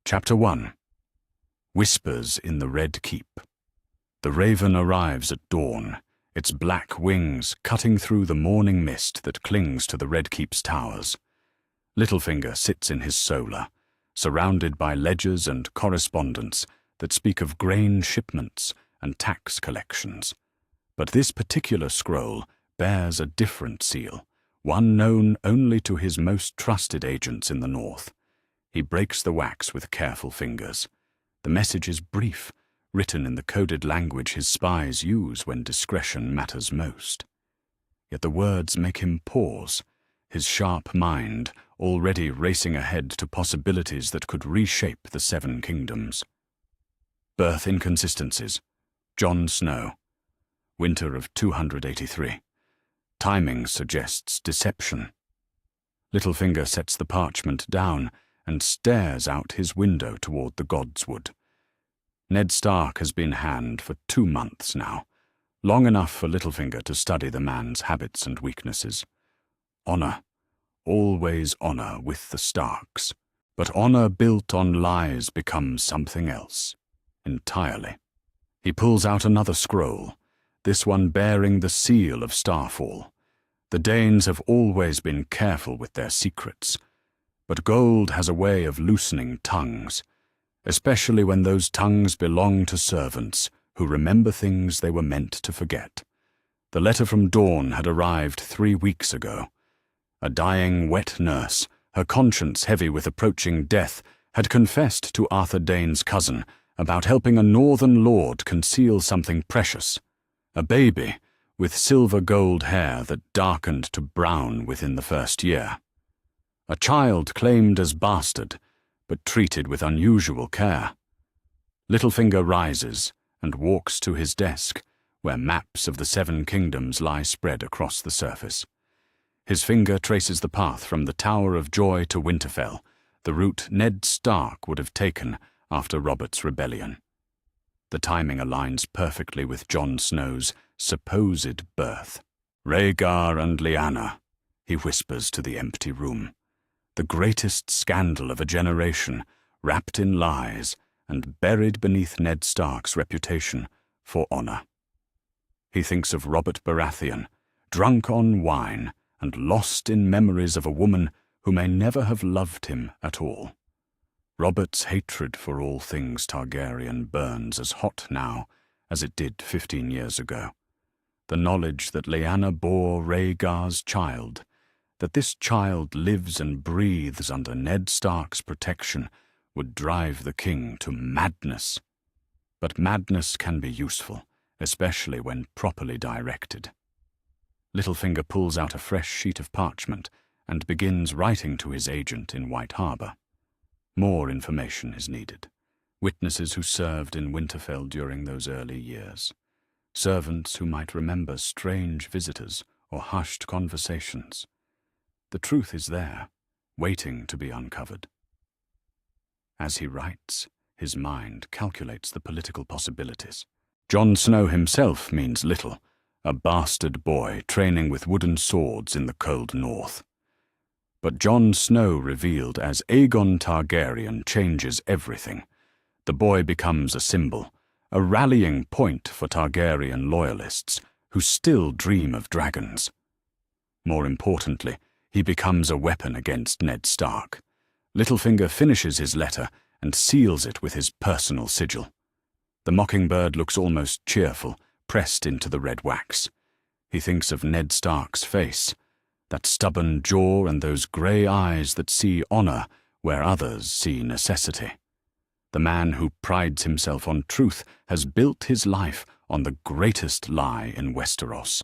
Chapter 1. Whispers in the Red Keep. The raven arrives at dawn, its black wings cutting through the morning mist that clings to the Red Keep's towers. Littlefinger sits in his solar, surrounded by ledgers and correspondence that speak of grain shipments and tax collections. But this particular scroll bears a different seal, one known only to his most trusted agents in the north. He breaks the wax with careful fingers. The message is brief, written in the coded language his spies use when discretion matters most. Yet the words make him pause, his sharp mind already racing ahead to possibilities that could reshape the Seven Kingdoms. Birth inconsistencies. Jon Snow. Winter of 283. Timing suggests deception. Littlefinger sets the parchment down and stares out his window toward the Godswood. Ned Stark has been hand for 2 months now, long enough for Littlefinger to study the man's habits and weaknesses. Honor, always honor with the Starks. But honor built on lies becomes something else, entirely. He pulls out another scroll, this one bearing the seal of Starfall. The Danes have always been careful with their secrets, but gold has a way of loosening tongues, especially when those tongues belong to servants who remember things they were meant to forget. The letter from Dawn had arrived 3 weeks ago. A dying wet nurse, her conscience heavy with approaching death, had confessed to Arthur Dayne's cousin about helping a northern lord conceal something precious, a baby with silver-gold hair that darkened to brown within the first year. A child claimed as bastard, but treated with unusual care. Littlefinger rises and walks to his desk, where maps of the Seven Kingdoms lie spread across the surface. His finger traces the path from the Tower of Joy to Winterfell, the route Ned Stark would have taken after Robert's rebellion. The timing aligns perfectly with Jon Snow's supposed birth. Rhaegar and Lyanna, he whispers to the empty room. The greatest scandal of a generation, wrapped in lies and buried beneath Ned Stark's reputation for honor. He thinks of Robert Baratheon, drunk on wine and lost in memories of a woman who may never have loved him at all. Robert's hatred for all things Targaryen burns as hot now as it did 15 years ago. The knowledge that Lyanna bore Rhaegar's child, that this child lives and breathes under Ned Stark's protection, would drive the king to madness. But madness can be useful, especially when properly directed. Littlefinger pulls out a fresh sheet of parchment and begins writing to his agent in White Harbor. More information is needed. Witnesses who served in Winterfell during those early years. Servants who might remember strange visitors or hushed conversations. The truth is there, waiting to be uncovered. As he writes, his mind calculates the political possibilities. Jon Snow himself means little, a bastard boy training with wooden swords in the cold north. But Jon Snow revealed as Aegon Targaryen changes everything. The boy becomes a symbol, a rallying point for Targaryen loyalists who still dream of dragons. More importantly, he becomes a weapon against Ned Stark. Littlefinger finishes his letter and seals it with his personal sigil. The mockingbird looks almost cheerful, pressed into the red wax. He thinks of Ned Stark's face, that stubborn jaw and those grey eyes that see honor where others see necessity. The man who prides himself on truth has built his life on the greatest lie in Westeros.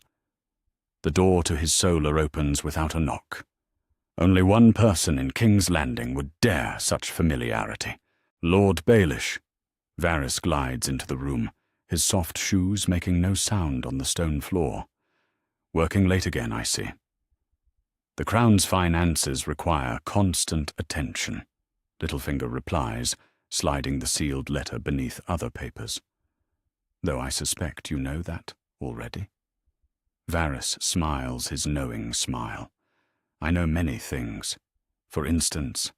The door to his solar opens without a knock. Only one person in King's Landing would dare such familiarity. Lord Baelish. Varys glides into the room, his soft shoes making no sound on the stone floor. Working late again, I see. The Crown's finances require constant attention, Littlefinger replies, sliding the sealed letter beneath other papers. Though I suspect you know that already. Varys smiles his knowing smile. I know many things. For instance,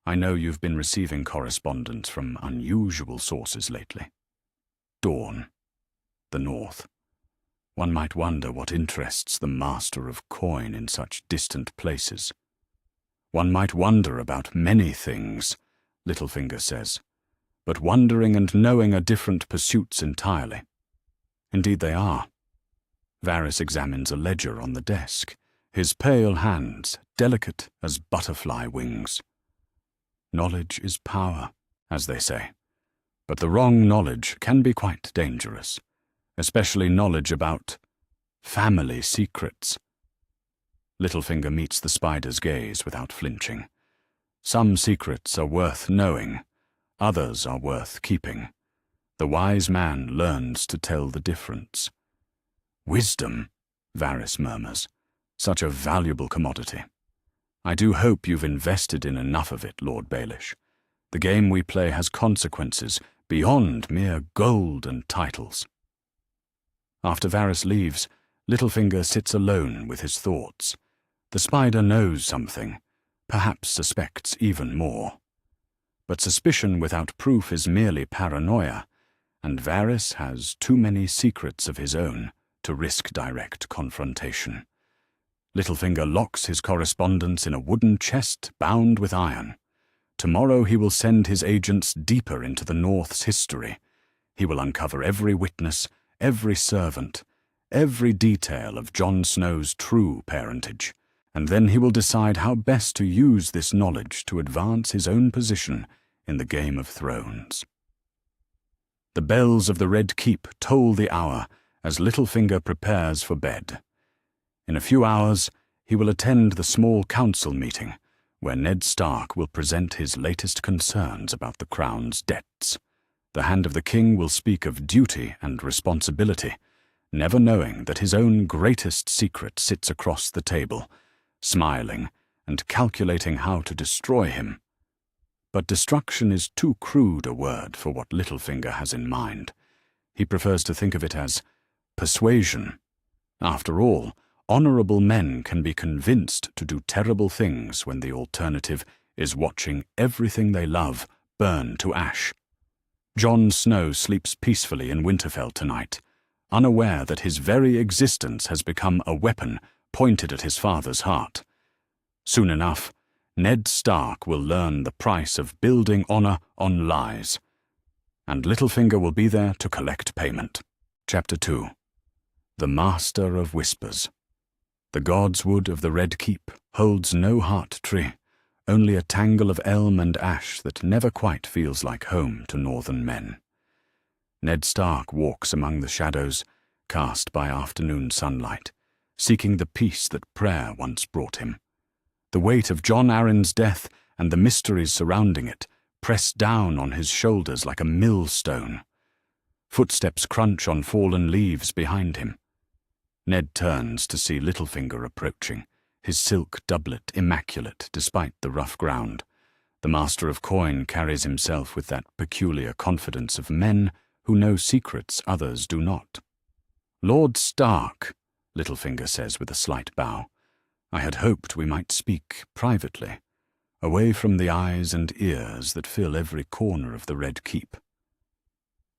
I know you've been receiving correspondence from unusual sources lately. Dawn, the North. One might wonder what interests the Master of Coin in such distant places. One might wonder about many things, Littlefinger says, but wondering and knowing are different pursuits entirely. Indeed they are. Varys examines a ledger on the desk, his pale hands delicate as butterfly wings. Knowledge is power, as they say, but the wrong knowledge can be quite dangerous, especially knowledge about family secrets. Littlefinger meets the spider's gaze without flinching. Some secrets are worth knowing, others are worth keeping. The wise man learns to tell the difference. Wisdom, Varys murmurs, such a valuable commodity. I do hope you've invested in enough of it, Lord Baelish. The game we play has consequences beyond mere gold and titles. After Varys leaves, Littlefinger sits alone with his thoughts. The spider knows something, perhaps suspects even more. But suspicion without proof is merely paranoia, and Varys has too many secrets of his own to risk direct confrontation. Littlefinger locks his correspondence in a wooden chest bound with iron. Tomorrow he will send his agents deeper into the North's history. He will uncover every witness, every servant, every detail of Jon Snow's true parentage, and then he will decide how best to use this knowledge to advance his own position in the Game of Thrones. The bells of the Red Keep toll the hour as Littlefinger prepares for bed. In a few hours, he will attend the small council meeting, where Ned Stark will present his latest concerns about the Crown's debts. The Hand of the King will speak of duty and responsibility, never knowing that his own greatest secret sits across the table, smiling and calculating how to destroy him. But destruction is too crude a word for what Littlefinger has in mind. He prefers to think of it as persuasion. After all, honorable men can be convinced to do terrible things when the alternative is watching everything they love burn to ash. Jon Snow sleeps peacefully in Winterfell tonight, unaware that his very existence has become a weapon pointed at his father's heart. Soon enough, Ned Stark will learn the price of building honor on lies, and Littlefinger will be there to collect payment. Chapter 2. The Master of Whispers. The godswood of the Red Keep holds no heart tree, only a tangle of elm and ash that never quite feels like home to northern men. Ned Stark walks among the shadows, cast by afternoon sunlight, seeking the peace that prayer once brought him. The weight of Jon Arryn's death and the mysteries surrounding it press down on his shoulders like a millstone. Footsteps crunch on fallen leaves behind him. Ned turns to see Littlefinger approaching, his silk doublet immaculate despite the rough ground. The Master of Coin carries himself with that peculiar confidence of men who know secrets others do not. "Lord Stark," Littlefinger says with a slight bow, "I had hoped we might speak privately, away from the eyes and ears that fill every corner of the Red Keep."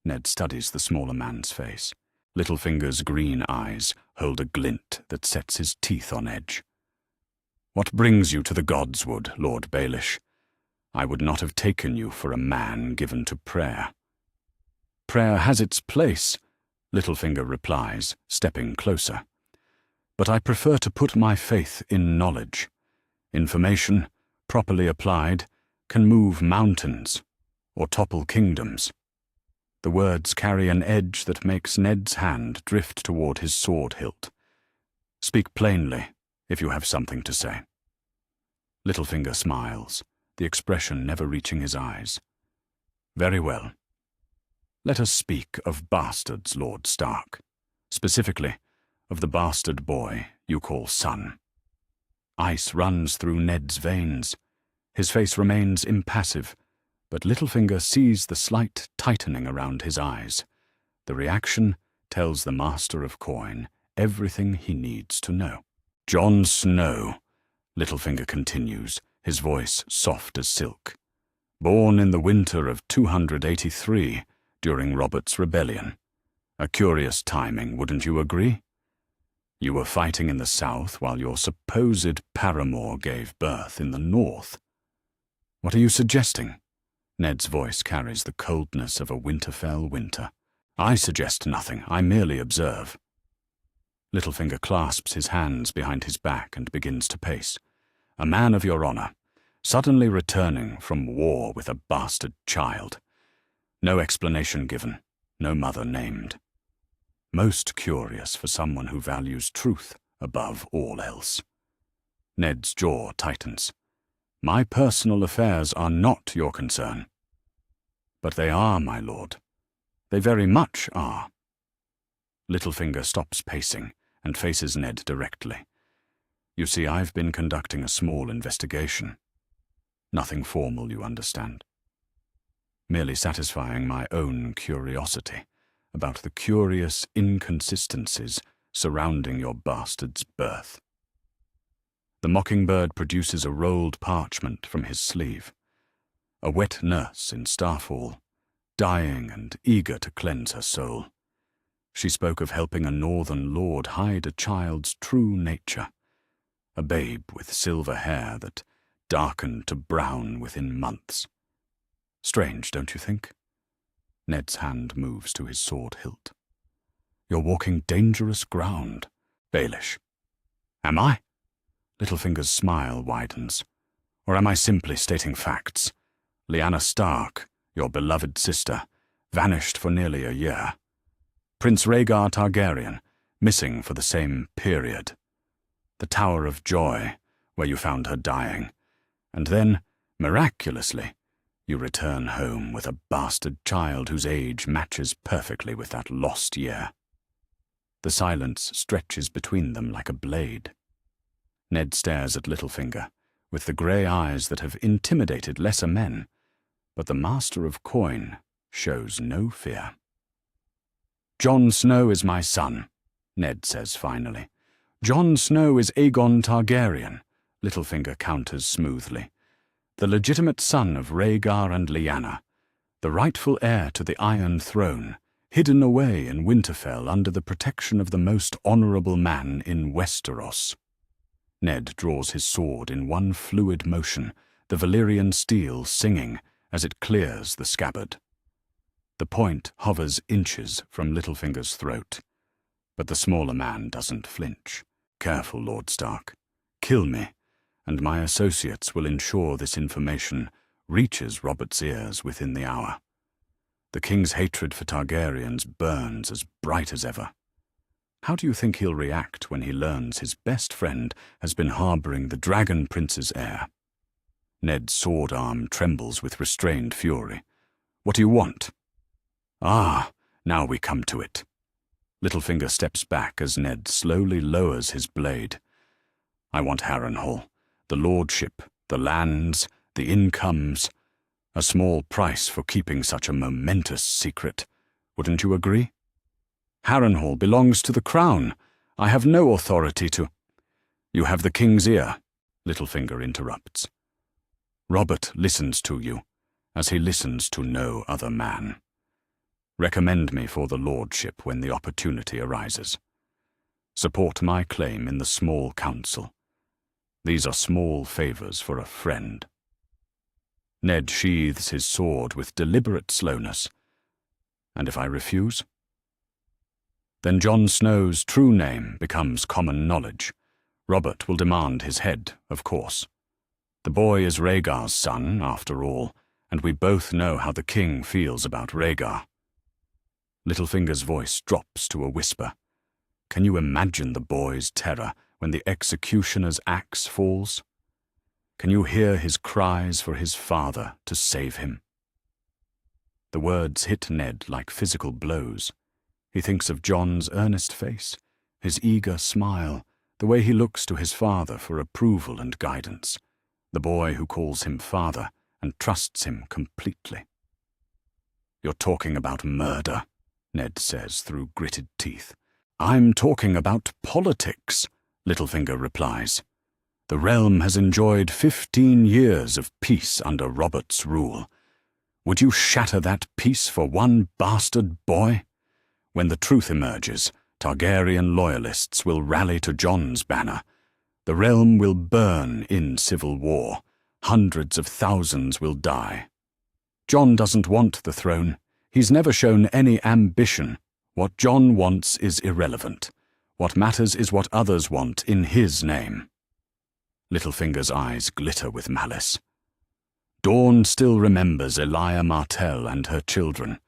Ned studies the smaller man's face. Littlefinger's green eyes hold a glint that sets his teeth on edge. "What brings you to the godswood, Lord Baelish? I would not have taken you for a man given to prayer." "Prayer has its place," Littlefinger replies, stepping closer. "But I prefer to put my faith in knowledge. Information, properly applied, can move mountains or topple kingdoms." The words carry an edge that makes Ned's hand drift toward his sword hilt. "Speak plainly, if you have something to say." Littlefinger smiles, the expression never reaching his eyes. "Very well. Let us speak of bastards, Lord Stark. Specifically, of the bastard boy you call son." Ice runs through Ned's veins. His face remains impassive, but Littlefinger sees the slight tightening around his eyes. The reaction tells the Master of Coin everything he needs to know. "Jon Snow," Littlefinger continues, his voice soft as silk. Born in the winter of 283, during Robert's rebellion. A curious timing, wouldn't you agree? You were fighting in the south while your supposed paramour gave birth in the north. What are you suggesting? Ned's voice carries the coldness of a Winterfell winter. I suggest nothing, I merely observe. Littlefinger clasps his hands behind his back and begins to pace. A man of your honor, suddenly returning from war with a bastard child. No explanation given, no mother named. Most curious for someone who values truth above all else. Ned's jaw tightens. My personal affairs are not your concern. But they are, my lord. They very much are. Littlefinger stops pacing and faces Ned directly. You see, I've been conducting a small investigation. Nothing formal, you understand. Merely satisfying my own curiosity about the curious inconsistencies surrounding your bastard's birth. The mockingbird produces a rolled parchment from his sleeve. A wet nurse in Starfall, dying and eager to cleanse her soul. She spoke of helping a northern lord hide a child's true nature, a babe with silver hair that darkened to brown within months. Strange, don't you think? Ned's hand moves to his sword hilt. You're walking dangerous ground, Baelish. Am I? Littlefinger's smile widens. Or am I simply stating facts? Lyanna Stark, your beloved sister, vanished for nearly a year. Prince Rhaegar Targaryen, missing for the same period. The Tower of Joy, where you found her dying. And then, miraculously, you return home with a bastard child whose age matches perfectly with that lost year. The silence stretches between them like a blade. Ned stares at Littlefinger, with the grey eyes that have intimidated lesser men, but the Master of Coin shows no fear. Jon Snow is my son, Ned says finally. Jon Snow is Aegon Targaryen, Littlefinger counters smoothly. The legitimate son of Rhaegar and Lyanna, the rightful heir to the Iron Throne, hidden away in Winterfell under the protection of the most honourable man in Westeros. Ned draws his sword in one fluid motion, the Valyrian steel singing as it clears the scabbard. The point hovers inches from Littlefinger's throat, but the smaller man doesn't flinch. Careful, Lord Stark. Kill me, and my associates will ensure this information reaches Robert's ears within the hour. The king's hatred for Targaryens burns as bright as ever. How do you think he'll react when he learns his best friend has been harbouring the Dragon Prince's heir? Ned's sword arm trembles with restrained fury. What do you want? Ah, now we come to it. Littlefinger steps back as Ned slowly lowers his blade. I want Harrenhal, the lordship, the lands, the incomes. A small price for keeping such a momentous secret. Wouldn't you agree? Harrenhal belongs to the crown. I have no authority to— You have the king's ear, Littlefinger interrupts. Robert listens to you, as he listens to no other man. Recommend me for the lordship when the opportunity arises. Support my claim in the small council. These are small favours for a friend. Ned sheathes his sword with deliberate slowness. And if I refuse? Then Jon Snow's true name becomes common knowledge. Robert will demand his head, of course. The boy is Rhaegar's son, after all, and we both know how the king feels about Rhaegar. Littlefinger's voice drops to a whisper. Can you imagine the boy's terror when the executioner's axe falls? Can you hear his cries for his father to save him? The words hit Ned like physical blows. He thinks of Jon's earnest face, his eager smile, the way he looks to his father for approval and guidance, the boy who calls him father and trusts him completely. You're talking about murder, Ned says through gritted teeth. I'm talking about politics, Littlefinger replies. The realm has enjoyed 15 years of peace under Robert's rule. Would you shatter that peace for one bastard boy? When the truth emerges, Targaryen loyalists will rally to Jon's banner. The realm will burn in civil war. Hundreds of thousands will die. Jon doesn't want the throne. He's never shown any ambition. What Jon wants is irrelevant. What matters is what others want in his name. Littlefinger's eyes glitter with malice. Dawn still remembers Elia Martell and her children.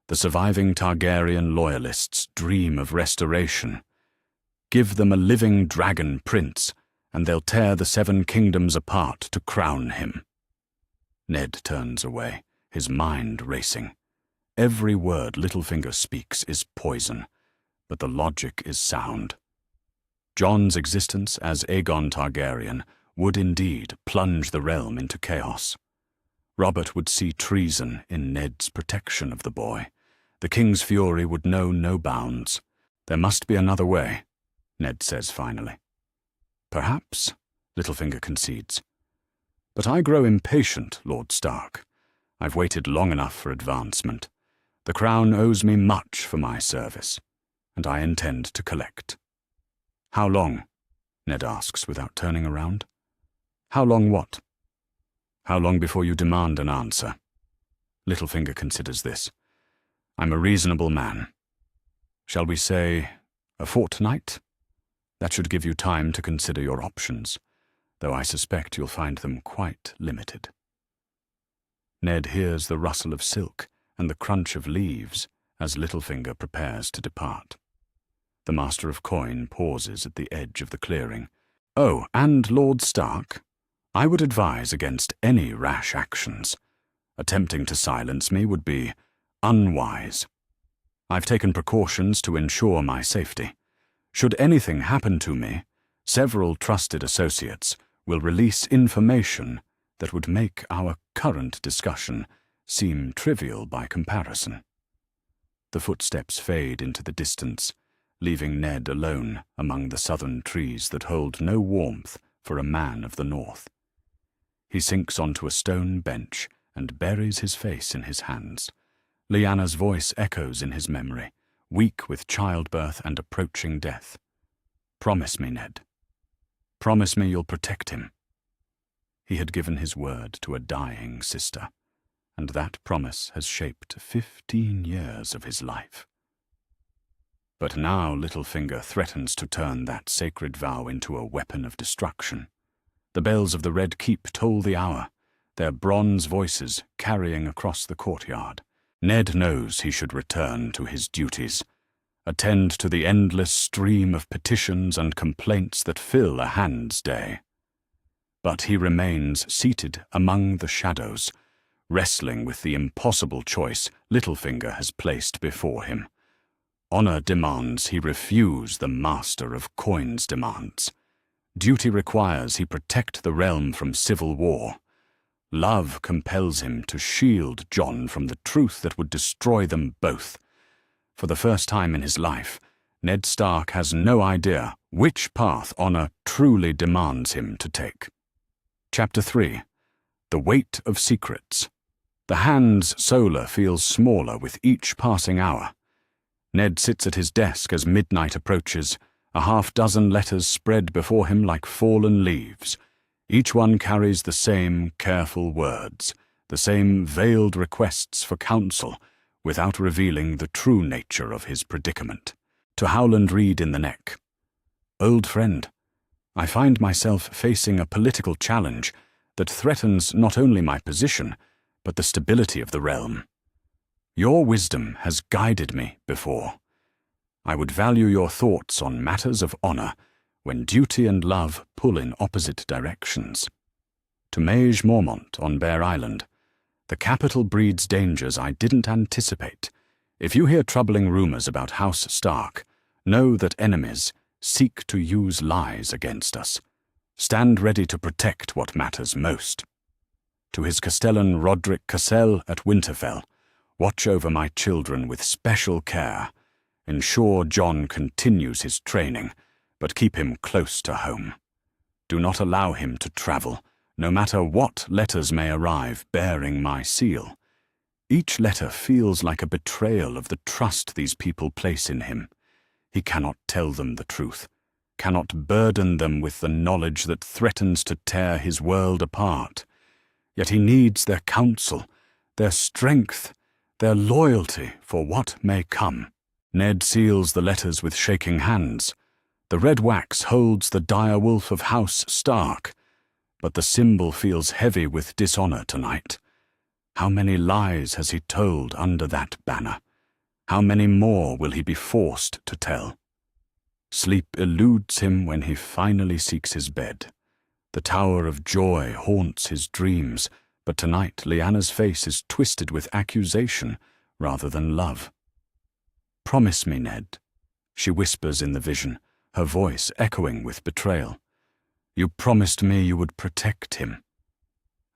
The surviving Targaryen loyalists dream of restoration. Give them a living dragon prince, and they'll tear the Seven Kingdoms apart to crown him. Ned turns away, his mind racing. Every word Littlefinger speaks is poison, but the logic is sound. Jon's existence as Aegon Targaryen would indeed plunge the realm into chaos. Robert would see treason in Ned's protection of the boy. The king's fury would know no bounds. There must be another way, Ned says finally. Perhaps, Littlefinger concedes. But I grow impatient, Lord Stark. I've waited long enough for advancement. The crown owes me much for my service, and I intend to collect. How long? Ned asks without turning around. How long what? How long before you demand an answer? Littlefinger considers this. I'm a reasonable man. Shall we say a fortnight? That should give you time to consider your options, though I suspect you'll find them quite limited. Ned hears the rustle of silk and the crunch of leaves as Littlefinger prepares to depart. The Master of Coin pauses at the edge of the clearing. Oh, and Lord Stark, I would advise against any rash actions. Attempting to silence me would be unwise. I've taken precautions to ensure my safety. Should anything happen to me, several trusted associates will release information that would make our current discussion seem trivial by comparison. The footsteps fade into the distance, leaving Ned alone among the southern trees that hold no warmth for a man of the north. He sinks onto a stone bench and buries his face in his hands. Lyanna's voice echoes in his memory, weak with childbirth and approaching death. Promise me, Ned. Promise me you'll protect him. He had given his word to a dying sister, and that promise has shaped 15 years of his life. But now Littlefinger threatens to turn that sacred vow into a weapon of destruction. The bells of the Red Keep toll the hour, their bronze voices carrying across the courtyard. Ned knows he should return to his duties, attend to the endless stream of petitions and complaints that fill a Hand's Day. But he remains seated among the shadows, wrestling with the impossible choice Littlefinger has placed before him. Honor demands he refuse the Master of Coin's demands. Duty requires he protect the realm from civil war. Love compels him to shield Jon from the truth that would destroy them both. For the first time in his life, Ned Stark has no idea which path honor truly demands him to take. Chapter 3. The Weight of Secrets. The Hand's solar feels smaller with each passing hour. Ned sits at his desk as midnight approaches, a half-dozen letters spread before him like fallen leaves. Each one carries the same careful words, the same veiled requests for counsel, without revealing the true nature of his predicament. To Howland Reed in the neck. Old friend, I find myself facing a political challenge that threatens not only my position, but the stability of the realm. Your wisdom has guided me before. I would value your thoughts on matters of honor when duty and love pull in opposite directions. To Mage Mormont on Bear Island, the capital breeds dangers I didn't anticipate. If you hear troubling rumors about House Stark, know that enemies seek to use lies against us. Stand ready to protect what matters most. To his Castellan Roderick Cassell at Winterfell, watch over my children with special care. Ensure Jon continues his training, but keep him close to home. Do not allow him to travel, no matter what letters may arrive bearing my seal. Each letter feels like a betrayal of the trust these people place in him. He cannot tell them the truth, cannot burden them with the knowledge that threatens to tear his world apart. Yet he needs their counsel, their strength, their loyalty for what may come. Ned seals the letters with shaking hands. The red wax holds the dire wolf of House Stark, but the symbol feels heavy with dishonor tonight. How many lies has he told under that banner? How many more will he be forced to tell? Sleep eludes him when he finally seeks his bed. The Tower of Joy haunts his dreams, but tonight Lyanna's face is twisted with accusation rather than love. "Promise me, Ned," she whispers in the vision, her voice echoing with betrayal. "You promised me you would protect him.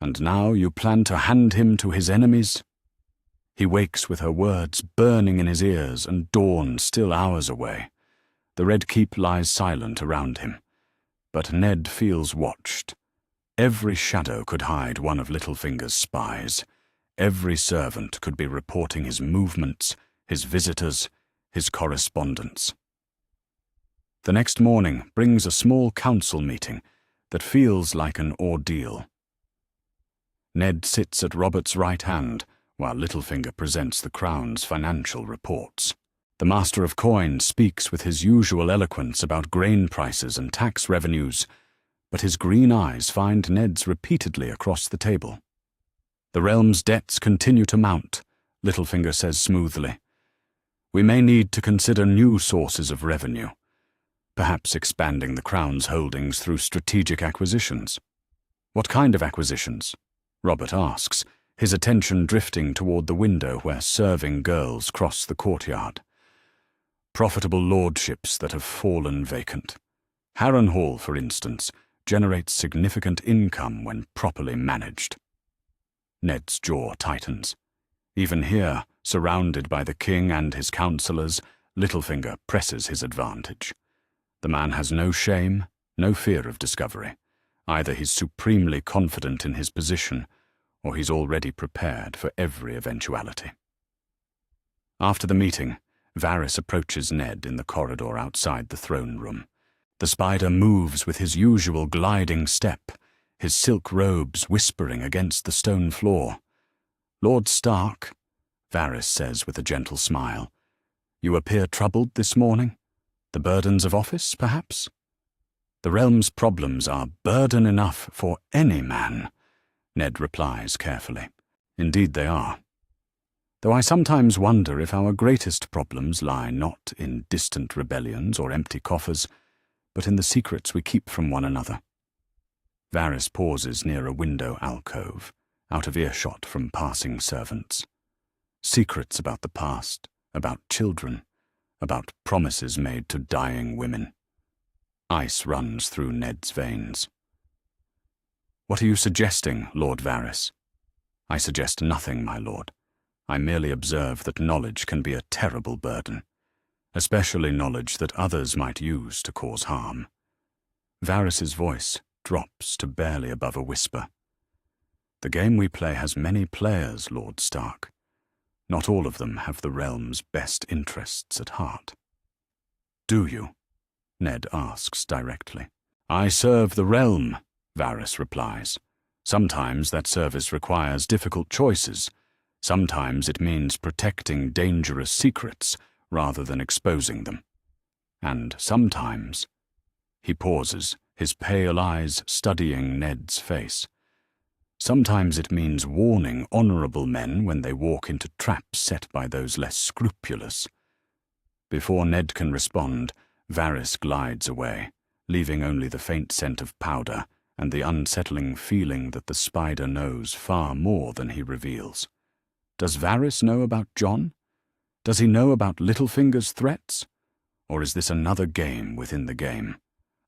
And now you plan to hand him to his enemies?" He wakes with her words burning in his ears and dawn still hours away. The Red Keep lies silent around him, but Ned feels watched. Every shadow could hide one of Littlefinger's spies. Every servant could be reporting his movements, his visitors, his correspondence. The next morning brings a small council meeting that feels like an ordeal. Ned sits at Robert's right hand while Littlefinger presents the Crown's financial reports. The Master of Coin speaks with his usual eloquence about grain prices and tax revenues, but his green eyes find Ned's repeatedly across the table. "The realm's debts continue to mount," Littlefinger says smoothly. "We may need to consider new sources of revenue, perhaps expanding the Crown's holdings through strategic acquisitions." "What kind of acquisitions?" Robert asks, his attention drifting toward the window where serving girls cross the courtyard. "Profitable lordships that have fallen vacant. Harrenhal, for instance, generates significant income when properly managed." Ned's jaw tightens. Even here, surrounded by the king and his counselors, Littlefinger presses his advantage. The man has no shame, no fear of discovery. Either he's supremely confident in his position, or he's already prepared for every eventuality. After the meeting, Varys approaches Ned in the corridor outside the throne room. The spider moves with his usual gliding step, his silk robes whispering against the stone floor. "Lord Stark," Varys says with a gentle smile, "you appear troubled this morning. The burdens of office, perhaps?" "The realm's problems are burden enough for any man," Ned replies carefully. "Indeed they are. Though I sometimes wonder if our greatest problems lie not in distant rebellions or empty coffers, but in the secrets we keep from one another." Varys pauses near a window alcove, out of earshot from passing servants. Secrets about the past, about children, about promises made to dying women. Ice runs through Ned's veins. "What are you suggesting, Lord Varys?" "I suggest nothing, my lord. I merely observe that knowledge can be a terrible burden, especially knowledge that others might use to cause harm." Varys's voice drops to barely above a whisper. "The game we play has many players, Lord Stark. Not all of them have the realm's best interests at heart." "Do you?" Ned asks directly. "I serve the realm," Varys replies. "Sometimes that service requires difficult choices. Sometimes it means protecting dangerous secrets rather than exposing them. And sometimes—" He pauses, his pale eyes studying Ned's face. "Sometimes it means warning honorable men when they walk into traps set by those less scrupulous." Before Ned can respond, Varys glides away, leaving only the faint scent of powder and the unsettling feeling that the spider knows far more than he reveals. Does Varys know about Jon? Does he know about Littlefinger's threats? Or is this another game within the game?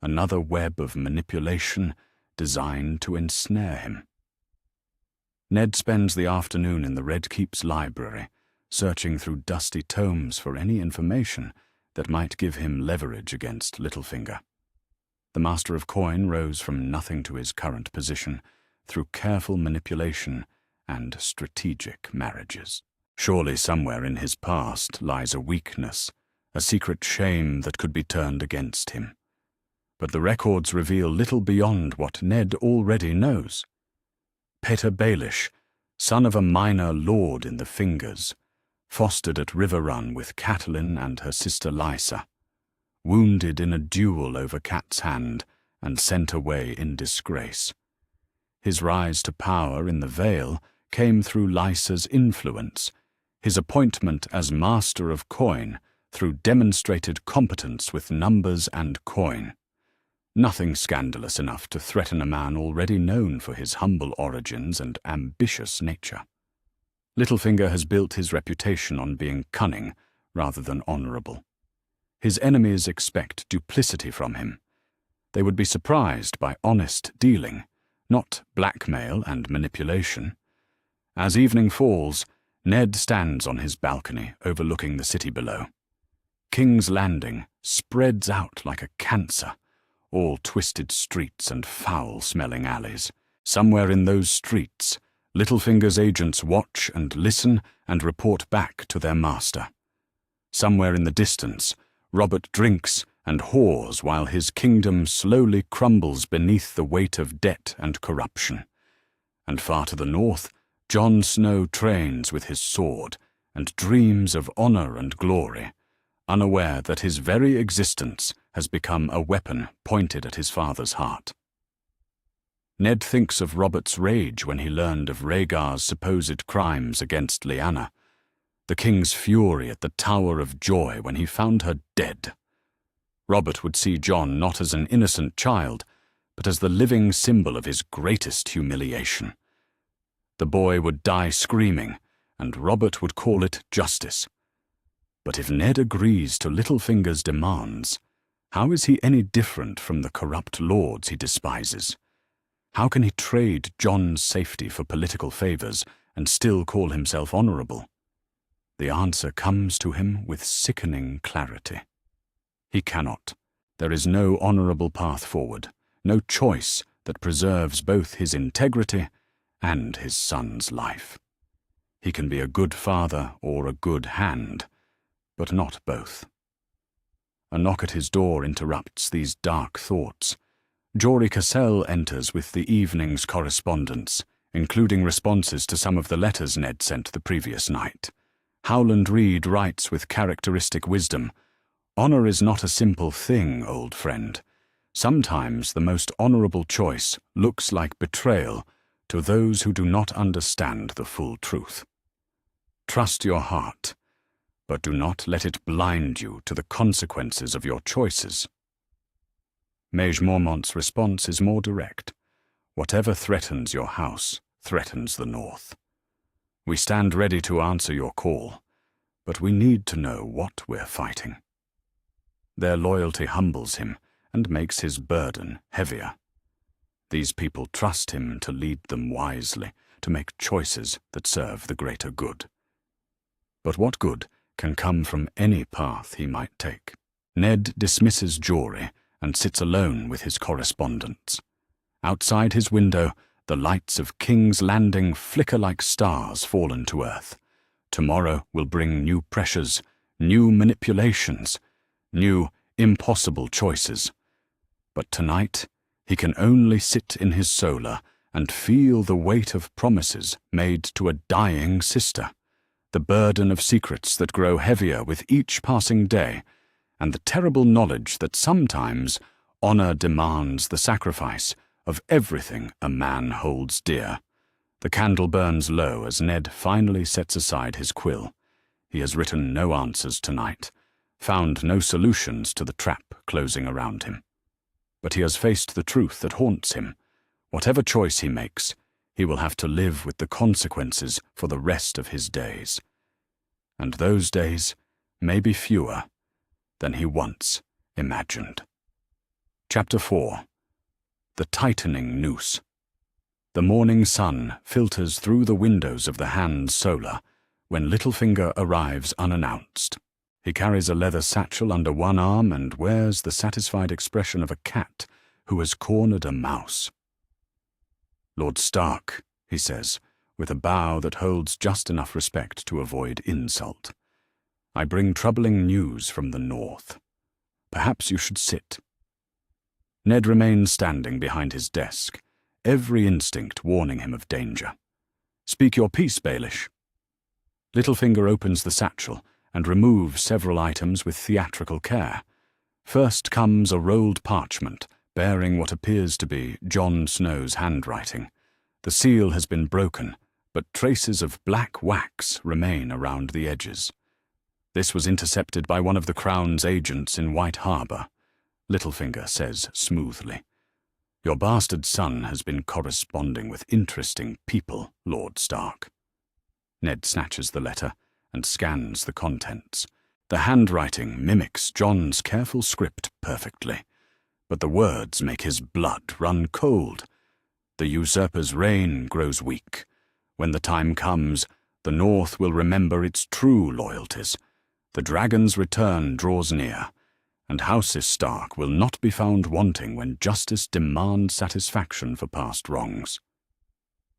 Another web of manipulation designed to ensnare him? Ned spends the afternoon in the Red Keep's library, searching through dusty tomes for any information that might give him leverage against Littlefinger. The Master of Coin rose from nothing to his current position through careful manipulation and strategic marriages. Surely somewhere in his past lies a weakness, a secret shame that could be turned against him. But the records reveal little beyond what Ned already knows. Peter Baelish, son of a minor lord in the Fingers, fostered at River Run with Catelyn and her sister Lysa, wounded in a duel over Cat's Hand and sent away in disgrace. His rise to power in the Vale came through Lysa's influence, his appointment as Master of Coin through demonstrated competence with numbers and coin. Nothing scandalous enough to threaten a man already known for his humble origins and ambitious nature. Littlefinger has built his reputation on being cunning rather than honorable. His enemies expect duplicity from him. They would be surprised by honest dealing, not blackmail and manipulation. As evening falls, Ned stands on his balcony overlooking the city below. King's Landing spreads out like a cancer, all twisted streets and foul-smelling alleys. Somewhere in those streets, Littlefinger's agents watch and listen and report back to their master. Somewhere in the distance, Robert drinks and whores while his kingdom slowly crumbles beneath the weight of debt and corruption. And far to the north, Jon Snow trains with his sword and dreams of honor and glory, unaware that his very existence has become a weapon pointed at his father's heart. Ned thinks of Robert's rage when he learned of Rhaegar's supposed crimes against Lyanna, the king's fury at the Tower of Joy when he found her dead. Robert would see Jon not as an innocent child, but as the living symbol of his greatest humiliation. The boy would die screaming, and Robert would call it justice. But if Ned agrees to Littlefinger's demands, how is he any different from the corrupt lords he despises? How can he trade Jon's safety for political favors and still call himself honorable? The answer comes to him with sickening clarity. He cannot. There is no honorable path forward, no choice that preserves both his integrity and his son's life. He can be a good father or a good hand, but not both. A knock at his door interrupts these dark thoughts. Jory Cassell enters with the evening's correspondence, including responses to some of the letters Ned sent the previous night. Howland Reed writes with characteristic wisdom, "Honor is not a simple thing, old friend. Sometimes the most honorable choice looks like betrayal to those who do not understand the full truth. Trust your heart, but do not let it blind you to the consequences of your choices." Maege Mormont's response is more direct. "Whatever threatens your house threatens the North. We stand ready to answer your call, but we need to know what we're fighting." Their loyalty humbles him and makes his burden heavier. These people trust him to lead them wisely, to make choices that serve the greater good. But what good can come from any path he might take? Ned dismisses Jory and sits alone with his correspondence. Outside his window, the lights of King's Landing flicker like stars fallen to earth. Tomorrow will bring new pressures, new manipulations, new impossible choices. But tonight, he can only sit in his solar and feel the weight of promises made to a dying sister, the burden of secrets that grow heavier with each passing day, and the terrible knowledge that sometimes honor demands the sacrifice of everything a man holds dear. The candle burns low as Ned finally sets aside his quill. He has written no answers tonight, found no solutions to the trap closing around him. But he has faced the truth that haunts him. Whatever choice he makes, he will have to live with the consequences for the rest of his days. And those days may be fewer than he once imagined. Chapter 4. The Tightening Noose. The morning sun filters through the windows of the Hand's solar when Littlefinger arrives unannounced. He carries a leather satchel under one arm and wears the satisfied expression of a cat who has cornered a mouse. Lord Stark, he says, with a bow that holds just enough respect to avoid insult. I bring troubling news from the north. Perhaps you should sit. Ned remains standing behind his desk, every instinct warning him of danger. Speak your piece, Baelish. Littlefinger opens the satchel and removes several items with theatrical care. First comes a rolled parchment bearing what appears to be Jon Snow's handwriting. The seal has been broken, but traces of black wax remain around the edges. This was intercepted by one of the Crown's agents in White Harbour, Littlefinger says smoothly. Your bastard son has been corresponding with interesting people, Lord Stark. Ned snatches the letter and scans the contents. The handwriting mimics Jon's careful script perfectly, but the words make his blood run cold. The usurper's reign grows weak. When the time comes, the North will remember its true loyalties. The dragon's return draws near, and Houses Stark will not be found wanting when justice demands satisfaction for past wrongs.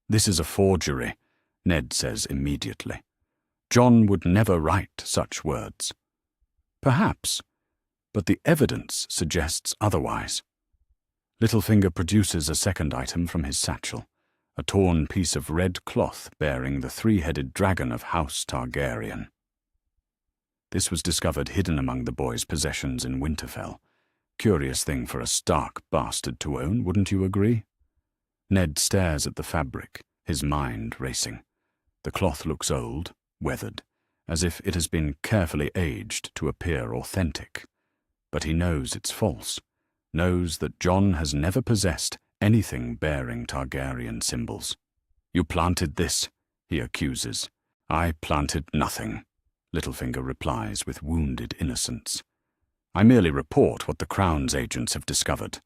This is a forgery, Ned says immediately. Jon would never write such words. Perhaps, but the evidence suggests otherwise. Littlefinger produces a second item from his satchel, a torn piece of red cloth bearing the three-headed dragon of House Targaryen. This was discovered hidden among the boy's possessions in Winterfell. Curious thing for a Stark bastard to own, wouldn't you agree? Ned stares at the fabric, his mind racing. The cloth looks old, weathered, as if it has been carefully aged to appear authentic. But he knows it's false, knows that Jon has never possessed anything bearing Targaryen symbols. You planted this, he accuses. I planted nothing, Littlefinger replies with wounded innocence. I merely report what the Crown's agents have discovered,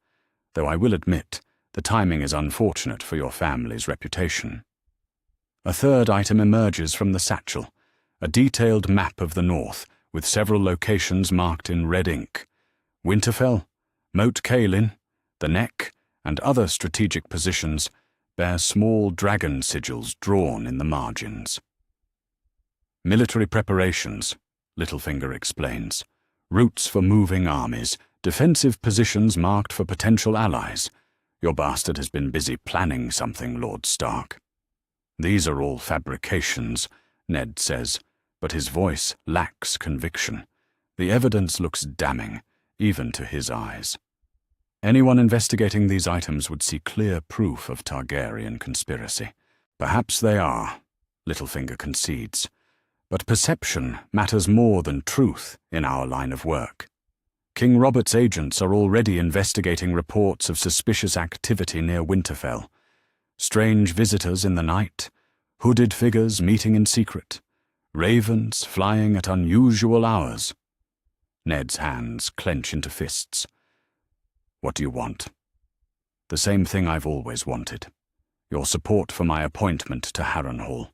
though I will admit the timing is unfortunate for your family's reputation. A third item emerges from the satchel, a detailed map of the North with several locations marked in red ink. Winterfell, Moat Cailin, the Neck, and other strategic positions bear small dragon sigils drawn in the margins. Military preparations, Littlefinger explains. Routes for moving armies, defensive positions marked for potential allies. Your bastard has been busy planning something, Lord Stark. These are all fabrications, Ned says, but his voice lacks conviction. The evidence looks damning, even to his eyes. Anyone investigating these items would see clear proof of Targaryen conspiracy. Perhaps they are, Littlefinger concedes. But perception matters more than truth in our line of work. King Robert's agents are already investigating reports of suspicious activity near Winterfell. Strange visitors in the night, hooded figures meeting in secret, ravens flying at unusual hours. Ned's hands clench into fists. What do you want? The same thing I've always wanted. Your support for my appointment to Harrenhal.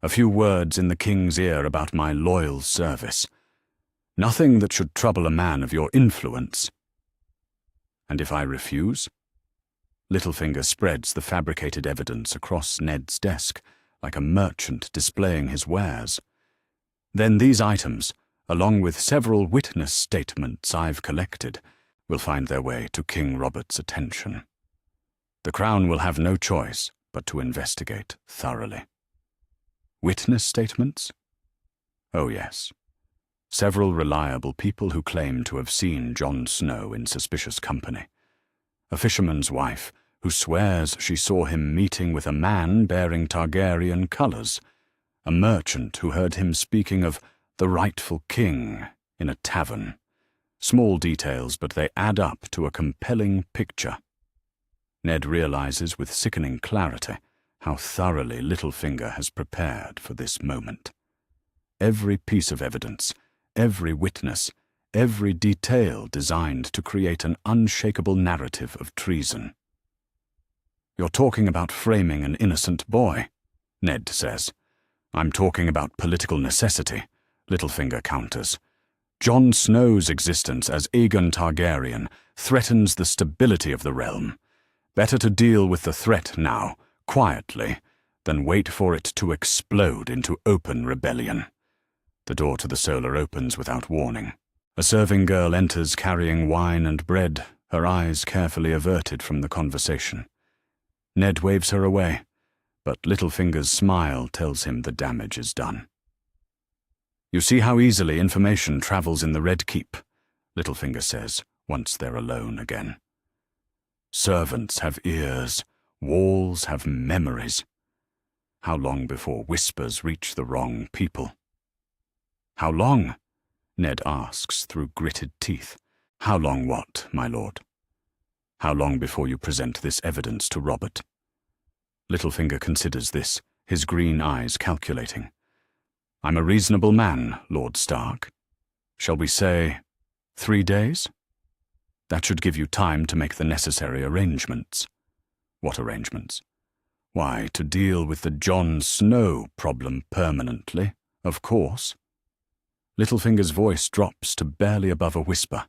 A few words in the king's ear about my loyal service. Nothing that should trouble a man of your influence. And if I refuse? Littlefinger spreads the fabricated evidence across Ned's desk, like a merchant displaying his wares. Then these items, along with several witness statements I've collected, will find their way to King Robert's attention. The Crown will have no choice but to investigate thoroughly. Witness statements? Oh yes. Several reliable people who claim to have seen Jon Snow in suspicious company. A fisherman's wife who swears she saw him meeting with a man bearing Targaryen colours. A merchant who heard him speaking of the rightful king in a tavern. Small details, but they add up to a compelling picture. Ned realizes with sickening clarity how thoroughly Littlefinger has prepared for this moment. Every piece of evidence, every witness, every detail designed to create an unshakable narrative of treason. You're talking about framing an innocent boy, Ned says. I'm talking about political necessity, Littlefinger counters. Jon Snow's existence as Aegon Targaryen threatens the stability of the realm. Better to deal with the threat now, quietly, than wait for it to explode into open rebellion. The door to the solar opens without warning. A serving girl enters carrying wine and bread, her eyes carefully averted from the conversation. Ned waves her away, but Littlefinger's smile tells him the damage is done. "You see how easily information travels in the Red Keep," Littlefinger says, once they're alone again. "Servants have ears, walls have memories. How long before whispers reach the wrong people?" "How long?" Ned asks through gritted teeth. "How long what, my lord?" "How long before you present this evidence to Robert?" Littlefinger considers this, his green eyes calculating. "I'm a reasonable man, Lord Stark. Shall we say 3 days? That should give you time to make the necessary arrangements." "What arrangements?" "Why, to deal with the Jon Snow problem permanently, of course." Littlefinger's voice drops to barely above a whisper.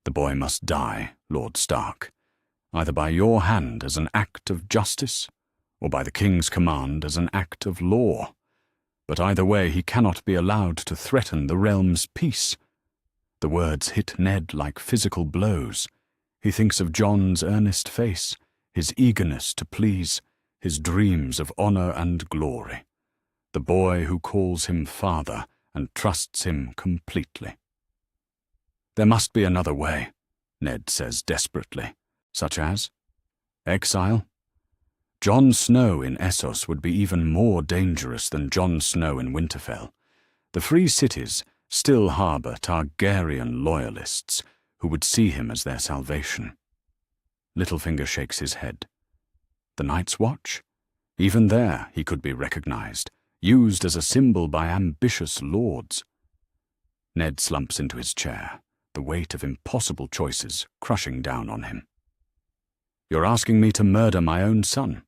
"The boy must die, Lord Stark, either by your hand as an act of justice, or by the King's command as an act of law. But either way he cannot be allowed to threaten the realm's peace." The words hit Ned like physical blows. He thinks of Jon's earnest face, his eagerness to please, his dreams of honor and glory. The boy who calls him father and trusts him completely. "There must be another way," Ned says desperately. "Such as?" "Exile. Jon Snow in Essos would be even more dangerous than Jon Snow in Winterfell. The Free Cities still harbor Targaryen loyalists who would see him as their salvation." Littlefinger shakes his head. "The Night's Watch? Even there he could be recognized, used as a symbol by ambitious lords." Ned slumps into his chair, the weight of impossible choices crushing down on him. "You're asking me to murder my own son?"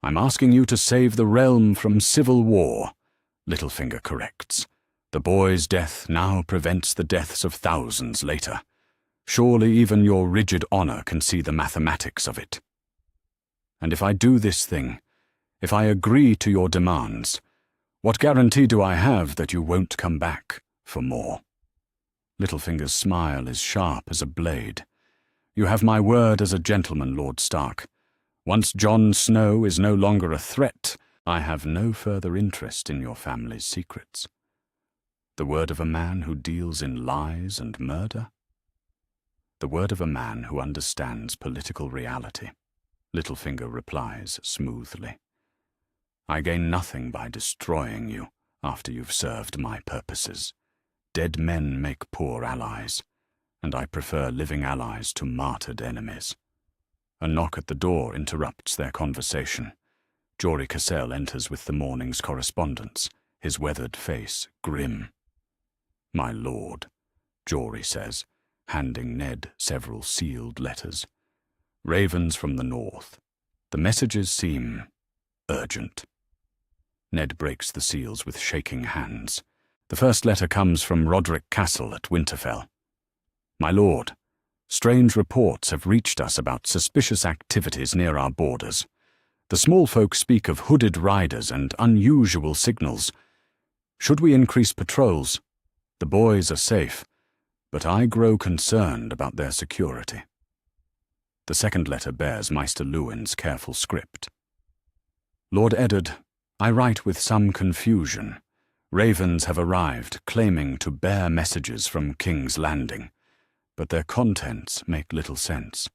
"I'm asking you to save the realm from civil war," Littlefinger corrects. "The boy's death now prevents the deaths of thousands later. Surely even your rigid honor can see the mathematics of it. And if I do this thing, if I agree to your demands, what guarantee do I have that you won't come back for more?" Littlefinger's smile is sharp as a blade. "You have my word as a gentleman, Lord Stark. Once Jon Snow is no longer a threat, I have no further interest in your family's secrets." "The word of a man who deals in lies and murder?" "The word of a man who understands political reality," Littlefinger replies smoothly. "I gain nothing by destroying you after you've served my purposes. Dead men make poor allies, and I prefer living allies to martyred enemies." A knock at the door interrupts their conversation. Jory Cassell enters with the morning's correspondence, his weathered face grim. "My lord," Jory says, handing Ned several sealed letters. "Ravens from the north. The messages seem urgent." Ned breaks the seals with shaking hands. The first letter comes from Roderick Castle at Winterfell. "My lord, strange reports have reached us about suspicious activities near our borders. The small folk speak of hooded riders and unusual signals. Should we increase patrols? The boys are safe, but I grow concerned about their security." The second letter bears Maester Luwin's careful script. "Lord Eddard, I write with some confusion. Ravens have arrived claiming to bear messages from King's Landing, but their contents make little sense.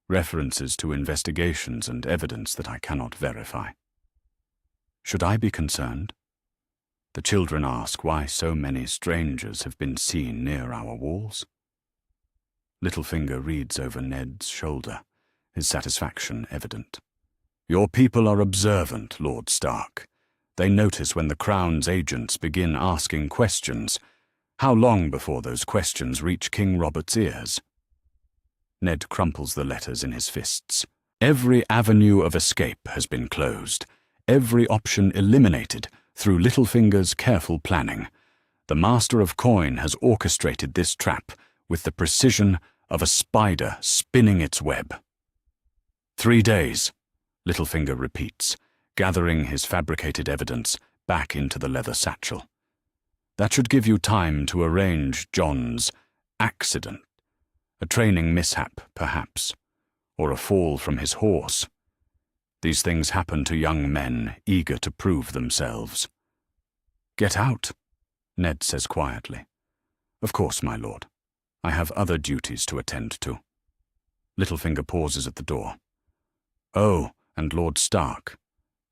References to investigations and evidence that I cannot verify. Should I be concerned? The children ask why so many strangers have been seen near our walls." Littlefinger reads over Ned's shoulder, his satisfaction evident. "Your people are observant, Lord Stark. They notice when the Crown's agents begin asking questions. How long before those questions reach King Robert's ears?" Ned crumples the letters in his fists. "Every avenue of escape has been closed, every option eliminated through Littlefinger's careful planning. The Master of Coin has orchestrated this trap with the precision of a spider spinning its web. 3 days, Littlefinger repeats, gathering his fabricated evidence back into the leather satchel. That should give you time to arrange John's accident, a training mishap, perhaps, or a fall from his horse. These things happen to young men eager to prove themselves. "Get out," Ned says quietly. "Of course, my lord. I have other duties to attend to." Littlefinger pauses at the door. "Oh, and Lord Stark,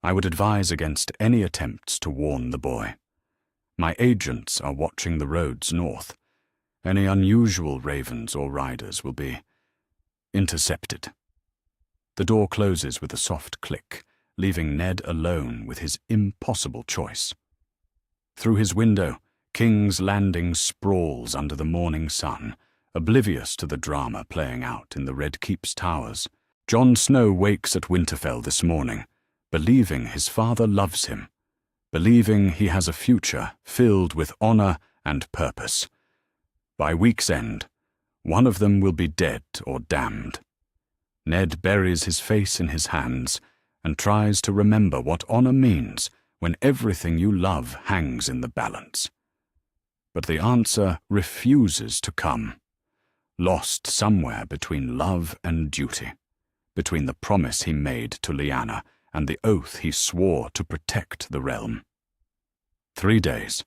I would advise against any attempts to warn the boy. My agents are watching the roads north. Any unusual ravens or riders will be intercepted." The door closes with a soft click, leaving Ned alone with his impossible choice. Through his window, King's Landing sprawls under the morning sun, oblivious to the drama playing out in the Red Keep's towers. Jon Snow wakes at Winterfell this morning, believing his father loves him, believing he has a future filled with honor and purpose. By week's end, one of them will be dead or damned. Ned buries his face in his hands and tries to remember what honor means when everything you love hangs in the balance. But the answer refuses to come, lost somewhere between love and duty, between the promise he made to Lyanna and the oath he swore to protect the realm. 3 days,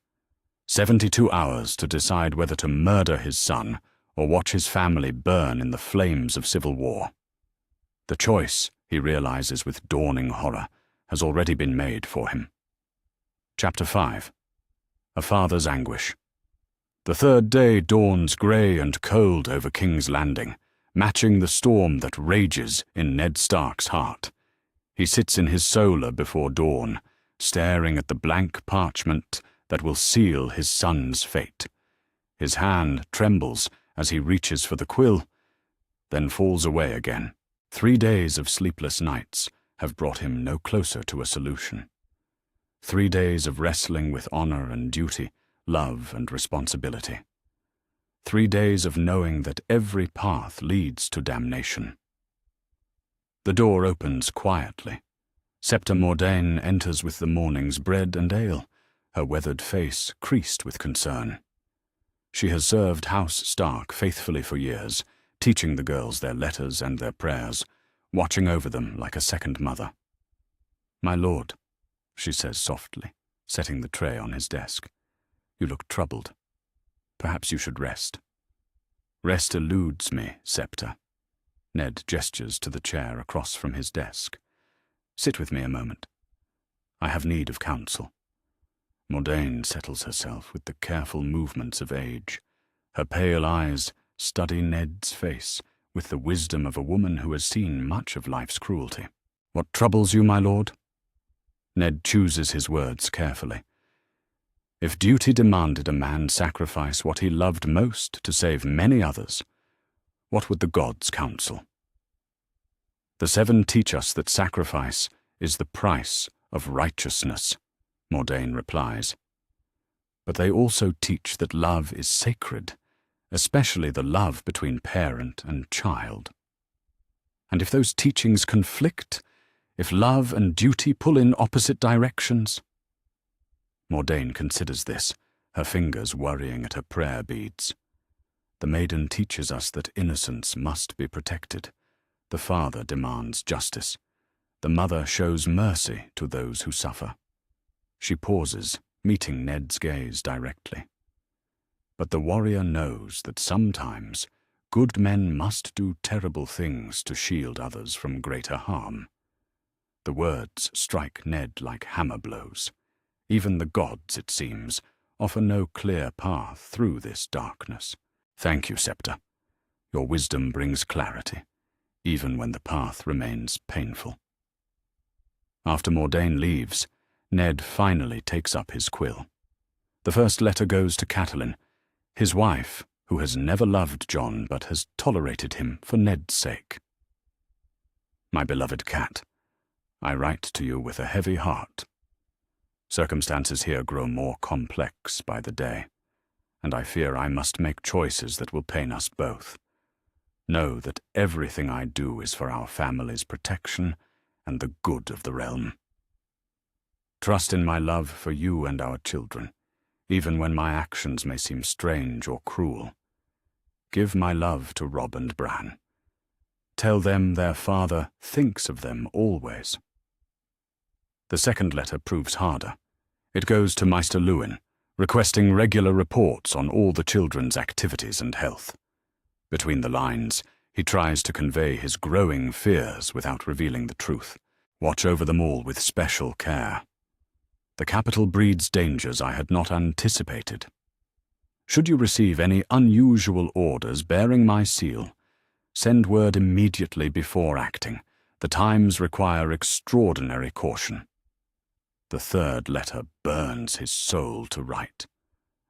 72 hours to decide whether to murder his son or watch his family burn in the flames of civil war. The choice, he realizes with dawning horror, has already been made for him. Chapter 5. A Father's Anguish. The third day dawns grey and cold over King's Landing, matching the storm that rages in Ned Stark's heart. He sits in his solar before dawn, staring at the blank parchment that will seal his son's fate. His hand trembles as he reaches for the quill, then falls away again. 3 days of sleepless nights have brought him no closer to a solution. 3 days of wrestling with honor and duty, love and responsibility. 3 days of knowing that every path leads to damnation. The door opens quietly. Septa Mordane enters with the morning's bread and ale, her weathered face creased with concern. She has served House Stark faithfully for years, teaching the girls their letters and their prayers, watching over them like a second mother. "My lord," she says softly, setting the tray on his desk. "You look troubled. Perhaps you should rest." "Rest eludes me, Septa." Ned gestures to the chair across from his desk. "Sit with me a moment. I have need of counsel." Mordane settles herself with the careful movements of age. Her pale eyes study Ned's face with the wisdom of a woman who has seen much of life's cruelty. "What troubles you, my lord?" Ned chooses his words carefully. If duty demanded a man sacrifice what he loved most to save many others, what would the gods counsel? "The Seven teach us that sacrifice is the price of righteousness," Mordane replies. "But they also teach that love is sacred, especially the love between parent and child. And if those teachings conflict, if love and duty pull in opposite directions?" Mordane considers this, her fingers worrying at her prayer beads. "The maiden teaches us that innocence must be protected. The father demands justice. The mother shows mercy to those who suffer." She pauses, meeting Ned's gaze directly. But the warrior knows that sometimes good men must do terrible things to shield others from greater harm. The words strike Ned like hammer blows. Even the gods, it seems, offer no clear path through this darkness. "Thank you, Septa. Your wisdom brings clarity, even when the path remains painful." After Mordane leaves, Ned finally takes up his quill. The first letter goes to Catelyn, his wife, who has never loved Jon but has tolerated him for Ned's sake. "My beloved Cat, I write to you with a heavy heart. Circumstances here grow more complex by the day, and I fear I must make choices that will pain us both. Know that everything I do is for our family's protection and the good of the realm. Trust in my love for you and our children, even when my actions may seem strange or cruel. Give my love to Robb and Bran. Tell them their father thinks of them always. The second letter proves harder. It goes to Maester Luwin, requesting regular reports on all the children's activities and health. Between the lines, he tries to convey his growing fears without revealing the truth. Watch over them all with special care. The capital breeds dangers I had not anticipated. Should you receive any unusual orders bearing my seal, send word immediately before acting. The times require extraordinary caution. The third letter burns his soul to write.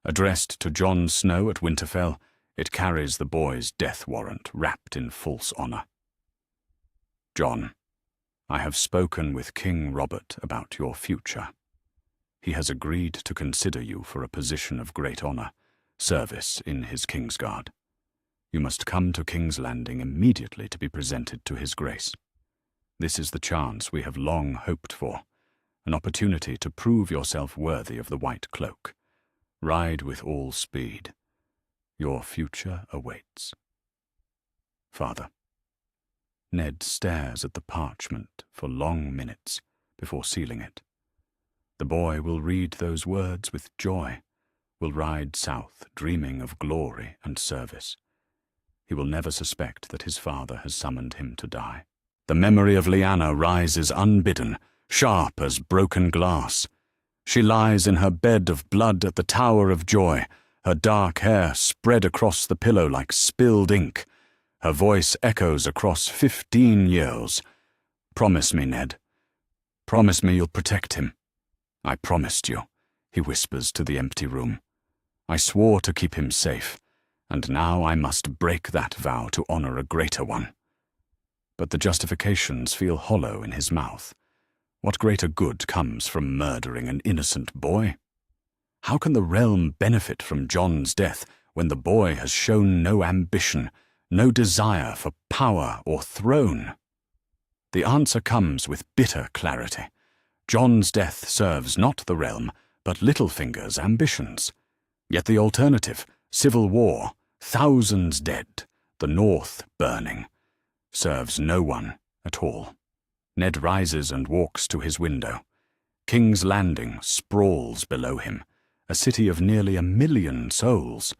Addressed to Jon Snow at Winterfell, it carries the boy's death warrant wrapped in false honor. Jon, I have spoken with King Robert about your future. He has agreed to consider you for a position of great honor, service in his Kingsguard. You must come to King's Landing immediately to be presented to his grace. This is the chance we have long hoped for, an opportunity to prove yourself worthy of the White Cloak. Ride with all speed. Your future awaits. Father. Ned stares at the parchment for long minutes before sealing it. The boy will read those words with joy, will ride south dreaming of glory and service. He will never suspect that his father has summoned him to die. The memory of Lyanna rises unbidden, sharp as broken glass. She lies in her bed of blood at the Tower of Joy, her dark hair spread across the pillow like spilled ink. Her voice echoes across 15 years. Promise me, Ned. Promise me you'll protect him. I promised you, he whispers to the empty room. I swore to keep him safe, and now I must break that vow to honor a greater one. But the justifications feel hollow in his mouth. What greater good comes from murdering an innocent boy? How can the realm benefit from Jon's death when the boy has shown no ambition, no desire for power or throne? The answer comes with bitter clarity. Jon's death serves not the realm, but Littlefinger's ambitions. Yet the alternative, civil war, thousands dead, the North burning, serves no one at all. Ned rises and walks to his window. King's Landing sprawls below him, a city of nearly 1 million souls.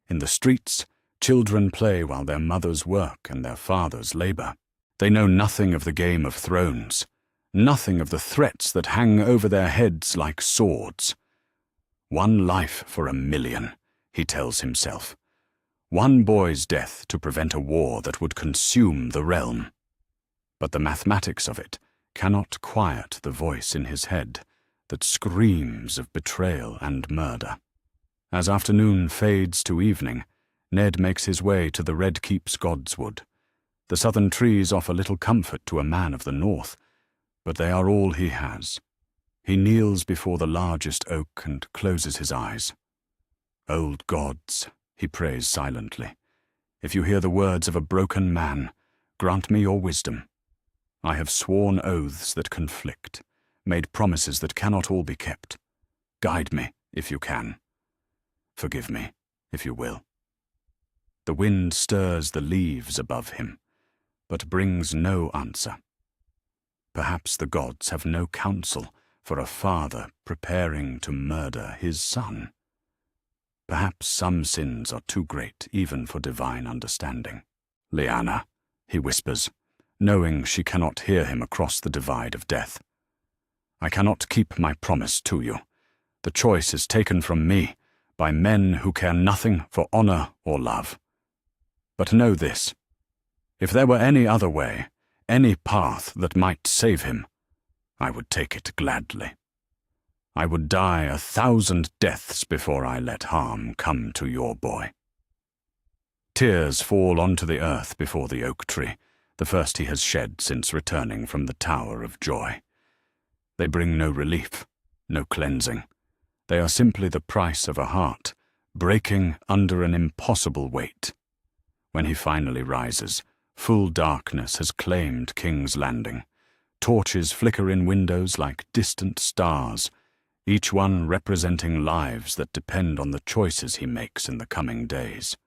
In the streets, children play while their mothers work and their fathers labor. They know nothing of the Game of Thrones, nothing of the threats that hang over their heads like swords. 1 life for 1 million, he tells himself. 1 boy's death to prevent a war that would consume the realm. But the mathematics of it cannot quiet the voice in his head that screams of betrayal and murder. As afternoon fades to evening, Ned makes his way to the Red Keep's Godswood. The southern trees offer little comfort to a man of the north, but they are all he has. He kneels before the largest oak and closes his eyes. Old gods, he prays silently, if you hear the words of a broken man, grant me your wisdom. I have sworn oaths that conflict, made promises that cannot all be kept. Guide me, if you can. Forgive me, if you will. The wind stirs the leaves above him, but brings no answer. Perhaps the gods have no counsel for a father preparing to murder his son. Perhaps some sins are too great even for divine understanding. Lyanna, he whispers, knowing she cannot hear him across the divide of death. I cannot keep my promise to you. The choice is taken from me by men who care nothing for honor or love. But know this, if there were any other way, any path that might save him, I would take it gladly. I would die 1,000 deaths before I let harm come to your boy. Tears fall onto the earth before the oak tree, the first he has shed since returning from the Tower of Joy. They bring no relief, no cleansing. They are simply the price of a heart, breaking under an impossible weight. When he finally rises, full darkness has claimed King's Landing. Torches flicker in windows like distant stars, each one representing lives that depend on the choices he makes in the coming days.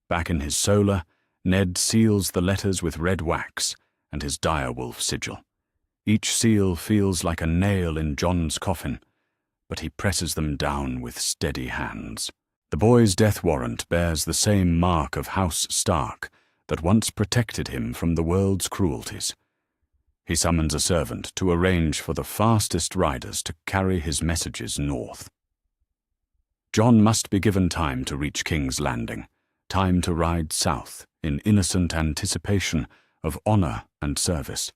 Back in his solar, Ned seals the letters with red wax and his direwolf sigil. Each seal feels like a nail in Jon's coffin, but he presses them down with steady hands. The boy's death warrant bears the same mark of House Stark that once protected him from the world's cruelties. He summons a servant to arrange for the fastest riders to carry his messages north. Jon must be given time to reach King's Landing, time to ride south in innocent anticipation of honor and service.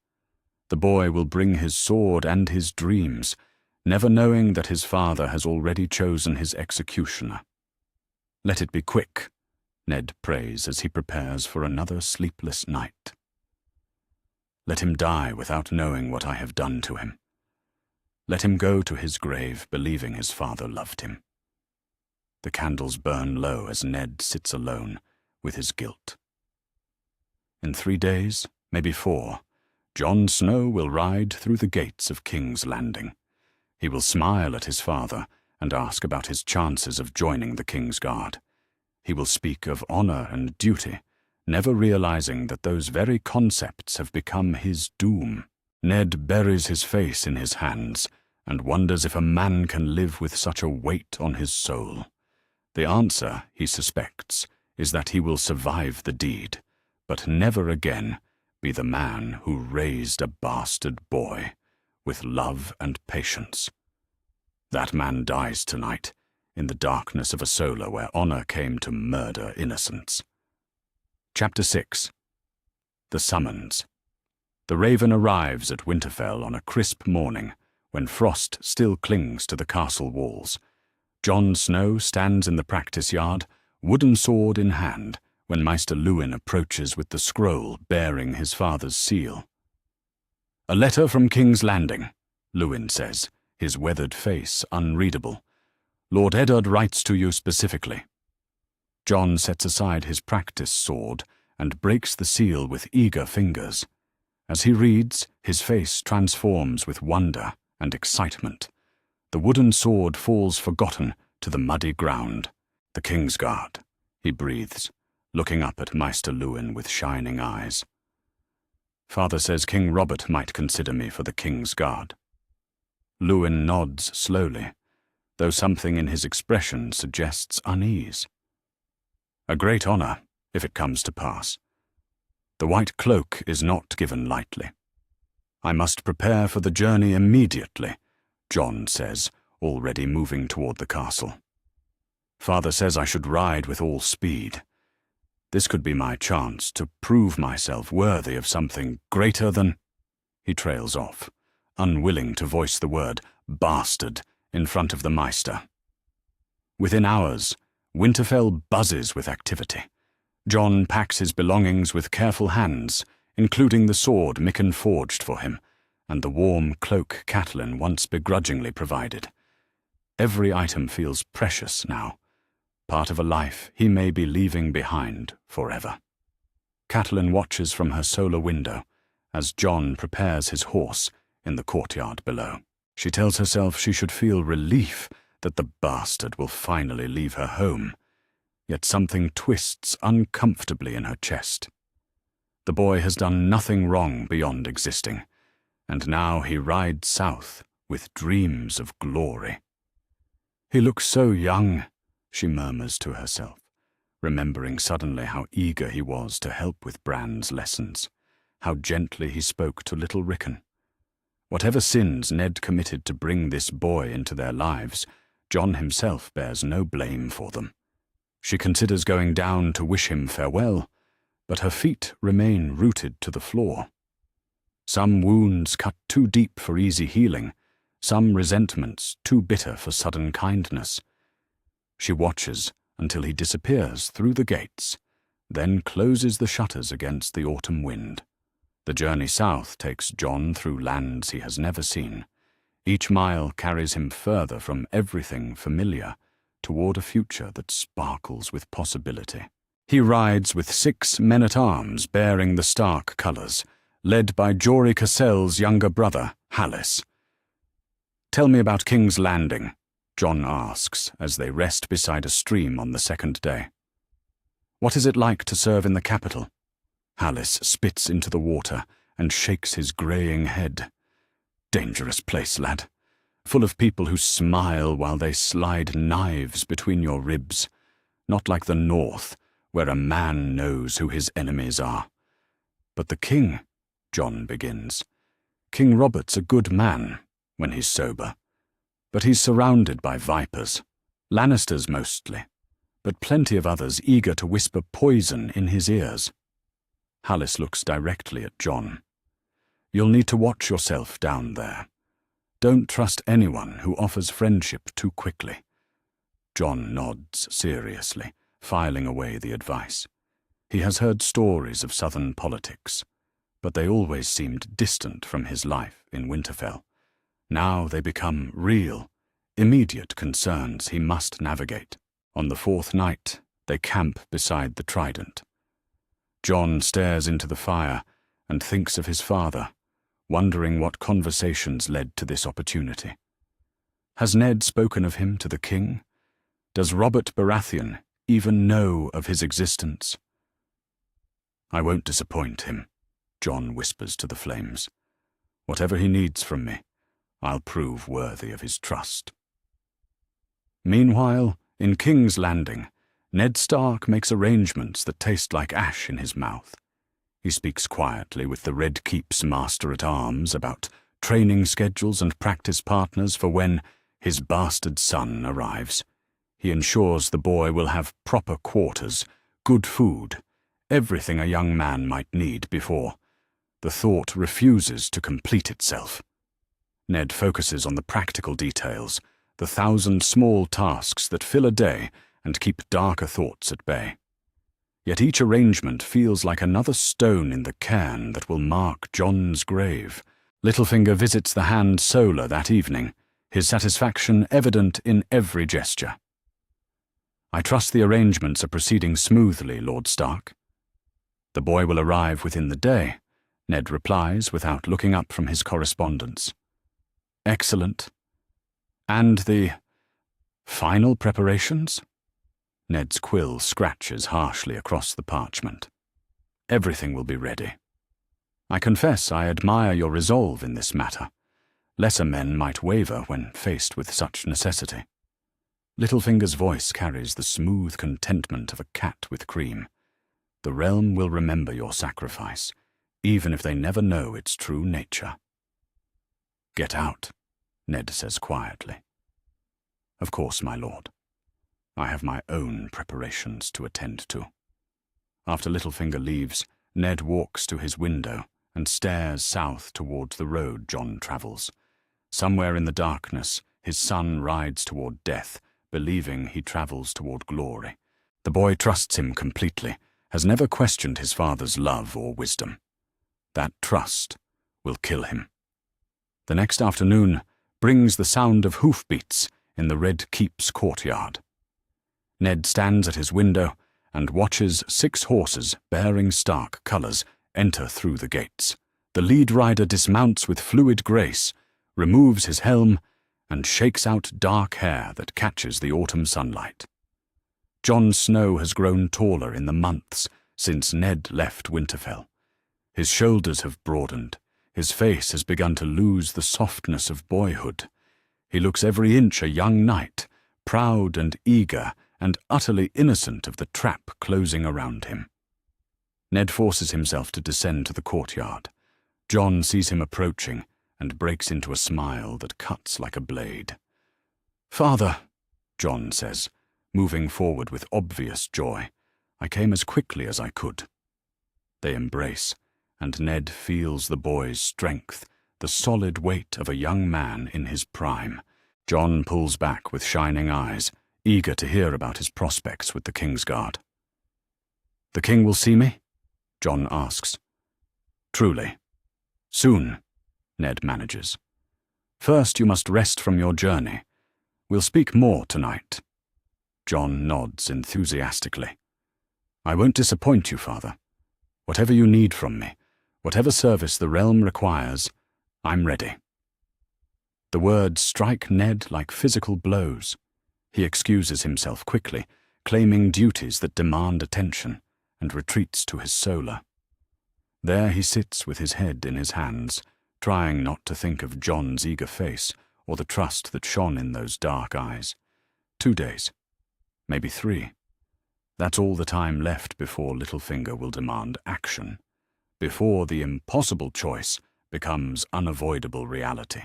The boy will bring his sword and his dreams, never knowing that his father has already chosen his executioner. Let it be quick, Ned prays as he prepares for another sleepless night. Let him die without knowing what I have done to him. Let him go to his grave believing his father loved him. The candles burn low as Ned sits alone with his guilt. In 3 days, maybe 4, Jon Snow will ride through the gates of King's Landing. He will smile at his father and ask about his chances of joining the King's Guard. He will speak of honor and duty, never realizing that those very concepts have become his doom. Ned buries his face in his hands and wonders if a man can live with such a weight on his soul. The answer, he suspects, is that he will survive the deed, but never again be the man who raised a bastard boy with love and patience. That man dies tonight, in the darkness of a solar where honor came to murder innocence. Chapter 6. The Summons. The Raven arrives at Winterfell on a crisp morning, when frost still clings to the castle walls. Jon Snow stands in the practice yard, wooden sword in hand, when Maester Luwin approaches with the scroll bearing his father's seal. "A letter from King's Landing," Luwin says, his weathered face unreadable. "Lord Eddard writes to you specifically." Jon sets aside his practice sword and breaks the seal with eager fingers. As he reads, his face transforms with wonder and excitement. The wooden sword falls forgotten to the muddy ground. "The King's Guard," he breathes, looking up at Maester Luwin with shining eyes. "Father says King Robert might consider me for the King's Guard." Luwin nods slowly, though something in his expression suggests unease. "A great honor, if it comes to pass. The white cloak is not given lightly. I must prepare for the journey immediately," Jon says, already moving toward the castle. "Father says I should ride with all speed. This could be my chance to prove myself worthy of something greater than—" He trails off, unwilling to voice the word bastard in front of the Maester. Within hours, Winterfell buzzes with activity. Jon packs his belongings with careful hands, including the sword Mikken forged for him, and the warm cloak Catelyn once begrudgingly provided. Every item feels precious now, part of a life he may be leaving behind forever. Catelyn watches from her solar window as Jon prepares his horse in the courtyard below. She tells herself she should feel relief that the bastard will finally leave her home, yet something twists uncomfortably in her chest. The boy has done nothing wrong beyond existing, and now he rides south with dreams of glory. "He looks so young," she murmurs to herself, remembering suddenly how eager he was to help with Bran's lessons, how gently he spoke to little Rickon. Whatever sins Ned committed to bring this boy into their lives, Jon himself bears no blame for them. She considers going down to wish him farewell, but her feet remain rooted to the floor. Some wounds cut too deep for easy healing, some resentments too bitter for sudden kindness. She watches until he disappears through the gates, then closes the shutters against the autumn wind. The journey south takes Jon through lands he has never seen. Each mile carries him further from everything familiar toward a future that sparkles with possibility. He rides with 6 men-at-arms bearing the Stark colours, led by Jory Cassell's younger brother, Hallis. "Tell me about King's Landing," Jon asks as they rest beside a stream on the second day. "What is it like to serve in the capital?" Hallis spits into the water and shakes his greying head. "Dangerous place, lad. Full of people who smile while they slide knives between your ribs. Not like the North, where a man knows who his enemies are. But the king," Jon begins. "King Robert's a good man when he's sober. But he's surrounded by vipers. Lannisters mostly, but plenty of others eager to whisper poison in his ears." Hallis looks directly at Jon. "You'll need to watch yourself down there. Don't trust anyone who offers friendship too quickly." Jon nods seriously, filing away the advice. He has heard stories of southern politics, but they always seemed distant from his life in Winterfell. Now they become real, immediate concerns he must navigate. On the 4th night, they camp beside the Trident. Jon stares into the fire and thinks of his father, wondering what conversations led to this opportunity. Has Ned spoken of him to the king? Does Robert Baratheon even know of his existence? "I won't disappoint him," Jon whispers to the flames. "Whatever he needs from me, I'll prove worthy of his trust." Meanwhile, in King's Landing, Ned Stark makes arrangements that taste like ash in his mouth. He speaks quietly with the Red Keep's master-at-arms about training schedules and practice partners for when his bastard son arrives. He ensures the boy will have proper quarters, good food, everything a young man might need before the thought refuses to complete itself. Ned focuses on the practical details, the 1,000 small tasks that fill a day and keep darker thoughts at bay. Yet each arrangement feels like another stone in the cairn that will mark Jon's grave. Littlefinger visits the Hand Solar that evening, his satisfaction evident in every gesture. "I trust the arrangements are proceeding smoothly, Lord Stark." "The boy will arrive within the day," Ned replies without looking up from his correspondence. "Excellent. And the final preparations?" Ned's quill scratches harshly across the parchment. "Everything will be ready. I confess I admire your resolve in this matter. Lesser men might waver when faced with such necessity." Littlefinger's voice carries the smooth contentment of a cat with cream. "The realm will remember your sacrifice, even if they never know its true nature." "Get out," Ned says quietly. "Of course, my lord. I have my own preparations to attend to." After Littlefinger leaves, Ned walks to his window and stares south towards the road Jon travels. Somewhere in the darkness, his son rides toward death, believing he travels toward glory. The boy trusts him completely, has never questioned his father's love or wisdom. That trust will kill him. The next afternoon brings the sound of hoofbeats in the Red Keep's courtyard. Ned stands at his window and watches 6 horses bearing Stark colours enter through the gates. The lead rider dismounts with fluid grace, removes his helm, and shakes out dark hair that catches the autumn sunlight. Jon Snow has grown taller in the months since Ned left Winterfell. His shoulders have broadened, his face has begun to lose the softness of boyhood. He looks every inch a young knight, proud and eager and utterly innocent of the trap closing around him. Ned forces himself to descend to the courtyard. Jon sees him approaching and breaks into a smile that cuts like a blade. "Father," Jon says, moving forward with obvious joy, "I came as quickly as I could." They embrace, and Ned feels the boy's strength, the solid weight of a young man in his prime. Jon pulls back with shining eyes, eager to hear about his prospects with the Kingsguard. "The king will see me?" Jon asks. "Truly. Soon," Ned manages. "First you must rest from your journey. We'll speak more tonight." Jon nods enthusiastically. I won't disappoint you, Father. Whatever you need from me, whatever service the realm requires, I'm ready. The words strike Ned like physical blows. He excuses himself quickly, claiming duties that demand attention, and retreats to his solar. There he sits with his head in his hands, trying not to think of Jon's eager face or the trust that shone in those dark eyes. 2 days, maybe 3. That's all the time left before Littlefinger will demand action, before the impossible choice becomes unavoidable reality.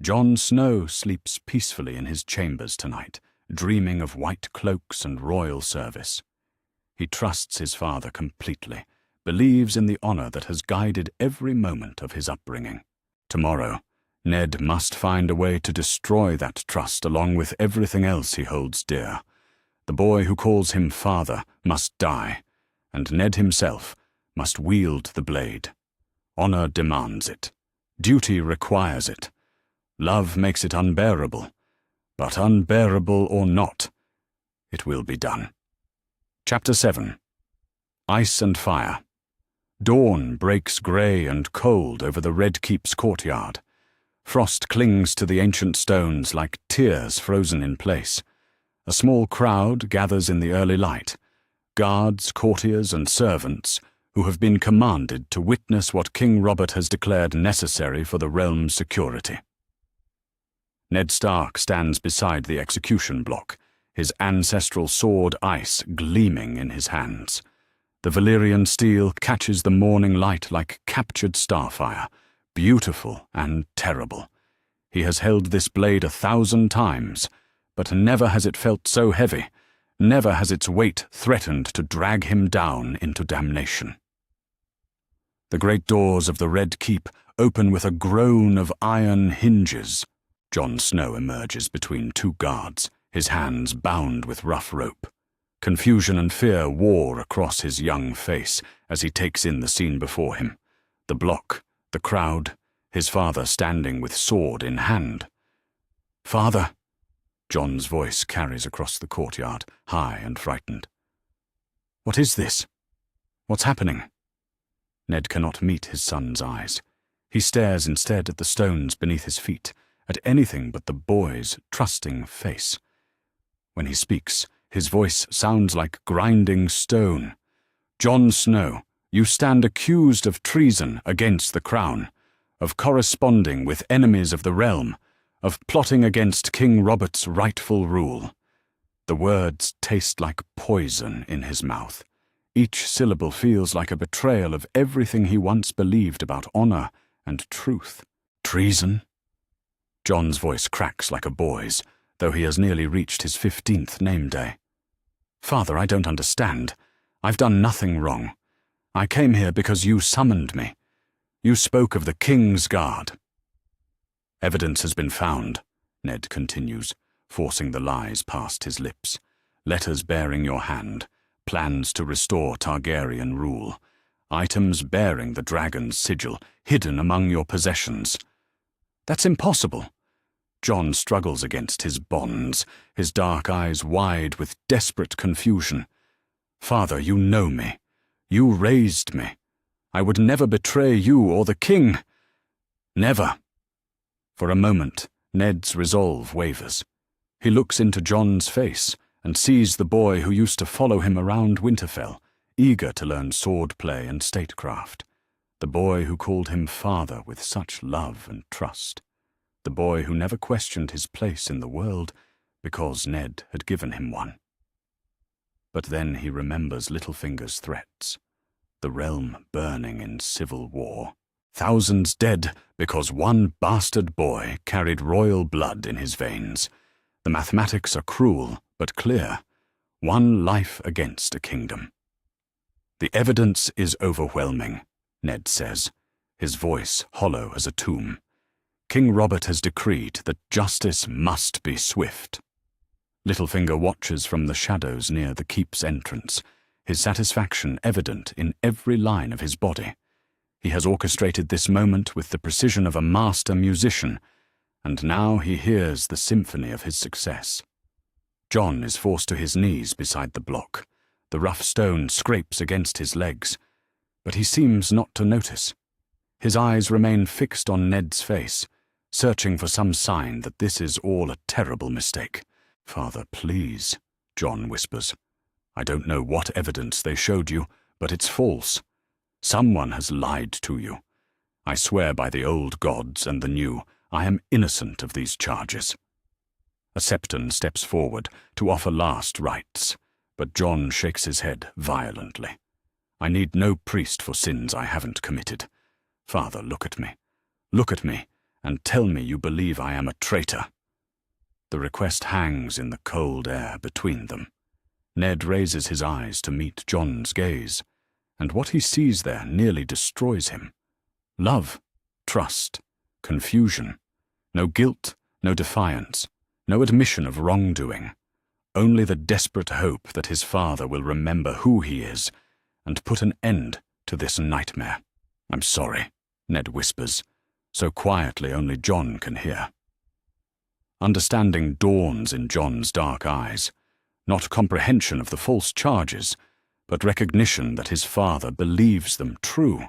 Jon Snow sleeps peacefully in his chambers tonight, dreaming of white cloaks and royal service. He trusts his father completely, believes in the honor that has guided every moment of his upbringing. Tomorrow, Ned must find a way to destroy that trust along with everything else he holds dear. The boy who calls him father must die, and Ned himself must wield the blade. Honor demands it. Duty requires it. Love makes it unbearable. But unbearable or not, it will be done. Chapter 7. Ice and Fire. Dawn breaks grey and cold over the Red Keep's courtyard. Frost clings to the ancient stones like tears frozen in place. A small crowd gathers in the early light. Guards, courtiers, and servants who have been commanded to witness what King Robert has declared necessary for the realm's security. Ned Stark stands beside the execution block, his ancestral sword ice gleaming in his hands. The Valyrian steel catches the morning light like captured starfire, beautiful and terrible. He has held this blade 1,000 times, but never has it felt so heavy, never has its weight threatened to drag him down into damnation. The great doors of the Red Keep open with a groan of iron hinges. Jon Snow emerges between 2 guards, his hands bound with rough rope. Confusion and fear war across his young face as he takes in the scene before him. The block, the crowd, his father standing with sword in hand. "Father!" Jon's voice carries across the courtyard, high and frightened. "What is this? What's happening?" Ned cannot meet his son's eyes. He stares instead at the stones beneath his feet, at anything but the boy's trusting face. When he speaks, his voice sounds like grinding stone. "Jon Snow, you stand accused of treason against the crown, of corresponding with enemies of the realm, of plotting against King Robert's rightful rule." The words taste like poison in his mouth. Each syllable feels like a betrayal of everything he once believed about honor and truth. Treason? Jon's voice cracks like a boy's, though he has nearly reached his 15th name day. "Father, I don't understand. I've done nothing wrong. I came here because you summoned me. You spoke of the King's Guard." "Evidence has been found," Ned continues, forcing the lies past his lips. "Letters bearing your hand, plans to restore Targaryen rule, items bearing the dragon's sigil hidden among your possessions." "That's impossible." Jon struggles against his bonds, his dark eyes wide with desperate confusion. "Father, you know me. You raised me. I would never betray you or the king. Never." For a moment, Ned's resolve wavers. He looks into Jon's face and sees the boy who used to follow him around Winterfell, eager to learn swordplay and statecraft. The boy who called him father with such love and trust. The boy who never questioned his place in the world because Ned had given him one. But then he remembers Littlefinger's threats, the realm burning in civil war, thousands dead because one bastard boy carried royal blood in his veins. The mathematics are cruel but clear. One life against a kingdom. "The evidence is overwhelming," Ned says, his voice hollow as a tomb. "King Robert has decreed that justice must be swift." Littlefinger watches from the shadows near the keep's entrance, his satisfaction evident in every line of his body. He has orchestrated this moment with the precision of a master musician, and now he hears the symphony of his success. Jon is forced to his knees beside the block, The rough stone scrapes against his legs, but he seems not to notice. His eyes remain fixed on Ned's face, searching for some sign that this is all a terrible mistake. "Father, please," Jon whispers. "I don't know what evidence they showed you, but it's false. Someone has lied to you. I swear by the old gods and the new, I am innocent of these charges." A septon steps forward to offer last rites, but Jon shakes his head violently. "I need no priest for sins I haven't committed. Father, look at me. Look at me, and tell me you believe I am a traitor." The request hangs in the cold air between them. Ned raises his eyes to meet Jon's gaze, and what he sees there nearly destroys him. Love, trust, confusion. No guilt, no defiance, no admission of wrongdoing. Only the desperate hope that his father will remember who he is and put an end to this nightmare. "I'm sorry," Ned whispers, so quietly only Jon can hear. Understanding dawns in Jon's dark eyes, not comprehension of the false charges, but recognition that his father believes them true,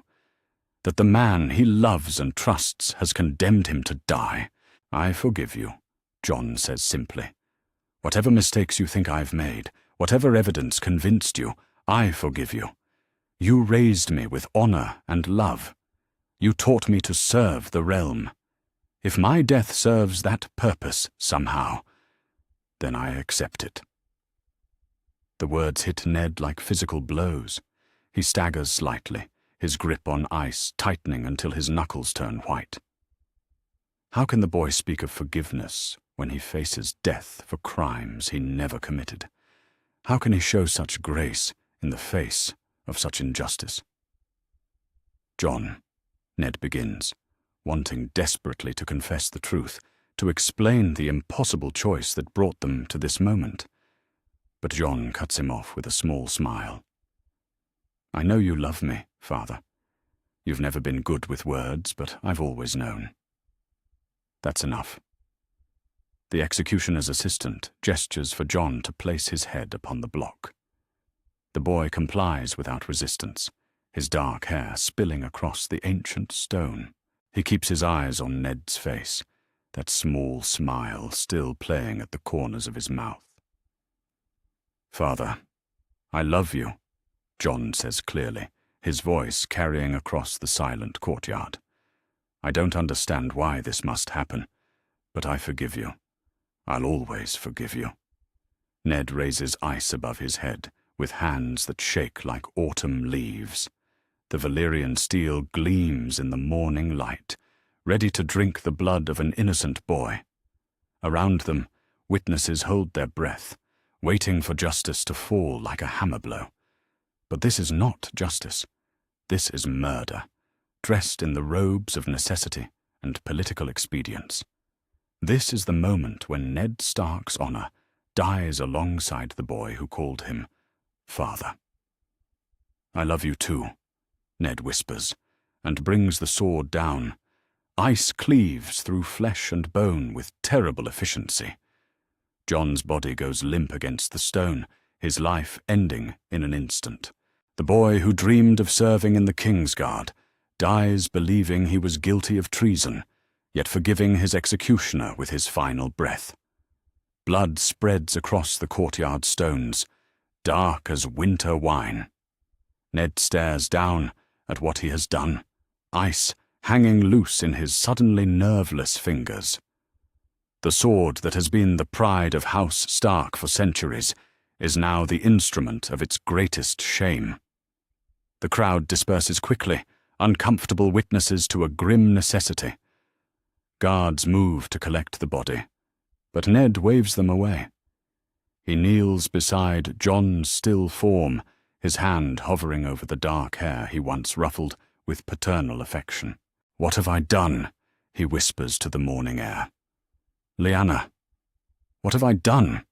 that the man he loves and trusts has condemned him to die. "I forgive you," Jon says simply. "Whatever mistakes you think I've made, whatever evidence convinced you, I forgive you. You raised me with honor and love. You taught me to serve the realm. If my death serves that purpose somehow, then I accept it." The words hit Ned like physical blows. He staggers slightly, his grip on ice tightening until his knuckles turn white. How can the boy speak of forgiveness when he faces death for crimes he never committed? How can he show such grace in the face of such injustice? "Jon," Ned begins, wanting desperately to confess the truth, to explain the impossible choice that brought them to this moment. But Jon cuts him off with a small smile. "I know you love me, Father. You've never been good with words, but I've always known." That's enough. The executioner's assistant gestures for Jon to place his head upon the block. The boy complies without resistance, his dark hair spilling across the ancient stone. He keeps his eyes on Ned's face, that small smile still playing at the corners of his mouth. "Father, I love you," Jon says clearly, his voice carrying across the silent courtyard. "I don't understand why this must happen, but I forgive you. I'll always forgive you." Ned raises ice above his head, with hands that shake like autumn leaves. The Valyrian steel gleams in the morning light, ready to drink the blood of an innocent boy. Around them, witnesses hold their breath, waiting for justice to fall like a hammer blow. But this is not justice. This is murder, dressed in the robes of necessity and political expedience. This is the moment when Ned Stark's honor dies alongside the boy who called him father. "I love you too," Ned whispers, and brings the sword down. Ice cleaves through flesh and bone with terrible efficiency. Jon's body goes limp against the stone, his life ending in an instant. The boy who dreamed of serving in the Kingsguard dies believing he was guilty of treason, yet forgiving his executioner with his final breath. Blood spreads across the courtyard stones, dark as winter wine. Ned stares down at what he has done, ice hanging loose in his suddenly nerveless fingers. The sword that has been the pride of House Stark for centuries is now the instrument of its greatest shame. The crowd disperses quickly, uncomfortable witnesses to a grim necessity. Guards move to collect the body, but Ned waves them away. He kneels beside Jon's still form, his hand hovering over the dark hair he once ruffled with paternal affection. "What have I done?" he whispers to the morning air. "Lyanna, what have I done?"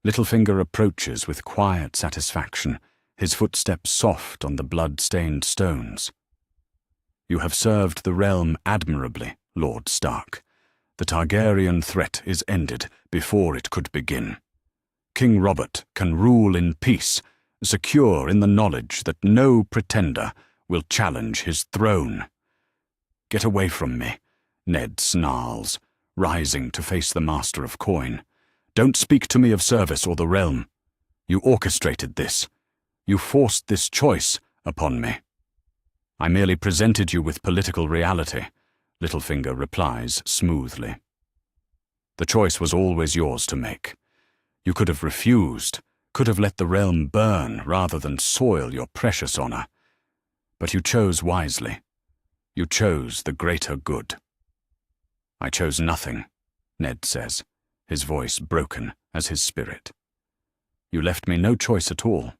Littlefinger approaches with quiet satisfaction, his footsteps soft on the blood-stained stones. "You have served the realm admirably, Lord Stark. The Targaryen threat is ended before it could begin. King Robert can rule in peace secure in the knowledge that no pretender will challenge his throne. "Get away from me," Ned snarls, rising to face the master of coin. "Don't speak to me of service or the realm. You orchestrated this. You forced this choice upon me." "I merely presented you with political reality," Littlefinger replies smoothly. "The choice was always yours to make. You could have refused, could have let the realm burn rather than soil your precious honor. But you chose wisely. You chose the greater good." "I chose nothing," Ned says, his voice broken as his spirit. "You left me no choice at all."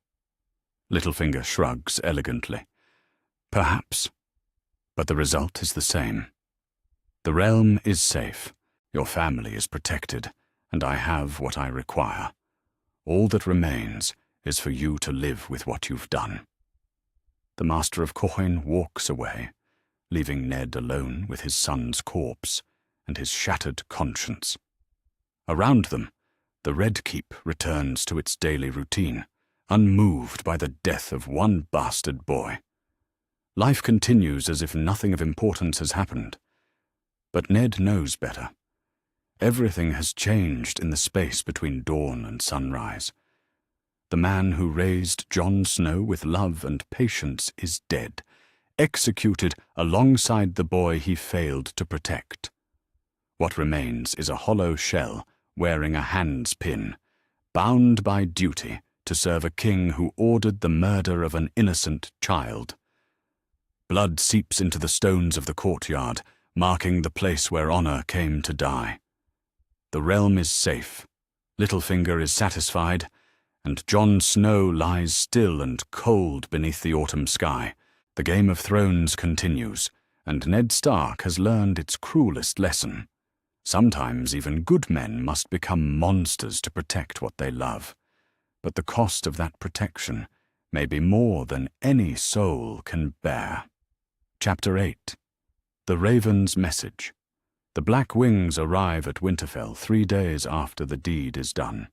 Littlefinger shrugs elegantly. "Perhaps. But the result is the same. The realm is safe, your family is protected, and I have what I require. All that remains is for you to live with what you've done." The Master of Coin walks away, leaving Ned alone with his son's corpse and his shattered conscience. Around them, the Red Keep returns to its daily routine, unmoved by the death of one bastard boy. Life continues as if nothing of importance has happened. But Ned knows better. Everything has changed in the space between dawn and sunrise. The man who raised Jon Snow with love and patience is dead, executed alongside the boy he failed to protect. What remains is a hollow shell wearing a hand's pin, bound by duty to serve a king who ordered the murder of an innocent child. Blood seeps into the stones of the courtyard, marking the place where honor came to die. The realm is safe, Littlefinger is satisfied, and Jon Snow lies still and cold beneath the autumn sky. The Game of Thrones continues, and Ned Stark has learned its cruelest lesson. Sometimes even good men must become monsters to protect what they love. But the cost of that protection may be more than any soul can bear. Chapter 8. The Raven's Message. The Black Wings arrive at Winterfell 3 days after the deed is done.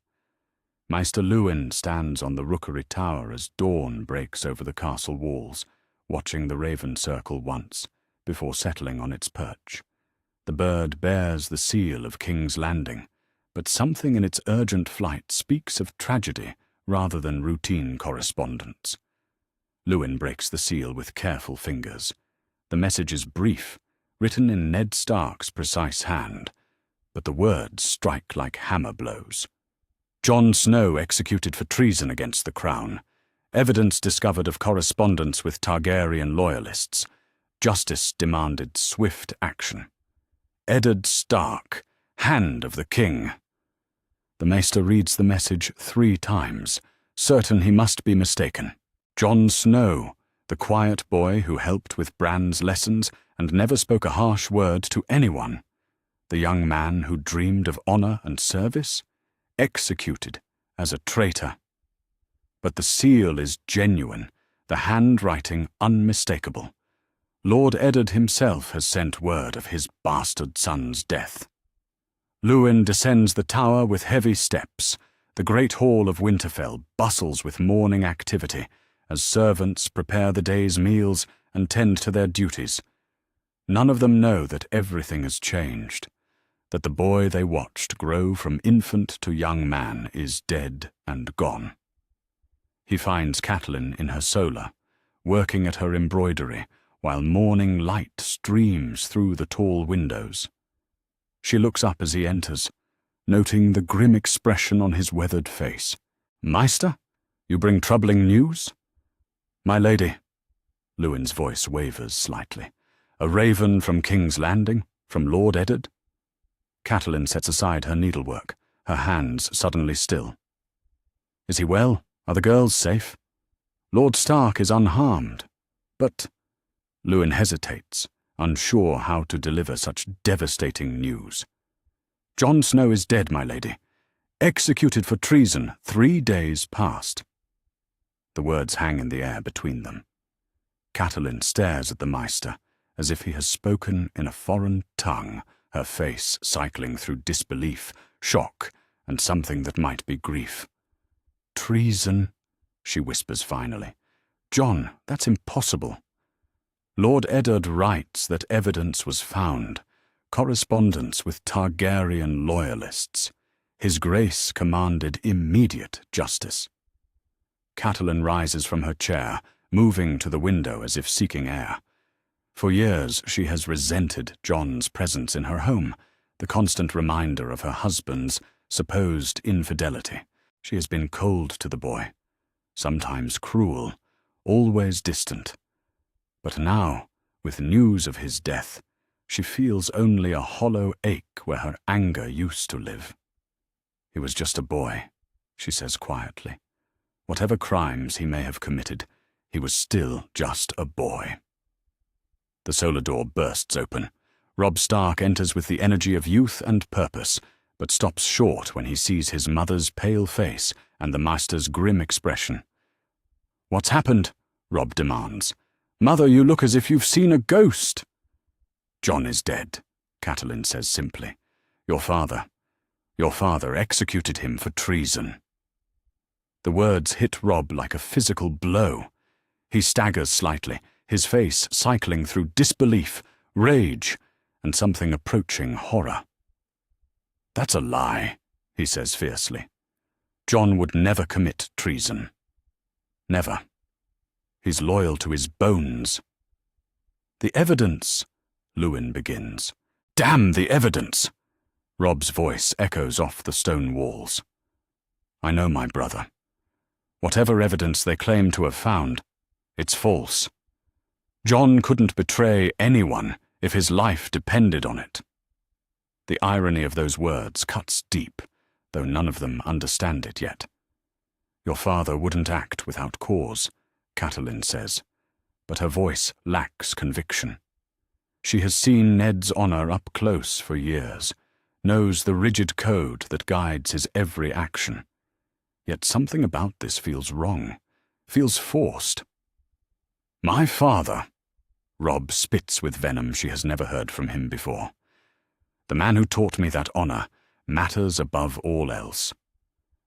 Maester Luwin stands on the rookery tower as dawn breaks over the castle walls, watching the raven circle once, before settling on its perch. The bird bears the seal of King's Landing, but something in its urgent flight speaks of tragedy rather than routine correspondence. Luwin breaks the seal with careful fingers. The message is brief, written in Ned Stark's precise hand, but the words strike like hammer blows. Jon Snow executed for treason against the crown. Evidence discovered of correspondence with Targaryen loyalists. Justice demanded swift action. Eddard Stark, Hand of the King. The Maester reads the message 3 times, certain he must be mistaken. Jon Snow, the quiet boy who helped with Bran's lessons and never spoke a harsh word to anyone. The young man who dreamed of honor and service, executed as a traitor. But the seal is genuine, the handwriting unmistakable. Lord Eddard himself has sent word of his bastard son's death. Luwin descends the tower with heavy steps. The great hall of Winterfell bustles with morning activity as servants prepare the day's meals and tend to their duties. None of them know that everything has changed, that the boy they watched grow from infant to young man is dead and gone. He finds Catelyn in her solar, working at her embroidery, while morning light streams through the tall windows. She looks up as he enters, noting the grim expression on his weathered face. "Maester, you bring troubling news?" "My lady," Luwin's voice wavers slightly. "A raven from King's Landing, from Lord Eddard?" Catelyn sets aside her needlework, her hands suddenly still. "Is he well? Are the girls safe? Lord Stark is unharmed, but—" Luwin hesitates, unsure how to deliver such devastating news. "Jon Snow is dead, my lady. Executed for treason 3 days past." The words hang in the air between them. Catelyn stares at the Maester, as if he has spoken in a foreign tongue, her face cycling through disbelief, shock, and something that might be grief. "Treason," she whispers finally. "Jon, that's impossible." Lord Eddard writes that evidence was found, correspondence with Targaryen loyalists. His Grace commanded immediate justice. Catelyn rises from her chair, moving to the window as if seeking air. For years she has resented Jon's presence in her home, the constant reminder of her husband's supposed infidelity. She has been cold to the boy, sometimes cruel, always distant. But now, with news of his death, she feels only a hollow ache where her anger used to live. "He was just a boy," she says quietly. "Whatever crimes he may have committed, he was still just a boy." The solar door bursts open. Robb Stark enters with the energy of youth and purpose, but stops short when he sees his mother's pale face and the Master's grim expression. "What's happened?" Robb demands. "Mother, you look as if you've seen a ghost." "Jon is dead," Catelyn says simply. Your father executed him for treason." The words hit Robb like a physical blow. He staggers slightly, his face cycling through disbelief, rage, and something approaching horror. "That's a lie," he says fiercely. "Jon would never commit treason. Never. He's loyal to his bones." "The evidence," Lewin begins. "Damn the evidence!" Robb's voice echoes off the stone walls. "I know my brother. Whatever evidence they claim to have found, it's false. Jon couldn't betray anyone if his life depended on it." The irony of those words cuts deep, though none of them understand it yet. "Your father wouldn't act without cause," Catelyn says, but her voice lacks conviction. She has seen Ned's honor up close for years, knows the rigid code that guides his every action. Yet something about this feels wrong, feels forced. "My father," Robb spits with venom she has never heard from him before. "The man who taught me that honor matters above all else.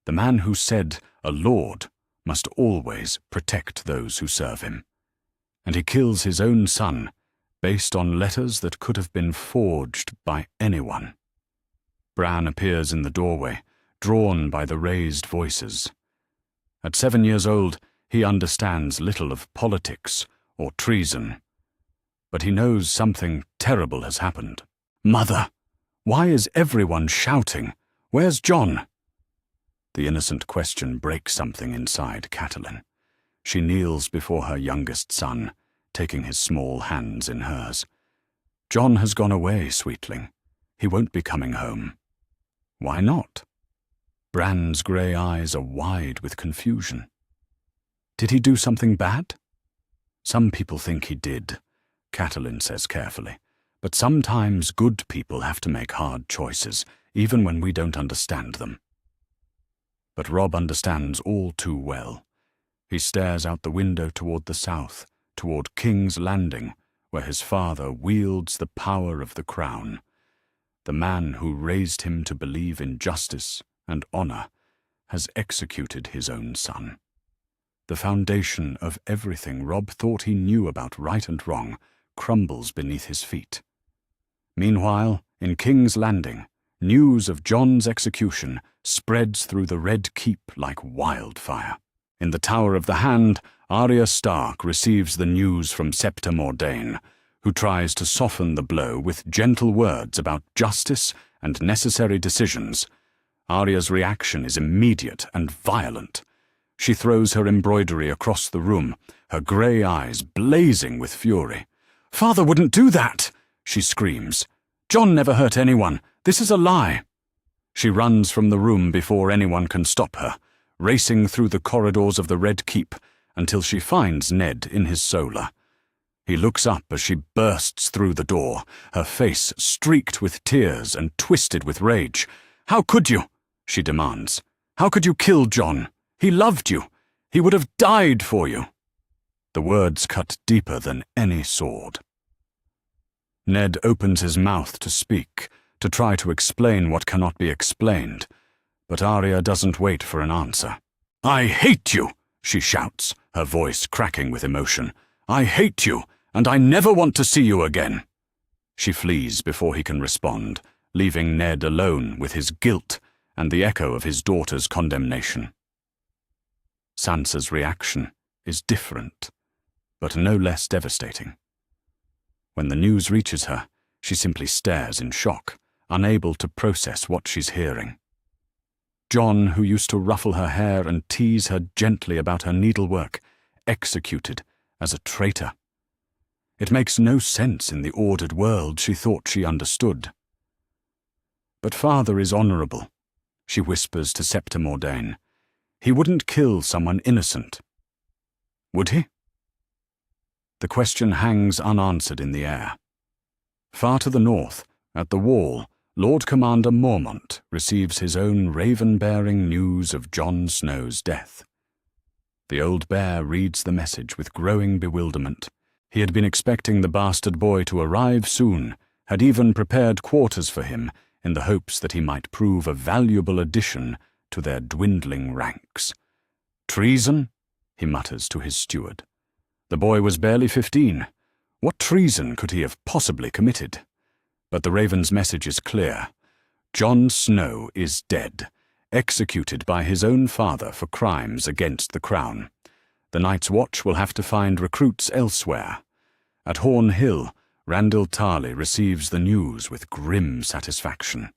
The man who said a lord must always protect those who serve him. And he kills his own son based on letters that could have been forged by anyone." Bran appears in the doorway, drawn by the raised voices. At 7 years old, he understands little of politics or treason. But he knows something terrible has happened. "Mother, why is everyone shouting? Where's Jon?" The innocent question breaks something inside Catelyn. She kneels before her youngest son, taking his small hands in hers. "Jon has gone away, sweetling. He won't be coming home." "Why not?" Bran's grey eyes are wide with confusion. "Did he do something bad?" "Some people think he did," Catelyn says carefully. "But sometimes good people have to make hard choices, even when we don't understand them." But Robb understands all too well. He stares out the window toward the south, toward King's Landing, where his father wields the power of the crown. The man who raised him to believe in justice and honor has executed his own son. The foundation of everything Robb thought he knew about right and wrong crumbles beneath his feet. Meanwhile, in King's Landing, news of Jon's execution spreads through the Red Keep like wildfire. In the Tower of the Hand, Arya Stark receives the news from Septa Mordane, who tries to soften the blow with gentle words about justice and necessary decisions. Arya's reaction is immediate and violent. She throws her embroidery across the room, her grey eyes blazing with fury. "Father wouldn't do that!" she screams. "Jon never hurt anyone. This is a lie." She runs from the room before anyone can stop her, racing through the corridors of the Red Keep until she finds Ned in his solar. He looks up as she bursts through the door, her face streaked with tears and twisted with rage. "How could you?" she demands. "How could you kill Jon? He loved you. He would have died for you." The words cut deeper than any sword. Ned opens his mouth to speak, to try to explain what cannot be explained, but Arya doesn't wait for an answer. "I hate you," she shouts, her voice cracking with emotion. "I hate you, and I never want to see you again." She flees before he can respond, leaving Ned alone with his guilt and the echo of his daughter's condemnation. Sansa's reaction is different, but no less devastating. When the news reaches her, she simply stares in shock, unable to process what she's hearing. Jon, who used to ruffle her hair and tease her gently about her needlework, executed as a traitor. It makes no sense in the ordered world she thought she understood. "But father is honorable," she whispers to Septa Mordane. "He wouldn't kill someone innocent." Would he? The question hangs unanswered in the air. Far to the north, at the Wall, Lord Commander Mormont receives his own raven-bearing news of Jon Snow's death. The old bear reads the message with growing bewilderment. He had been expecting the bastard boy to arrive soon, had even prepared quarters for him in the hopes that he might prove a valuable addition to their dwindling ranks. "Treason?" he mutters to his steward. The boy was barely 15. What treason could he have possibly committed? But the Raven's message is clear. Jon Snow is dead, executed by his own father for crimes against the crown. The Night's Watch will have to find recruits elsewhere. At Horn Hill, Randall Tarley receives the news with grim satisfaction.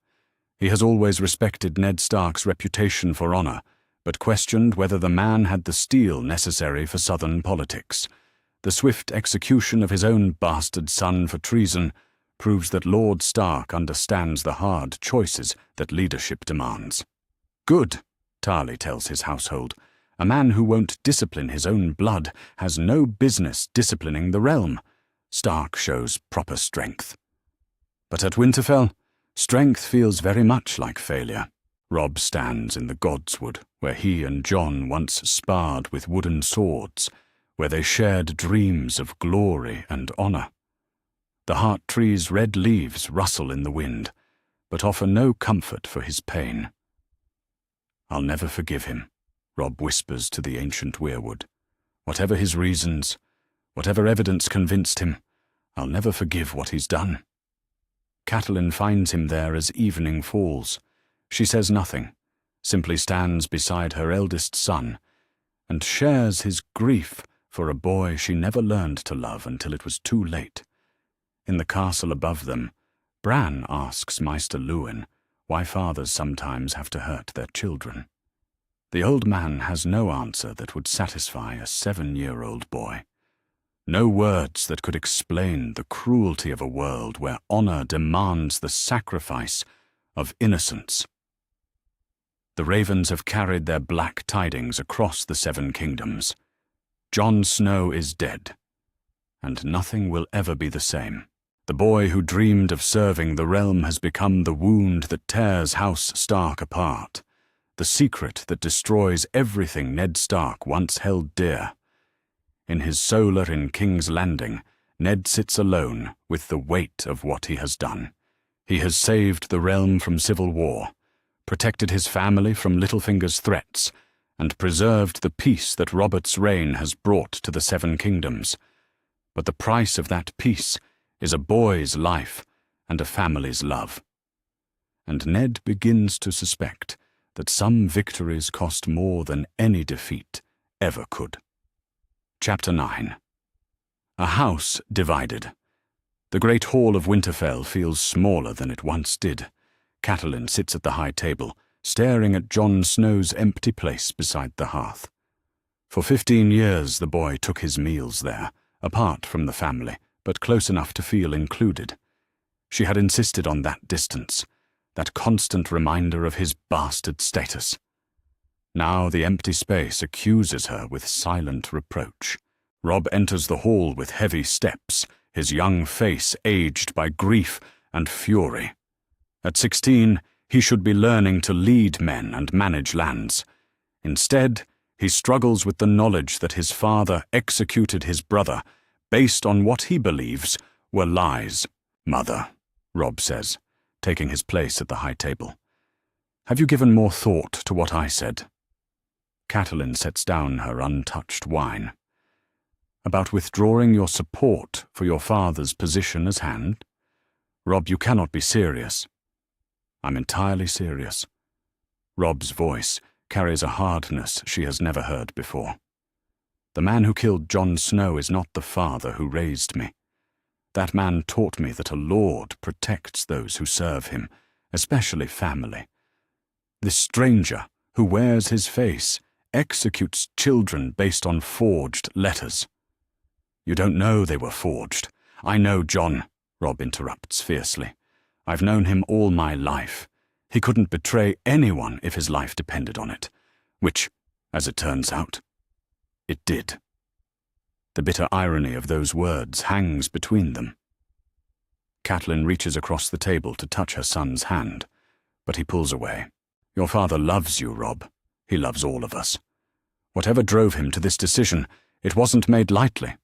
He has always respected Ned Stark's reputation for honor, but questioned whether the man had the steel necessary for southern politics. The swift execution of his own bastard son for treason proves that Lord Stark understands the hard choices that leadership demands. "Good," Tarley tells his household. "A man who won't discipline his own blood has no business disciplining the realm." Stark shows proper strength. But at Winterfell, strength feels very much like failure. Robb stands in the Godswood, where he and Jon once sparred with wooden swords, where they shared dreams of glory and honor. The heart tree's red leaves rustle in the wind, but offer no comfort for his pain. "I'll never forgive him," Robb whispers to the ancient weirwood. "Whatever his reasons, whatever evidence convinced him, I'll never forgive what he's done." Catelyn finds him there as evening falls. She says nothing, simply stands beside her eldest son, and shares his grief for a boy she never learned to love until it was too late. In the castle above them, Bran asks Maester Luwin why fathers sometimes have to hurt their children. The old man has no answer that would satisfy a 7-year-old boy. No words that could explain the cruelty of a world where honor demands the sacrifice of innocence. The Ravens have carried their black tidings across the 7 kingdoms. Jon Snow is dead, and nothing will ever be the same. The boy who dreamed of serving the realm has become the wound that tears House Stark apart, the secret that destroys everything Ned Stark once held dear. In his solar in King's Landing, Ned sits alone with the weight of what he has done. He has saved the realm from civil war, protected his family from Littlefinger's threats, and preserved the peace that Robert's reign has brought to the 7 kingdoms. But the price of that peace is a boy's life and a family's love. And Ned begins to suspect that some victories cost more than any defeat ever could. Chapter 9. A house divided. The great hall of Winterfell feels smaller than it once did. Catelyn sits at the high table, staring at Jon Snow's empty place beside the hearth. For 15 years the boy took his meals there, apart from the family, but close enough to feel included. She had insisted on that distance, that constant reminder of his bastard status. Now the empty space accuses her with silent reproach. Robb enters the hall with heavy steps, his young face aged by grief and fury. At 16, he should be learning to lead men and manage lands. Instead, he struggles with the knowledge that his father executed his brother based on what he believes were lies. "Mother," Robb says, taking his place at the high table, "have you given more thought to what I said?" Catelyn sets down her untouched wine. About withdrawing your support for your father's position as Hand? Robb, you cannot be serious. I'm entirely serious. Robb's voice carries a hardness she has never heard before. The man who killed Jon Snow is not the father who raised me. That man taught me that a lord protects those who serve him, especially family. This stranger who wears his face executes children based on forged letters. You don't know they were forged. I know Jon, Robb interrupts fiercely. I've known him all my life. He couldn't betray anyone if his life depended on it, which, as it turns out, it did. The bitter irony of those words hangs between them. Catelyn reaches across the table to touch her son's hand, but he pulls away. Your father loves you, Robb. He loves all of us. Whatever drove him to this decision, it wasn't made lightly.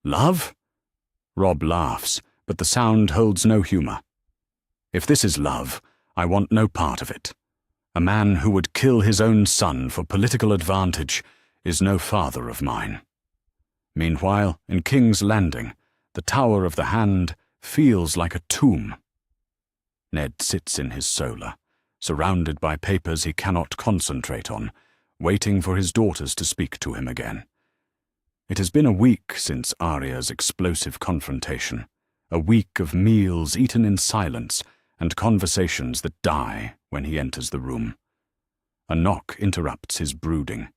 Love? Robb laughs, but the sound holds no humor. If this is love, I want no part of it. A man who would kill his own son for political advantage is no father of mine. Meanwhile, in King's Landing, the Tower of the Hand feels like a tomb. Ned sits in his solar, surrounded by papers he cannot concentrate on, waiting for his daughters to speak to him again. It has been a week since Arya's explosive confrontation, a week of meals eaten in silence and conversations that die when he enters the room. A knock interrupts his brooding.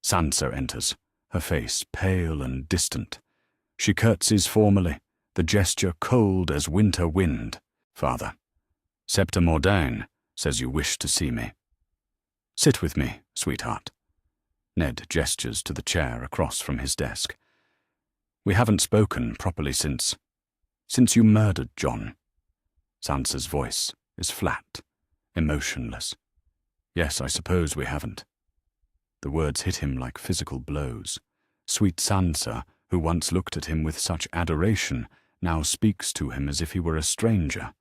Sansa enters, her face pale and distant. She curtsies formally, the gesture cold as winter wind. Father, Septa Mordain says you wish to see me. Sit with me, sweetheart. Ned gestures to the chair across from his desk. We haven't spoken properly since you murdered Jon. Sansa's voice is flat, emotionless. Yes, I suppose we haven't. The words hit him like physical blows. Sweet Sansa, who once looked at him with such adoration, now speaks to him as if he were a stranger.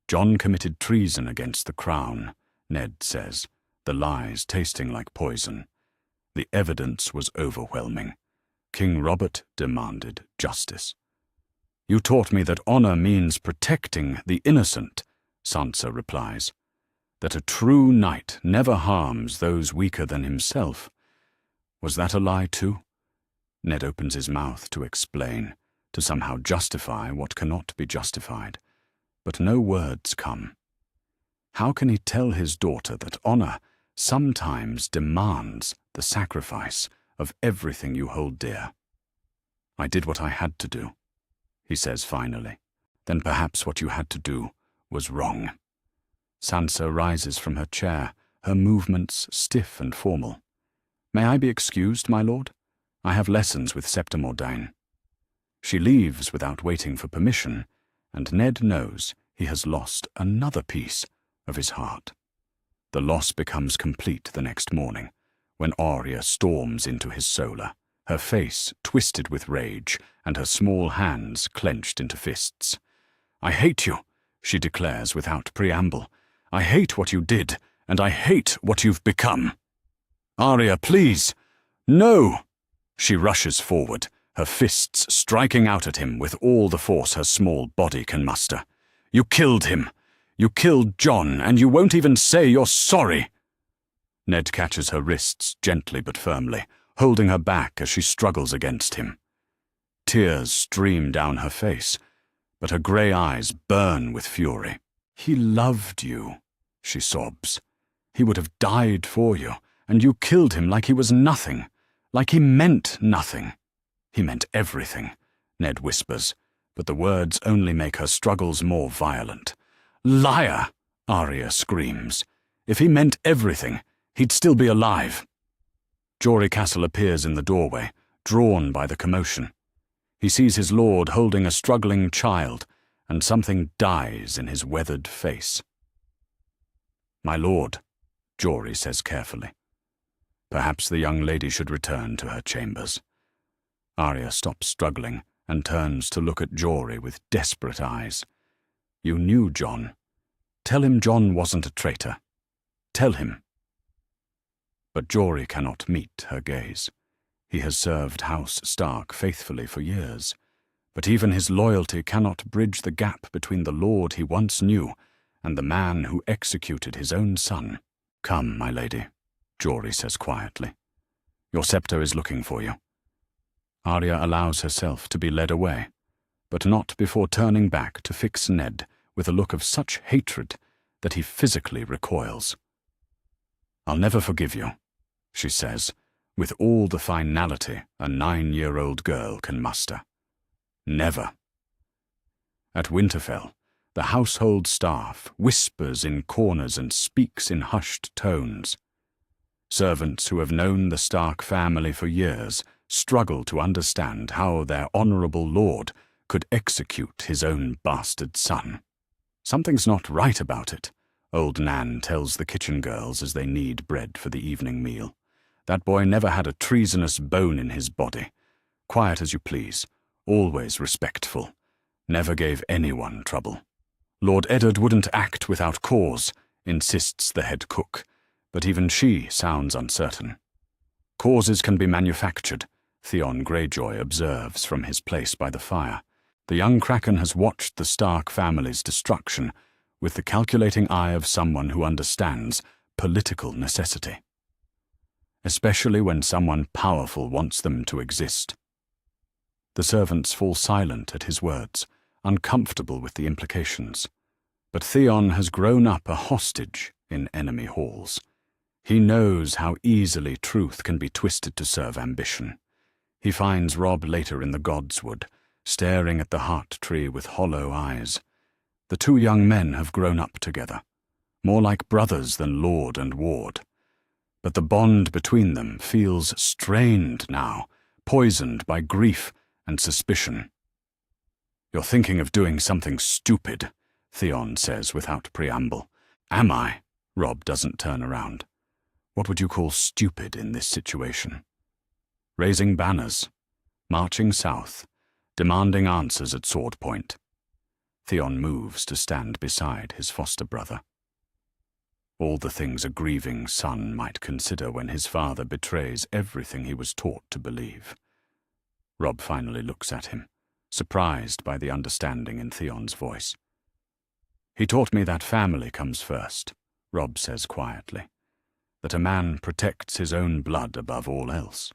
Jon committed treason against the crown, Ned says, the lies tasting like poison. The evidence was overwhelming. King Robert demanded justice. You taught me that honor means protecting the innocent, Sansa replies. That a true knight never harms those weaker than himself. Was that a lie too? Ned opens his mouth to explain, to somehow justify what cannot be justified. But no words come. How can he tell his daughter that honor sometimes demands the sacrifice of everything you hold dear? I did what I had to do, he says finally. Then perhaps what you had to do was wrong. Sansa rises from her chair, her movements stiff and formal. May I be excused, my lord? I have lessons with Septa Mordain. She leaves without waiting for permission, and Ned knows he has lost another piece of his heart. The loss becomes complete the next morning, when Arya storms into his solar, her face twisted with rage and her small hands clenched into fists. I hate you, she declares without preamble. I hate what you did, and I hate what you've become. Arya, please! No! She rushes forward, her fists striking out at him with all the force her small body can muster. You killed him. You killed Jon, and you won't even say you're sorry. Ned catches her wrists gently but firmly, holding her back as she struggles against him. Tears stream down her face, but her grey eyes burn with fury. He loved you, she sobs. He would have died for you, and you killed him like he was nothing, like he meant nothing. He meant everything, Ned whispers, but the words only make her struggles more violent. Liar, Arya screams. If he meant everything, he'd still be alive. Jory Castle appears in the doorway, drawn by the commotion. He sees his lord holding a struggling child, and something dies in his weathered face. My lord, Jory says carefully. Perhaps the young lady should return to her chambers. Arya stops struggling and turns to look at Jory with desperate eyes. You knew Jon. Tell him Jon wasn't a traitor. Tell him. But Jory cannot meet her gaze. He has served House Stark faithfully for years, but even his loyalty cannot bridge the gap between the lord he once knew and the man who executed his own son. "Come, my lady," Jory says quietly. "Your scepter is looking for you." Arya allows herself to be led away, but not before turning back to fix Ned with a look of such hatred that he physically recoils. "I'll never forgive you," she says, with all the finality a 9-year-old girl can muster. "Never." At Winterfell, the household staff whispers in corners and speaks in hushed tones. Servants who have known the Stark family for years struggle to understand how their honorable lord could execute his own bastard son. "Something's not right about it," old Nan tells the kitchen girls as they knead bread for the evening meal. "That boy never had a treasonous bone in his body. Quiet as you please, always respectful, never gave anyone trouble. Lord Eddard wouldn't act without cause," insists the head cook, but even she sounds uncertain. "Causes can be manufactured," Theon Greyjoy observes from his place by the fire. The young Kraken has watched the Stark family's destruction with the calculating eye of someone who understands political necessity, especially when someone powerful wants them to exist. The servants fall silent at his words, uncomfortable with the implications. But Theon has grown up a hostage in enemy halls. He knows how easily truth can be twisted to serve ambition. He finds Robb later in the Godswood, staring at the heart tree with hollow eyes. The two young men have grown up together, more like brothers than lord and ward. But the bond between them feels strained now, poisoned by grief and suspicion. "You're thinking of doing something stupid," Theon says without preamble. "Am I?" Robb doesn't turn around. "What would you call stupid in this situation?" "Raising banners, marching south, demanding answers at sword point." Theon moves to stand beside his foster brother. All the things a grieving son might consider when his father betrays everything he was taught to believe. Robb finally looks at him, surprised by the understanding in Theon's voice. "He taught me that family comes first," Robb says quietly, "that a man protects his own blood above all else.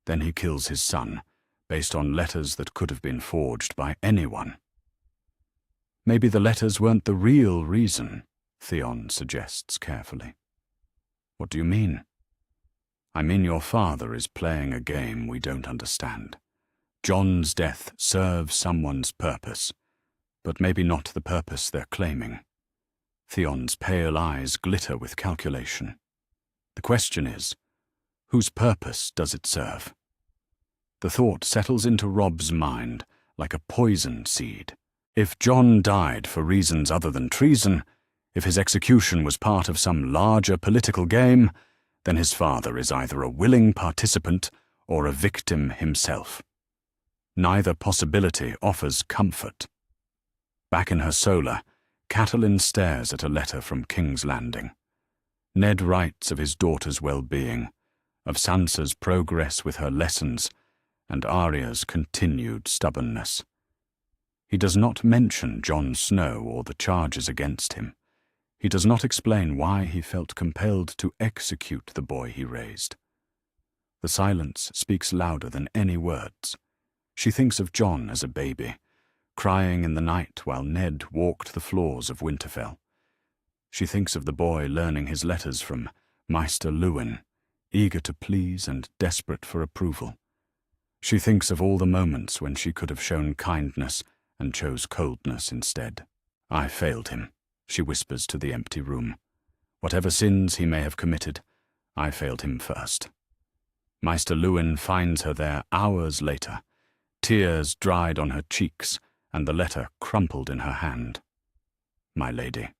Then he kills his son, based on letters that could have been forged by anyone." "Maybe the letters weren't the real reason," Theon suggests carefully. "What do you mean?" "I mean your father is playing a game we don't understand. Jon's death serves someone's purpose, but maybe not the purpose they're claiming." Theon's pale eyes glitter with calculation. "The question is, whose purpose does it serve?" The thought settles into Robb's mind like a poison seed. If Jon died for reasons other than treason, if his execution was part of some larger political game, then his father is either a willing participant or a victim himself. Neither possibility offers comfort. Back in her solar, Catelyn stares at a letter from King's Landing. Ned writes of his daughter's well-being, of Sansa's progress with her lessons, and Arya's continued stubbornness. He does not mention Jon Snow or the charges against him. He does not explain why he felt compelled to execute the boy he raised. The silence speaks louder than any words. She thinks of Jon as a baby, crying in the night while Ned walked the floors of Winterfell. She thinks of the boy learning his letters from Maester Luwin, eager to please and desperate for approval. She thinks of all the moments when she could have shown kindness and chose coldness instead. "I failed him," she whispers to the empty room. "Whatever sins he may have committed, I failed him first." Maester Luwin finds her there hours later, tears dried on her cheeks and the letter crumpled in her hand. "My lady,"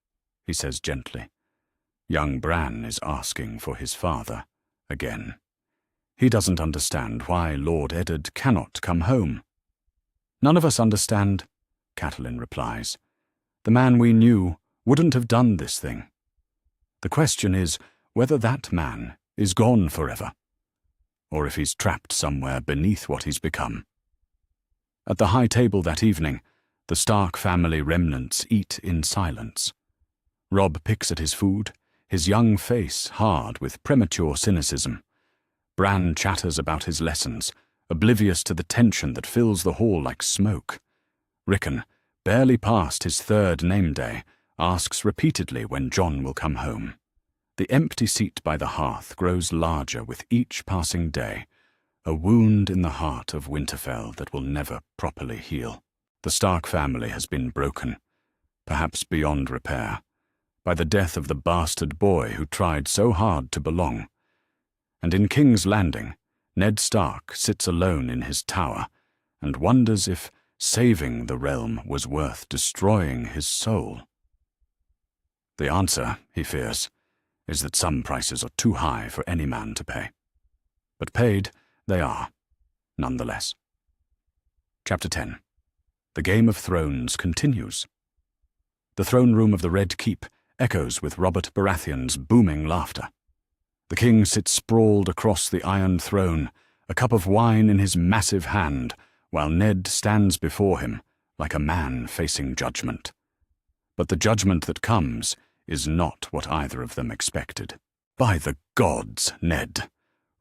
he says gently, "young Bran is asking for his father again. He doesn't understand why Lord Eddard cannot come home." "None of us understand," Catelyn replies. "The man we knew wouldn't have done this thing. The question is whether that man is gone forever, or if he's trapped somewhere beneath what he's become. At the high table that evening, the Stark family remnants eat in silence. Robb picks at his food, his young face hard with premature cynicism. Bran chatters about his lessons, oblivious to the tension that fills the hall like smoke. Rickon, barely past his third name day, asks repeatedly when Jon will come home. The empty seat by the hearth grows larger with each passing day, a wound in the heart of Winterfell that will never properly heal. The Stark family has been broken, perhaps beyond repair, by the death of the bastard boy who tried so hard to belong. And in King's Landing, Ned Stark sits alone in his tower and wonders if saving the realm was worth destroying his soul. The answer, he fears, is that some prices are too high for any man to pay. But paid they are, nonetheless. Chapter 10. The Game of Thrones continues. The throne room of the Red Keep echoes with Robert Baratheon's booming laughter. The king sits sprawled across the Iron Throne, a cup of wine in his massive hand, while Ned stands before him like a man facing judgment. But the judgment that comes is not what either of them expected. By the gods, Ned!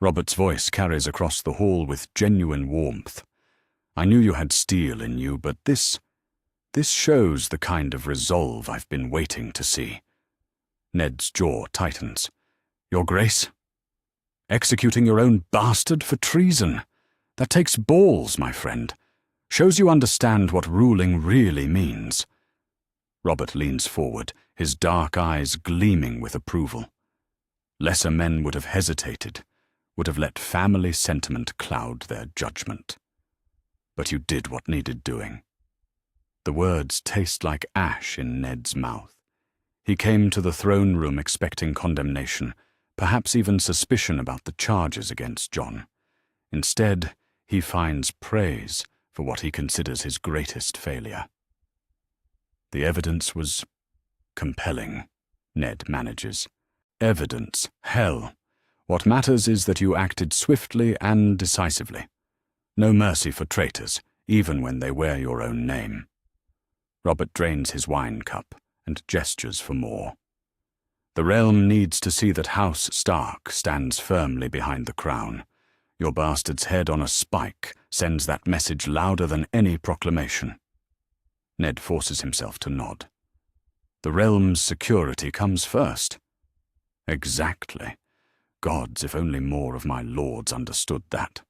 Robert's voice carries across the hall with genuine warmth. I knew you had steel in you, but this shows the kind of resolve I've been waiting to see. Ned's jaw tightens. Your Grace? Executing your own bastard for treason? That takes balls, my friend. Shows you understand what ruling really means. Robert leans forward, his dark eyes gleaming with approval. Lesser men would have hesitated, would have let family sentiment cloud their judgment. But you did what needed doing. The words taste like ash in Ned's mouth. He came to the throne room expecting condemnation, perhaps even suspicion about the charges against Jon. Instead, he finds praise for what he considers his greatest failure. The evidence was compelling, Ned manages. Evidence, hell. What matters is that you acted swiftly and decisively. No mercy for traitors, even when they wear your own name. Robert drains his wine cup and gestures for more. The realm needs to see that House Stark stands firmly behind the crown. Your bastard's head on a spike sends that message louder than any proclamation. Ned forces himself to nod. The realm's security comes first. Exactly. Gods, if only more of my lords understood that.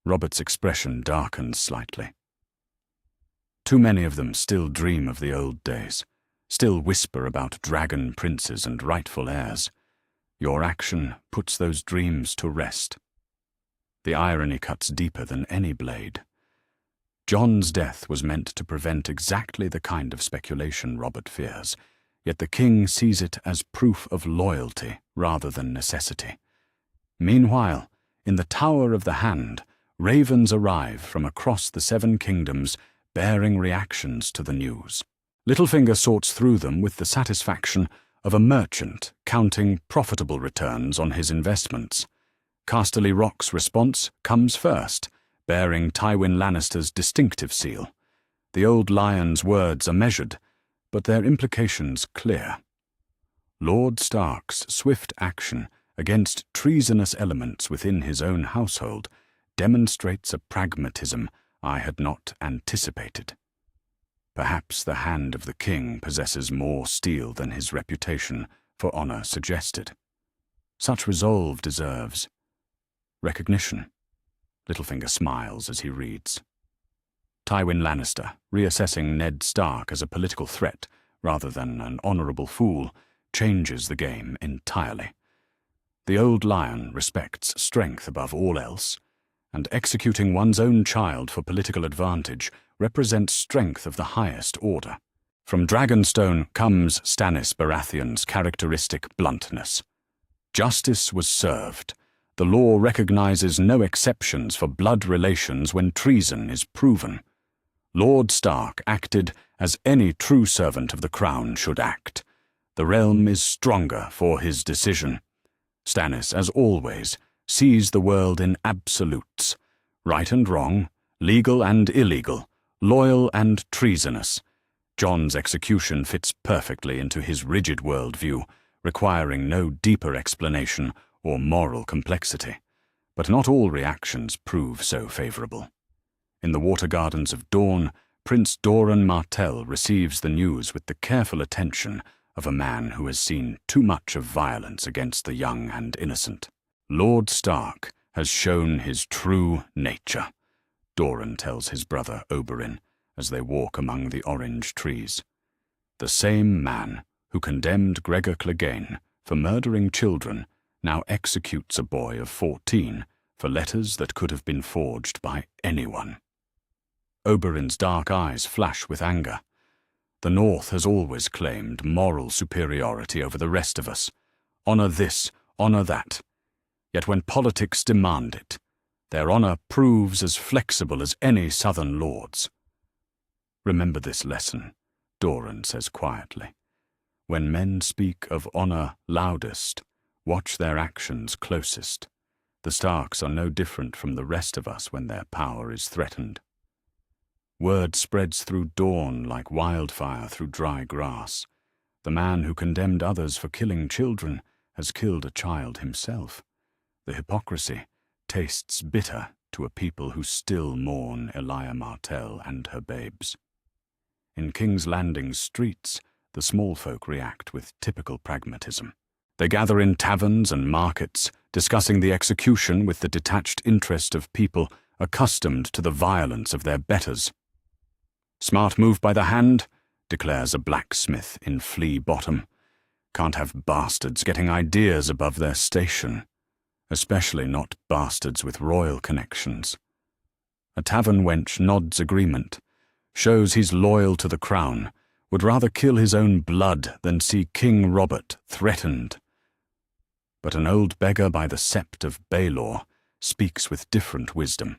Robert's expression darkens slightly. Too many of them still dream of the old days, still whisper about dragon princes and rightful heirs. Your action puts those dreams to rest. The irony cuts deeper than any blade. Jon's death was meant to prevent exactly the kind of speculation Robert fears, yet the king sees it as proof of loyalty rather than necessity. Meanwhile, in the Tower of the Hand, ravens arrive from across the Seven Kingdoms, bearing reactions to the news. Littlefinger sorts through them with the satisfaction of a merchant counting profitable returns on his investments. Casterly Rock's response comes first, bearing Tywin Lannister's distinctive seal. The old lion's words are measured, but their implications clear. Lord Stark's swift action against treasonous elements within his own household demonstrates a pragmatism I had not anticipated. Perhaps the hand of the king possesses more steel than his reputation for honor suggested. Such resolve deserves recognition. Littlefinger smiles as he reads. Tywin Lannister, reassessing Ned Stark as a political threat rather than an honorable fool, changes the game entirely. The old lion respects strength above all else, and executing one's own child for political advantage represents strength of the highest order. From Dragonstone comes Stannis Baratheon's characteristic bluntness. Justice was served. The law recognizes no exceptions for blood relations when treason is proven. Lord Stark acted as any true servant of the crown should act. The realm is stronger for his decision. Stannis, as always, sees the world in absolutes. Right and wrong, legal and illegal, loyal and treasonous. Jon's execution fits perfectly into his rigid worldview, requiring no deeper explanation or moral complexity. But not all reactions prove so favourable. In the Water Gardens of Dorne, Prince Doran Martell receives the news with the careful attention of a man who has seen too much of violence against the young and innocent. Lord Stark has shown his true nature, Doran tells his brother Oberyn as they walk among the orange trees. The same man who condemned Gregor Clegane for murdering children now executes a boy of 14 for letters that could have been forged by anyone. Oberyn's dark eyes flash with anger. The North has always claimed moral superiority over the rest of us. Honour this, honour that. Yet when politics demand it, their honour proves as flexible as any southern lord's. Remember this lesson, Doran says quietly. When men speak of honour loudest, watch their actions closest. The Starks are no different from the rest of us when their power is threatened. Word spreads through Dorne like wildfire through dry grass. The man who condemned others for killing children has killed a child himself. The hypocrisy tastes bitter to a people who still mourn Elia Martell and her babes. In King's Landing's streets, the small folk react with typical pragmatism. They gather in taverns and markets, discussing the execution with the detached interest of people accustomed to the violence of their betters. Smart move by the hand, declares a blacksmith in Flea Bottom. Can't have bastards getting ideas above their station, especially not bastards with royal connections. A tavern wench nods agreement, shows he's loyal to the crown, would rather kill his own blood than see King Robert threatened. But an old beggar by the sept of Baelor speaks with different wisdom.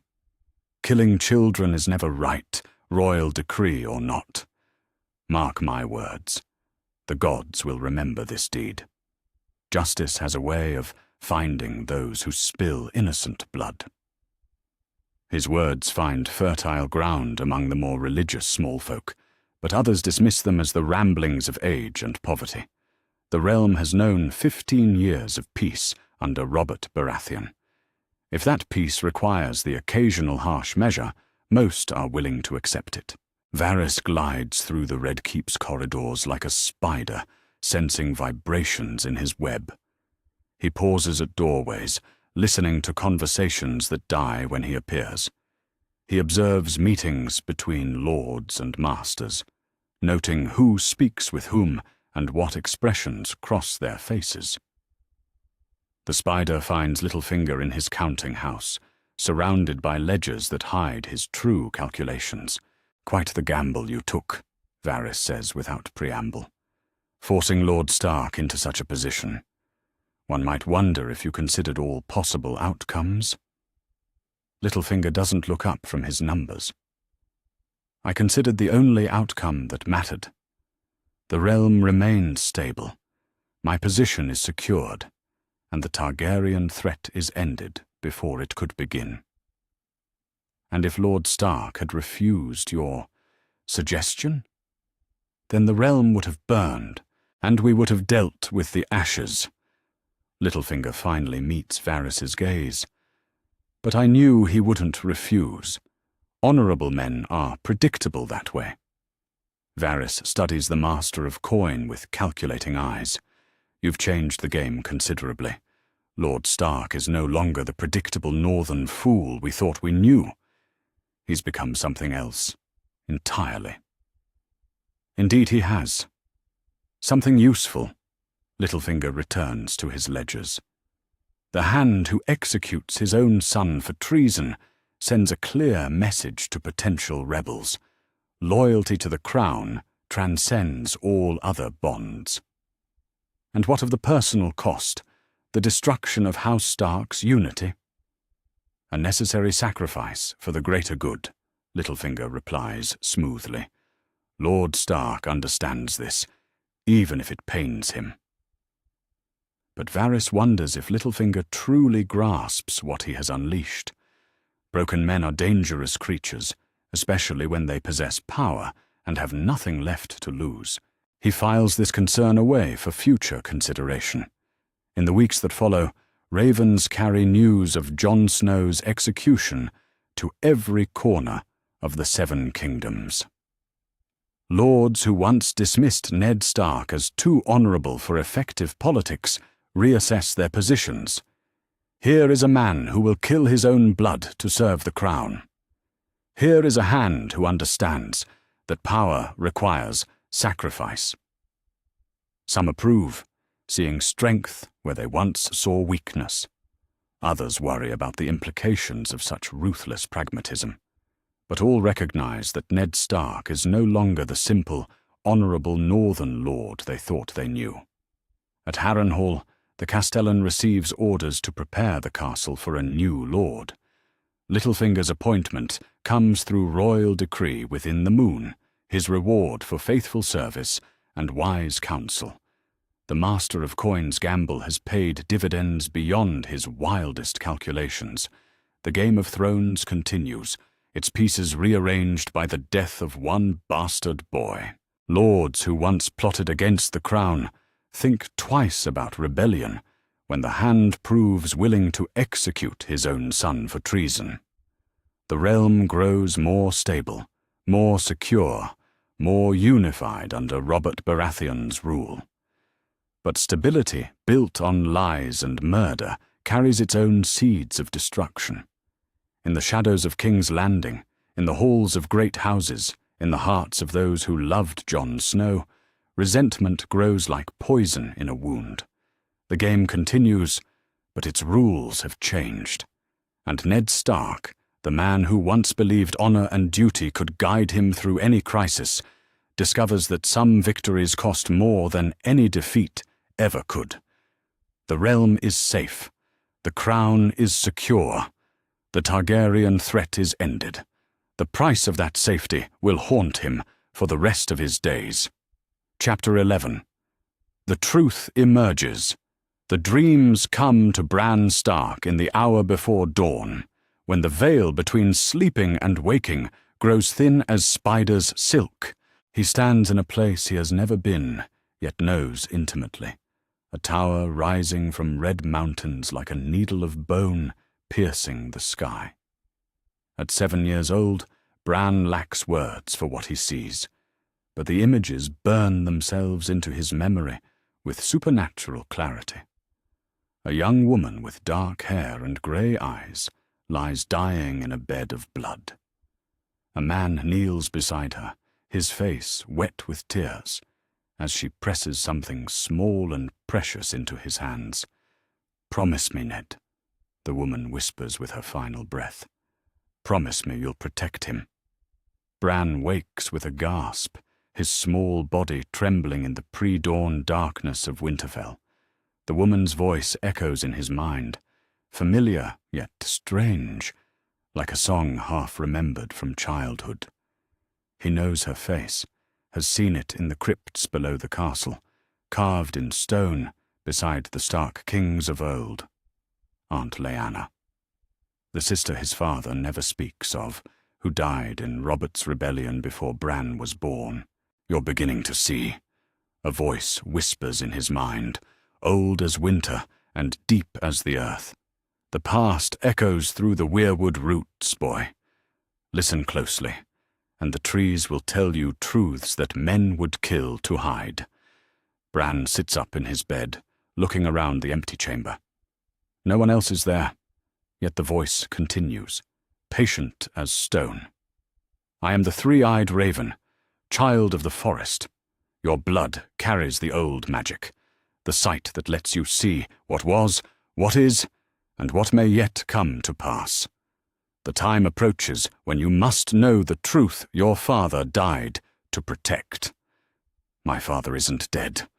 Killing children is never right, royal decree or not. Mark my words, the gods will remember this deed. Justice has a way of finding those who spill innocent blood. His words find fertile ground among the more religious small folk, but others dismiss them as the ramblings of age and poverty. The realm has known 15 years of peace under Robert Baratheon. If that peace requires the occasional harsh measure, most are willing to accept it. Varys glides through the Red Keep's corridors like a spider, sensing vibrations in his web. He pauses at doorways, listening to conversations that die when he appears. He observes meetings between lords and masters, noting who speaks with whom and what expressions cross their faces. The spider finds Littlefinger in his counting house, surrounded by ledgers that hide his true calculations. Quite the gamble you took, Varys says without preamble, forcing Lord Stark into such a position. One might wonder if you considered all possible outcomes. Littlefinger doesn't look up from his numbers. I considered the only outcome that mattered. The realm remains stable, my position is secured, and the Targaryen threat is ended before it could begin. And if Lord Stark had refused your suggestion, then the realm would have burned, and we would have dealt with the ashes. Littlefinger finally meets Varys's gaze. But I knew he wouldn't refuse. Honourable men are predictable that way. Varys studies the Master of Coin with calculating eyes. You've changed the game considerably. Lord Stark is no longer the predictable northern fool we thought we knew. He's become something else, entirely. Indeed he has. Something useful. Littlefinger returns to his ledgers. The hand who executes his own son for treason sends a clear message to potential rebels. Loyalty to the crown transcends all other bonds. And what of the personal cost, the destruction of House Stark's unity? A necessary sacrifice for the greater good, Littlefinger replies smoothly. Lord Stark understands this, even if it pains him. But Varys wonders if Littlefinger truly grasps what he has unleashed. Broken men are dangerous creatures, especially when they possess power and have nothing left to lose. He files this concern away for future consideration. In the weeks that follow, ravens carry news of Jon Snow's execution to every corner of the Seven Kingdoms. Lords who once dismissed Ned Stark as too honourable for effective politics reassess their positions. Here is a man who will kill his own blood to serve the crown. Here is a hand who understands that power requires sacrifice. Some approve, seeing strength where they once saw weakness. Others worry about the implications of such ruthless pragmatism. But all recognize that Ned Stark is no longer the simple, honourable northern lord they thought they knew. At Harrenhal, the Castellan receives orders to prepare the castle for a new lord. Littlefinger's appointment comes through royal decree within the moon, his reward for faithful service and wise counsel. The Master of Coin's gamble has paid dividends beyond his wildest calculations. The Game of Thrones continues, its pieces rearranged by the death of one bastard boy. Lords who once plotted against the crown think twice about rebellion when the hand proves willing to execute his own son for treason. The realm grows more stable, more secure, more unified under Robert Baratheon's rule. But stability built on lies and murder carries its own seeds of destruction. In the shadows of King's Landing, in the halls of great houses, in the hearts of those who loved Jon Snow, resentment grows like poison in a wound. The game continues, but its rules have changed. And Ned Stark, the man who once believed honor and duty could guide him through any crisis, discovers that some victories cost more than any defeat ever could. The realm is safe. The crown is secure. The Targaryen threat is ended. The price of that safety will haunt him for the rest of his days. Chapter 11. The truth emerges. The dreams come to Bran Stark in the hour before dawn, when the veil between sleeping and waking grows thin as spider's silk. He stands in a place he has never been, yet knows intimately. A tower rising from red mountains like a needle of bone piercing the sky. At 7 years old, Bran lacks words for what he sees, but the images burn themselves into his memory with supernatural clarity. A young woman with dark hair and grey eyes lies dying in a bed of blood. A man kneels beside her, his face wet with tears, as she presses something small and precious into his hands. "Promise me, Ned," the woman whispers with her final breath. "Promise me you'll protect him." Bran wakes with a gasp, his small body trembling in the pre-dawn darkness of Winterfell. The woman's voice echoes in his mind, familiar yet strange, like a song half remembered from childhood. He knows her face, has seen it in the crypts below the castle, carved in stone beside the Stark kings of old. Aunt Lyanna. The sister his father never speaks of, who died in Robert's rebellion before Bran was born. "You're beginning to see," a voice whispers in his mind, old as winter and deep as the earth. "The past echoes through the weirwood roots, boy. Listen closely, and the trees will tell you truths that men would kill to hide." Bran sits up in his bed, looking around the empty chamber. No one else is there, yet the voice continues, patient as stone. "I am the three-eyed raven, child of the forest. Your blood carries the old magic, the sight that lets you see what was, what is, and what may yet come to pass. The time approaches when you must know the truth your father died to protect." "My father isn't dead,"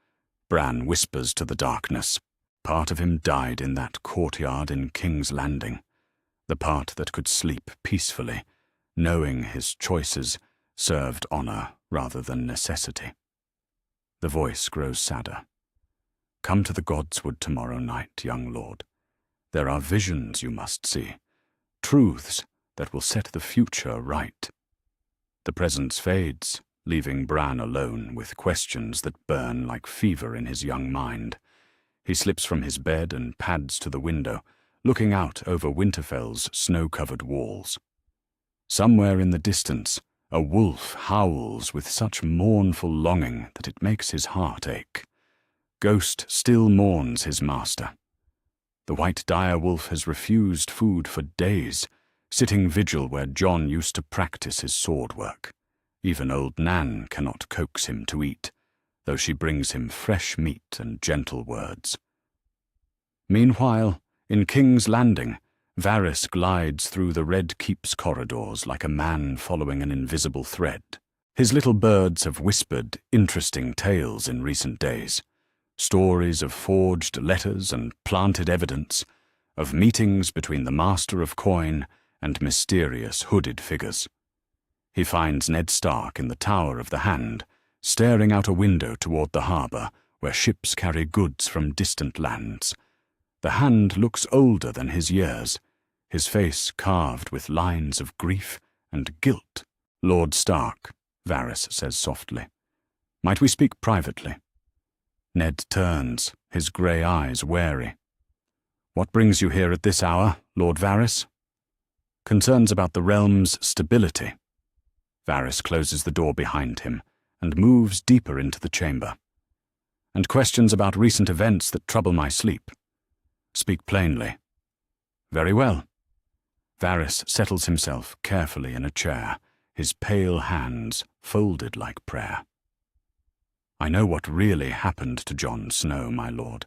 Bran whispers to the darkness. Part of him died in that courtyard in King's Landing, the part that could sleep peacefully, knowing his choices served honor rather than necessity. The voice grows sadder. Come to the Godswood tomorrow night, young lord. There are visions you must see, truths that will set the future right. The presence fades, leaving Bran alone with questions that burn like fever in his young mind. He slips from his bed and pads to the window, looking out over Winterfell's snow-covered walls. Somewhere in the distance, a wolf howls with such mournful longing that it makes his heart ache. Ghost still mourns his master. The white direwolf has refused food for days, sitting vigil where Jon used to practice his sword work. Even old Nan cannot coax him to eat, though she brings him fresh meat and gentle words. Meanwhile, in King's Landing, Varys glides through the Red Keep's corridors like a man following an invisible thread. His little birds have whispered interesting tales in recent days, stories of forged letters and planted evidence, of meetings between the Master of Coin and mysterious hooded figures. He finds Ned Stark in the Tower of the Hand, staring out a window toward the harbour where ships carry goods from distant lands. The Hand looks older than his years, his face carved with lines of grief and guilt. "Lord Stark," Varys says softly, "might we speak privately?" Ned turns, his grey eyes wary. "What brings you here at this hour, Lord Varys?" "Concerns about the realm's stability." Varys closes the door behind him and moves deeper into the chamber. "And questions about recent events that trouble my sleep." "Speak plainly." "Very well." Varys settles himself carefully in a chair, his pale hands folded like prayer. "I know what really happened to Jon Snow, my lord.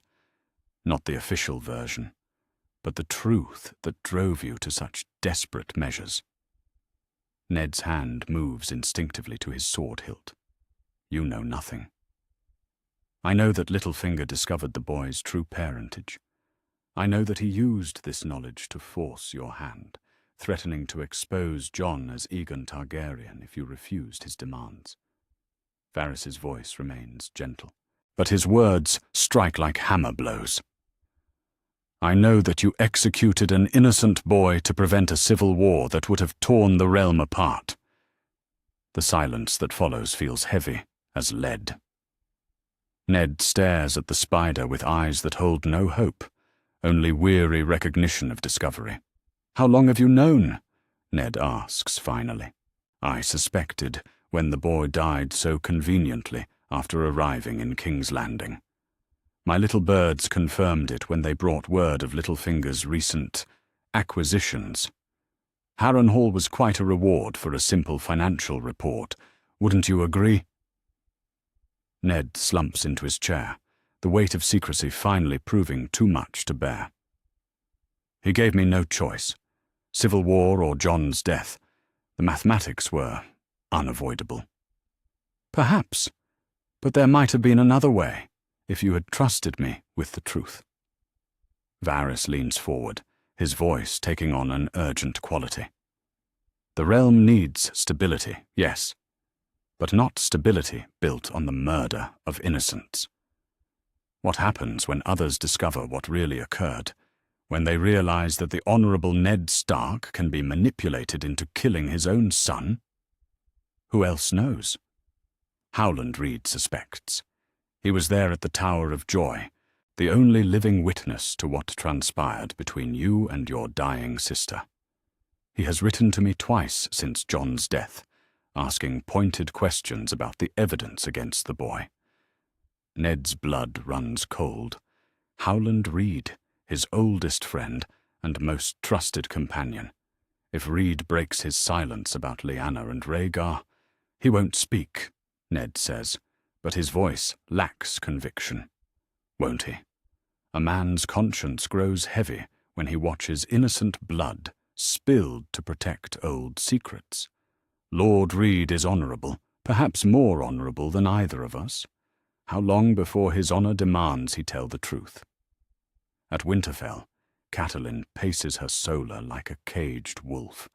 Not the official version, but the truth that drove you to such desperate measures." Ned's hand moves instinctively to his sword hilt. "You know nothing." "I know that Littlefinger discovered the boy's true parentage. I know that he used this knowledge to force your hand, threatening to expose Jon as Aegon Targaryen if you refused his demands." Varys's voice remains gentle, but his words strike like hammer blows. "I know that you executed an innocent boy to prevent a civil war that would have torn the realm apart." The silence that follows feels heavy as lead. Ned stares at the spider with eyes that hold no hope, only weary recognition of discovery. "How long have you known?" Ned asks finally. "I suspected when the boy died so conveniently after arriving in King's Landing. My little birds confirmed it when they brought word of Littlefinger's recent acquisitions. Harrenhal was quite a reward for a simple financial report. Wouldn't you agree?" Ned slumps into his chair, the weight of secrecy finally proving too much to bear. "He gave me no choice. Civil war or Jon's death. The mathematics were unavoidable." "Perhaps, but there might have been another way, if you had trusted me with the truth." Varys leans forward, his voice taking on an urgent quality. "The realm needs stability, yes, but not stability built on the murder of innocents. What happens when others discover what really occurred, when they realize that the Honorable Ned Stark can be manipulated into killing his own son? Who else knows? Howland Reed suspects. He was there at the Tower of Joy, the only living witness to what transpired between you and your dying sister. He has written to me twice since Jon's death, asking pointed questions about the evidence against the boy. Ned's blood runs cold. Howland Reed, his oldest friend and most trusted companion. If Reed breaks his silence about Lyanna and Rhaegar, he won't speak, Ned says, but his voice lacks conviction. Won't he? A man's conscience grows heavy when he watches innocent blood spilled to protect old secrets. Lord Reed is honourable, perhaps more honourable than either of us. How long before his honour demands he tell the truth? At Winterfell, Catelyn paces her solar like a caged wolf.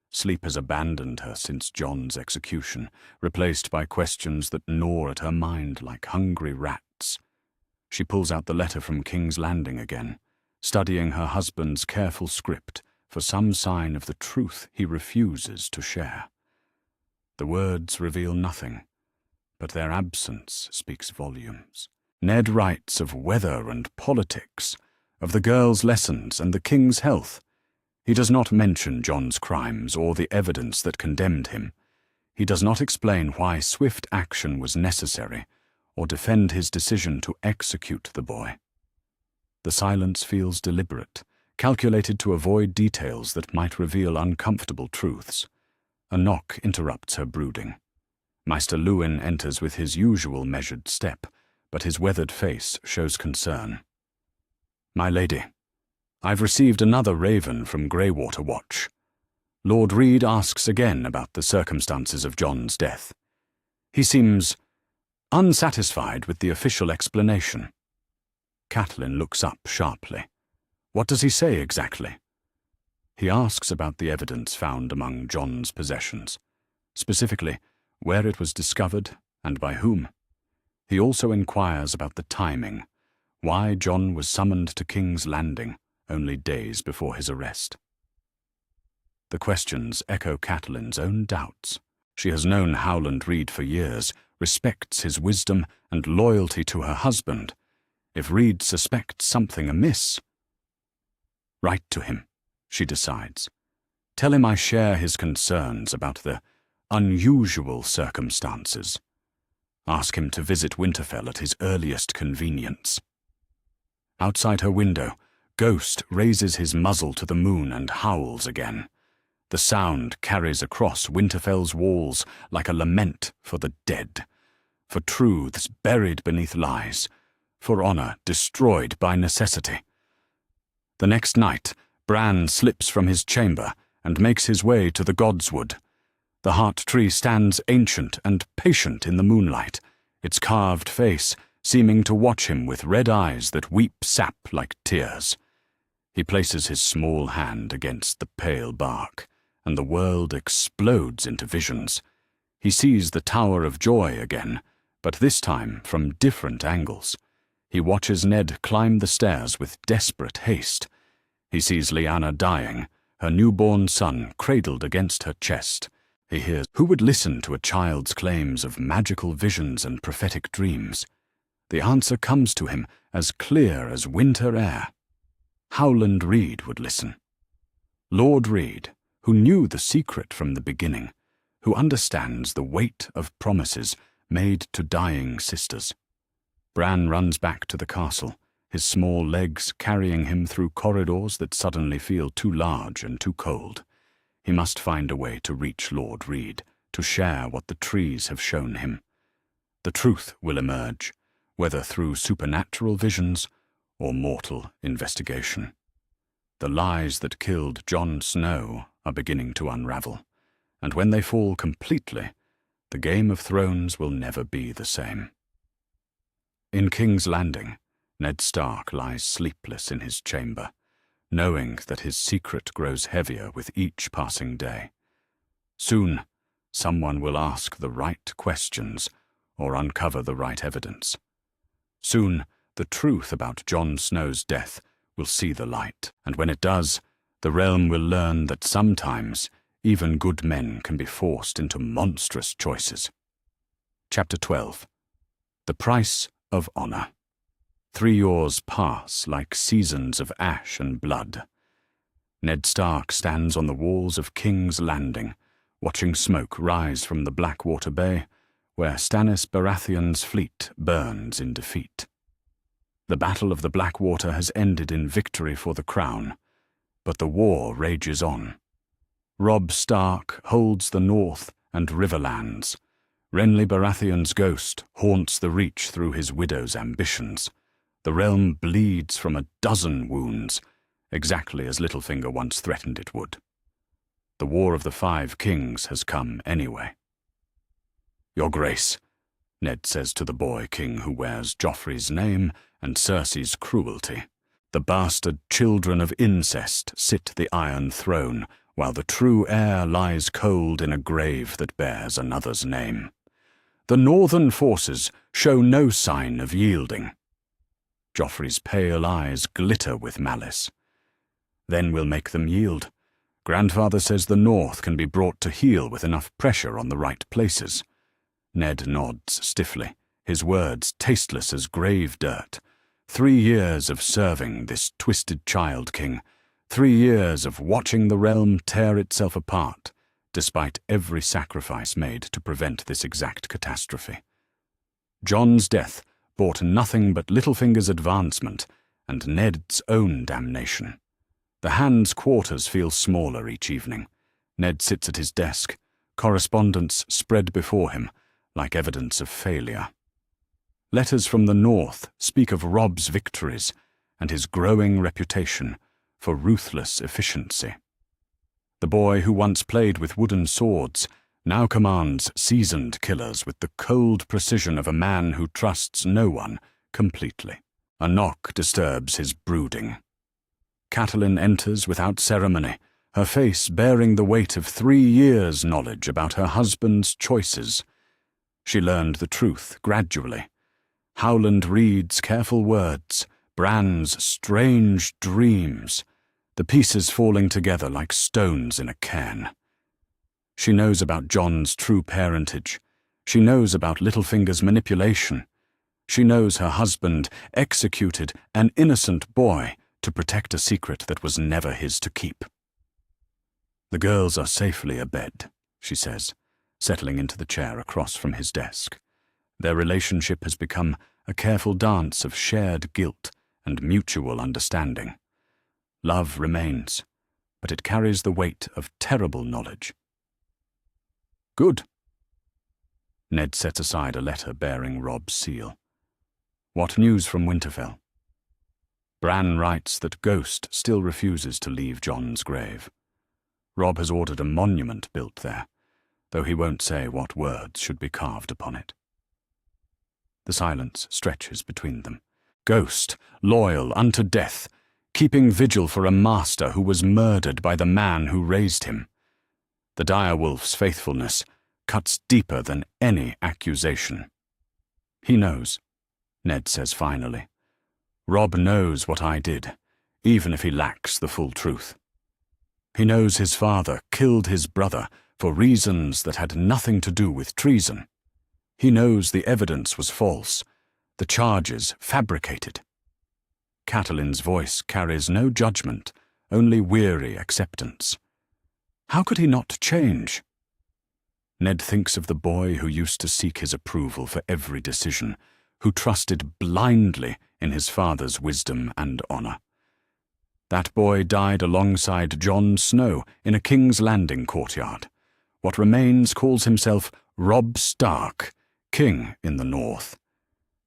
Sleep has abandoned her since Jon's execution, replaced by questions that gnaw at her mind like hungry rats. She pulls out the letter from King's Landing again, studying her husband's careful script for some sign of the truth he refuses to share. The words reveal nothing, but their absence speaks volumes. Ned writes of weather and politics, of the girl's lessons and the king's health. He does not mention Jon's crimes or the evidence that condemned him. He does not explain why swift action was necessary or defend his decision to execute the boy. The silence feels deliberate, calculated to avoid details that might reveal uncomfortable truths. A knock interrupts her brooding. Maester Lewin enters with his usual measured step, but his weathered face shows concern. "My lady, I've received another raven from Greywater Watch. Lord Reed asks again about the circumstances of Jon's death. He seems unsatisfied with the official explanation." Catelyn looks up sharply. "What does he say exactly?" He asks about the evidence found among Jon's possessions, specifically where it was discovered and by whom. He also inquires about the timing, why Jon was summoned to King's Landing only days before his arrest. The questions echo Catelyn's own doubts. She has known Howland Reed for years, respects his wisdom and loyalty to her husband. If Reed suspects something amiss, write to him, she decides. Tell him I share his concerns about the unusual circumstances. Ask him to visit Winterfell at his earliest convenience. Outside her window, Ghost raises his muzzle to the moon and howls again. The sound carries across Winterfell's walls like a lament for the dead, for truths buried beneath lies, for honor destroyed by necessity. The next night, Bran slips from his chamber and makes his way to the Godswood. The heart tree stands ancient and patient in the moonlight, its carved face seeming to watch him with red eyes that weep sap like tears. He places his small hand against the pale bark, and the world explodes into visions. He sees the Tower of Joy again, but this time from different angles. He watches Ned climb the stairs with desperate haste. He sees Lyanna dying, her newborn son cradled against her chest. He hears, who would listen to a child's claims of magical visions and prophetic dreams? The answer comes to him as clear as winter air. Howland Reed would listen. Lord Reed, who knew the secret from the beginning, who understands the weight of promises made to dying sisters. Bran runs back to the castle, his small legs carrying him through corridors that suddenly feel too large and too cold. He must find a way to reach Lord Reed, to share what the trees have shown him. The truth will emerge, whether through supernatural visions or mortal investigation. The lies that killed Jon Snow are beginning to unravel, and when they fall completely, the Game of Thrones will never be the same. In King's Landing, Ned Stark lies sleepless in his chamber, knowing that his secret grows heavier with each passing day. Soon, someone will ask the right questions or uncover the right evidence. Soon, the truth about Jon Snow's death will see the light, and when it does, the realm will learn that sometimes even good men can be forced into monstrous choices. Chapter 12. The Price of Honor. 3 years pass like seasons of ash and blood. Ned Stark stands on the walls of King's Landing, watching smoke rise from the Blackwater Bay, where Stannis Baratheon's fleet burns in defeat. The Battle of the Blackwater has ended in victory for the crown, but the war rages on. Robb Stark holds the north and riverlands. Renly Baratheon's ghost haunts the Reach through his widow's ambitions. The realm bleeds from a dozen wounds, exactly as Littlefinger once threatened it would. The War of the Five Kings has come anyway. "Your Grace," Ned says to the boy king who wears Joffrey's name and Cersei's cruelty. The bastard children of incest sit the Iron Throne, while the true heir lies cold in a grave that bears another's name. The northern forces show no sign of yielding. Joffrey's pale eyes glitter with malice. Then we'll make them yield. Grandfather says the North can be brought to heel with enough pressure on the right places. Ned nods stiffly, his words tasteless as grave dirt. 3 years of serving this twisted child king, 3 years of watching the realm tear itself apart, despite every sacrifice made to prevent this exact catastrophe. Jon's death brought nothing but Littlefinger's advancement and Ned's own damnation. The Hand's quarters feel smaller each evening. Ned sits at his desk, correspondence spread before him, like evidence of failure. Letters from the North speak of Robb's victories and his growing reputation for ruthless efficiency. The boy who once played with wooden swords now commands seasoned killers with the cold precision of a man who trusts no one completely. A knock disturbs his brooding. Catelyn enters without ceremony, her face bearing the weight of 3 years' knowledge about her husband's choices. She learned the truth gradually. Howland Reed's careful words, Bran's strange dreams, the pieces falling together like stones in a cairn. She knows about Jon's true parentage. She knows about Littlefinger's manipulation. She knows her husband executed an innocent boy to protect a secret that was never his to keep. The girls are safely abed, she says, settling into the chair across from his desk. Their relationship has become a careful dance of shared guilt and mutual understanding. Love remains, but it carries the weight of terrible knowledge. Good. Ned sets aside a letter bearing Robb's seal. What news from Winterfell? Bran writes that Ghost still refuses to leave Jon's grave. Robb has ordered a monument built there, though he won't say what words should be carved upon it. The silence stretches between them. Ghost, loyal unto death, keeping vigil for a master who was murdered by the man who raised him. The direwolf's faithfulness cuts deeper than any accusation. He knows, Ned says finally. Robb knows what I did, even if he lacks the full truth. He knows his father killed his brother for reasons that had nothing to do with treason. He knows the evidence was false, the charges fabricated. Catelyn's voice carries no judgment, only weary acceptance. How could he not change? Ned thinks of the boy who used to seek his approval for every decision, who trusted blindly in his father's wisdom and honor. That boy died alongside Jon Snow in a King's Landing courtyard. What remains calls himself Robb Stark, king in the North.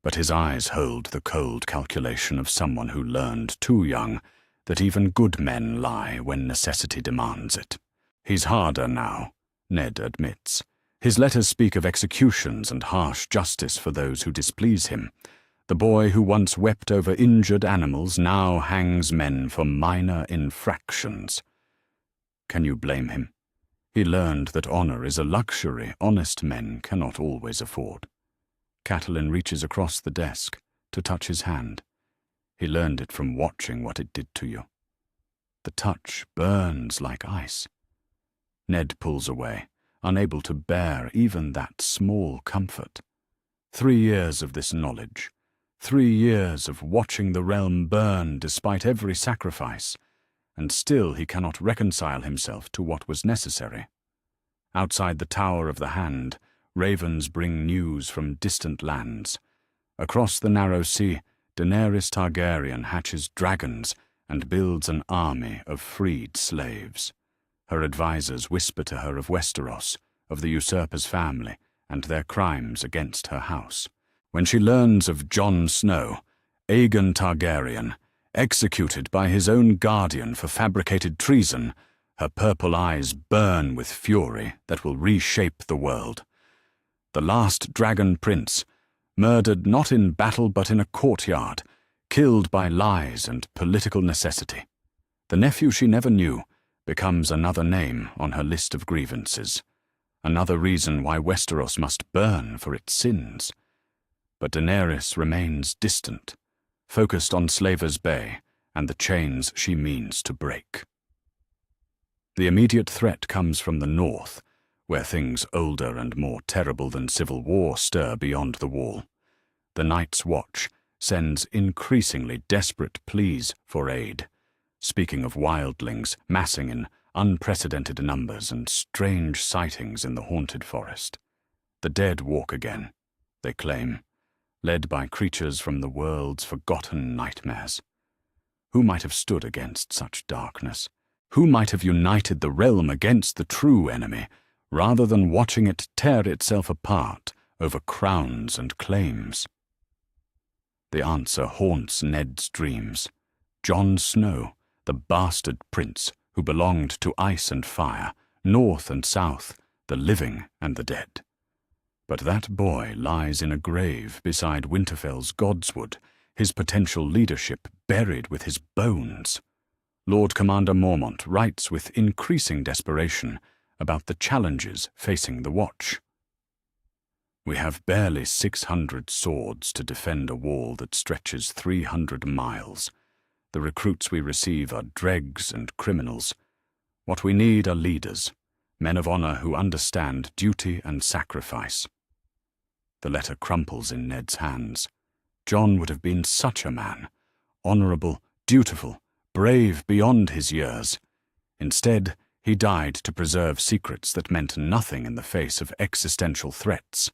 But his eyes hold the cold calculation of someone who learned too young that even good men lie when necessity demands it. He's harder now, Ned admits. His letters speak of executions and harsh justice for those who displease him. The boy who once wept over injured animals now hangs men for minor infractions. Can you blame him? He learned that honor is a luxury honest men cannot always afford. Catelyn reaches across the desk to touch his hand. He learned it from watching what it did to you. The touch burns like ice. Ned pulls away, unable to bear even that small comfort. 3 years of this knowledge, 3 years of watching the realm burn despite every sacrifice, and still he cannot reconcile himself to what was necessary. Outside the Tower of the Hand, ravens bring news from distant lands. Across the narrow sea, Daenerys Targaryen hatches dragons and builds an army of freed slaves. Her advisers whisper to her of Westeros, of the usurper's family, and their crimes against her house. When she learns of Jon Snow, Aegon Targaryen, executed by his own guardian for fabricated treason, her purple eyes burn with fury that will reshape the world. The last dragon prince, murdered not in battle but in a courtyard, killed by lies and political necessity. The nephew she never knew becomes another name on her list of grievances, another reason why Westeros must burn for its sins. But Daenerys remains distant, focused on Slaver's Bay and the chains she means to break. The immediate threat comes from the north, where things older and more terrible than civil war stir beyond the wall. The Night's Watch sends increasingly desperate pleas for aid, speaking of wildlings massing in unprecedented numbers and strange sightings in the haunted forest. The dead walk again, they claim, led by creatures from the world's forgotten nightmares. Who might have stood against such darkness? Who might have united the realm against the true enemy, rather than watching it tear itself apart over crowns and claims? The answer haunts Ned's dreams. Jon Snow, the bastard prince who belonged to ice and fire, north and south, the living and the dead. But that boy lies in a grave beside Winterfell's Godswood, his potential leadership buried with his bones. Lord Commander Mormont writes with increasing desperation about the challenges facing the Watch. We have barely 600 swords to defend a wall that stretches 300 miles. The recruits we receive are dregs and criminals. What we need are leaders, men of honor who understand duty and sacrifice. The letter crumples in Ned's hands. Jon would have been such a man, honorable, dutiful, brave beyond his years. Instead, he died to preserve secrets that meant nothing in the face of existential threats.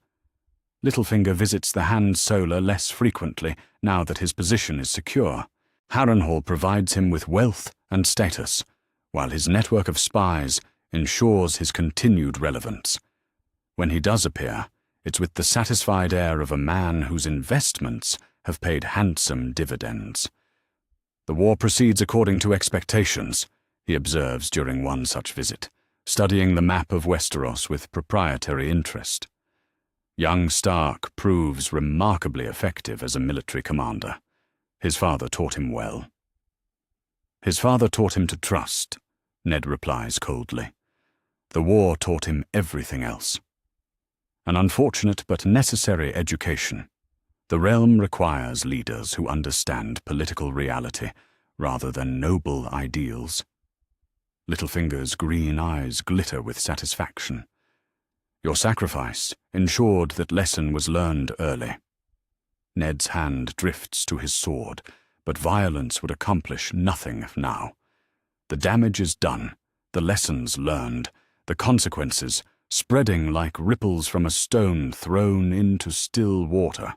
Littlefinger visits the Hand Solar less frequently now that his position is secure. Harrenhal provides him with wealth and status, while his network of spies ensures his continued relevance. When he does appear, it's with the satisfied air of a man whose investments have paid handsome dividends. The war proceeds according to expectations, he observes during one such visit, studying the map of Westeros with proprietary interest. Young Stark proves remarkably effective as a military commander. His father taught him well. His father taught him to trust, Ned replies coldly. The war taught him everything else. An unfortunate but necessary education. The realm requires leaders who understand political reality rather than noble ideals. Littlefinger's green eyes glitter with satisfaction. Your sacrifice ensured that lesson was learned early. Ned's hand drifts to his sword, but violence would accomplish nothing now. The damage is done, the lessons learned, the consequences spreading like ripples from a stone thrown into still water.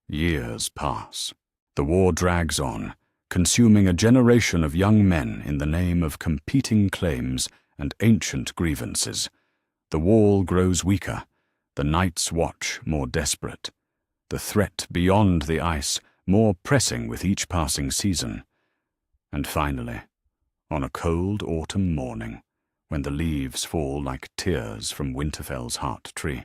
Years pass. The war drags on, consuming a generation of young men in the name of competing claims and ancient grievances. The wall grows weaker, the Night's Watch more desperate, the threat beyond the ice more pressing with each passing season. And finally, on a cold autumn morning, when the leaves fall like tears from Winterfell's heart tree,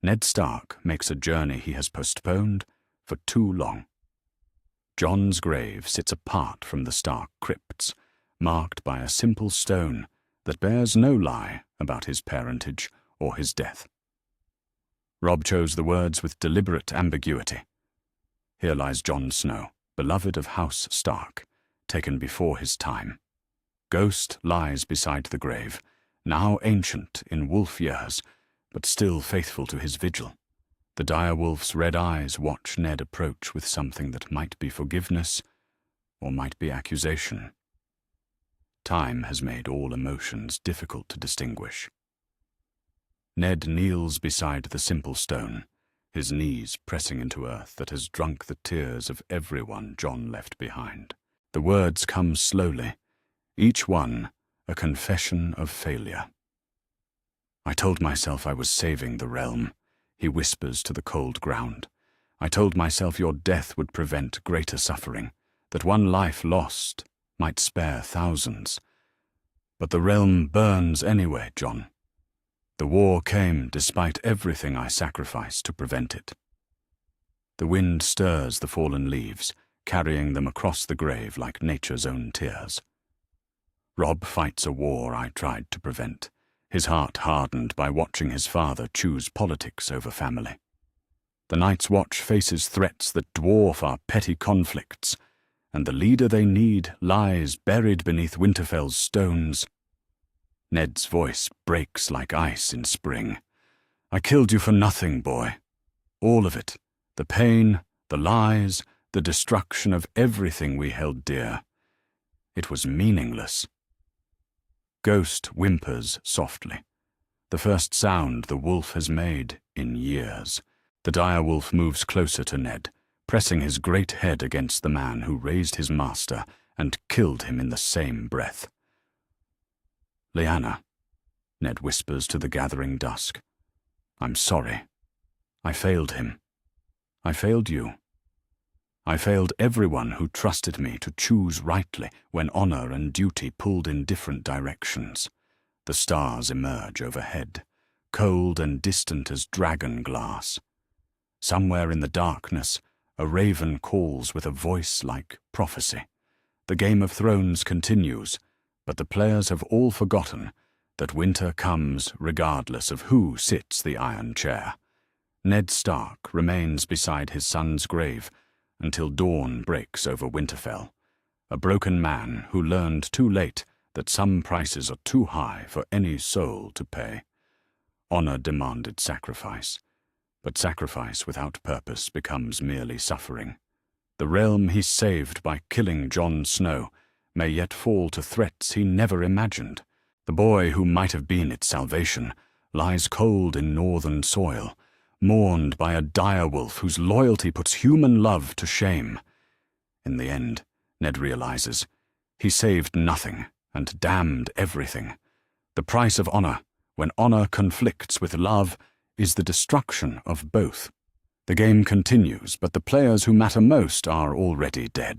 Ned Stark makes a journey he has postponed for too long. Jon's grave sits apart from the Stark crypts, marked by a simple stone that bears no lie about his parentage or his death. Robb chose the words with deliberate ambiguity. Here lies Jon Snow, beloved of House Stark, taken before his time. Ghost lies beside the grave, now ancient in wolf years, but still faithful to his vigil. The direwolf's red eyes watch Ned approach with something that might be forgiveness or might be accusation. Time has made all emotions difficult to distinguish. Ned kneels beside the simple stone, his knees pressing into earth that has drunk the tears of everyone Jon left behind. The words come slowly, each one a confession of failure. I told myself I was saving the realm, he whispers to the cold ground. I told myself your death would prevent greater suffering, that one life lost might spare thousands. But the realm burns anyway, Jon. The war came despite everything I sacrificed to prevent it. The wind stirs the fallen leaves, carrying them across the grave like nature's own tears. Robb fights a war I tried to prevent, his heart hardened by watching his father choose politics over family. The Night's Watch faces threats that dwarf our petty conflicts, and the leader they need lies buried beneath Winterfell's stones. Ned's voice breaks like ice in spring. I killed you for nothing, boy. All of it. The pain, the lies, the destruction of everything we held dear. It was meaningless. Ghost whimpers softly. The first sound the wolf has made in years. The direwolf moves closer to Ned, pressing his great head against the man who raised his master and killed him in the same breath. Lyanna, Ned whispers to the gathering dusk. I'm sorry. I failed him. I failed you. I failed everyone who trusted me to choose rightly when honor and duty pulled in different directions. The stars emerge overhead, cold and distant as dragon glass. Somewhere in the darkness, a raven calls with a voice like prophecy. The Game of Thrones continues, but the players have all forgotten that winter comes regardless of who sits the Iron Chair. Ned Stark remains beside his son's grave until dawn breaks over Winterfell, a broken man who learned too late that some prices are too high for any soul to pay. Honor demanded sacrifice, but sacrifice without purpose becomes merely suffering. The realm he saved by killing Jon Snow may yet fall to threats he never imagined. The boy who might have been its salvation lies cold in northern soil, mourned by a direwolf whose loyalty puts human love to shame. In the end, Ned realizes, he saved nothing and damned everything. The price of honor, when honor conflicts with love, is the destruction of both. The game continues, but the players who matter most are already dead.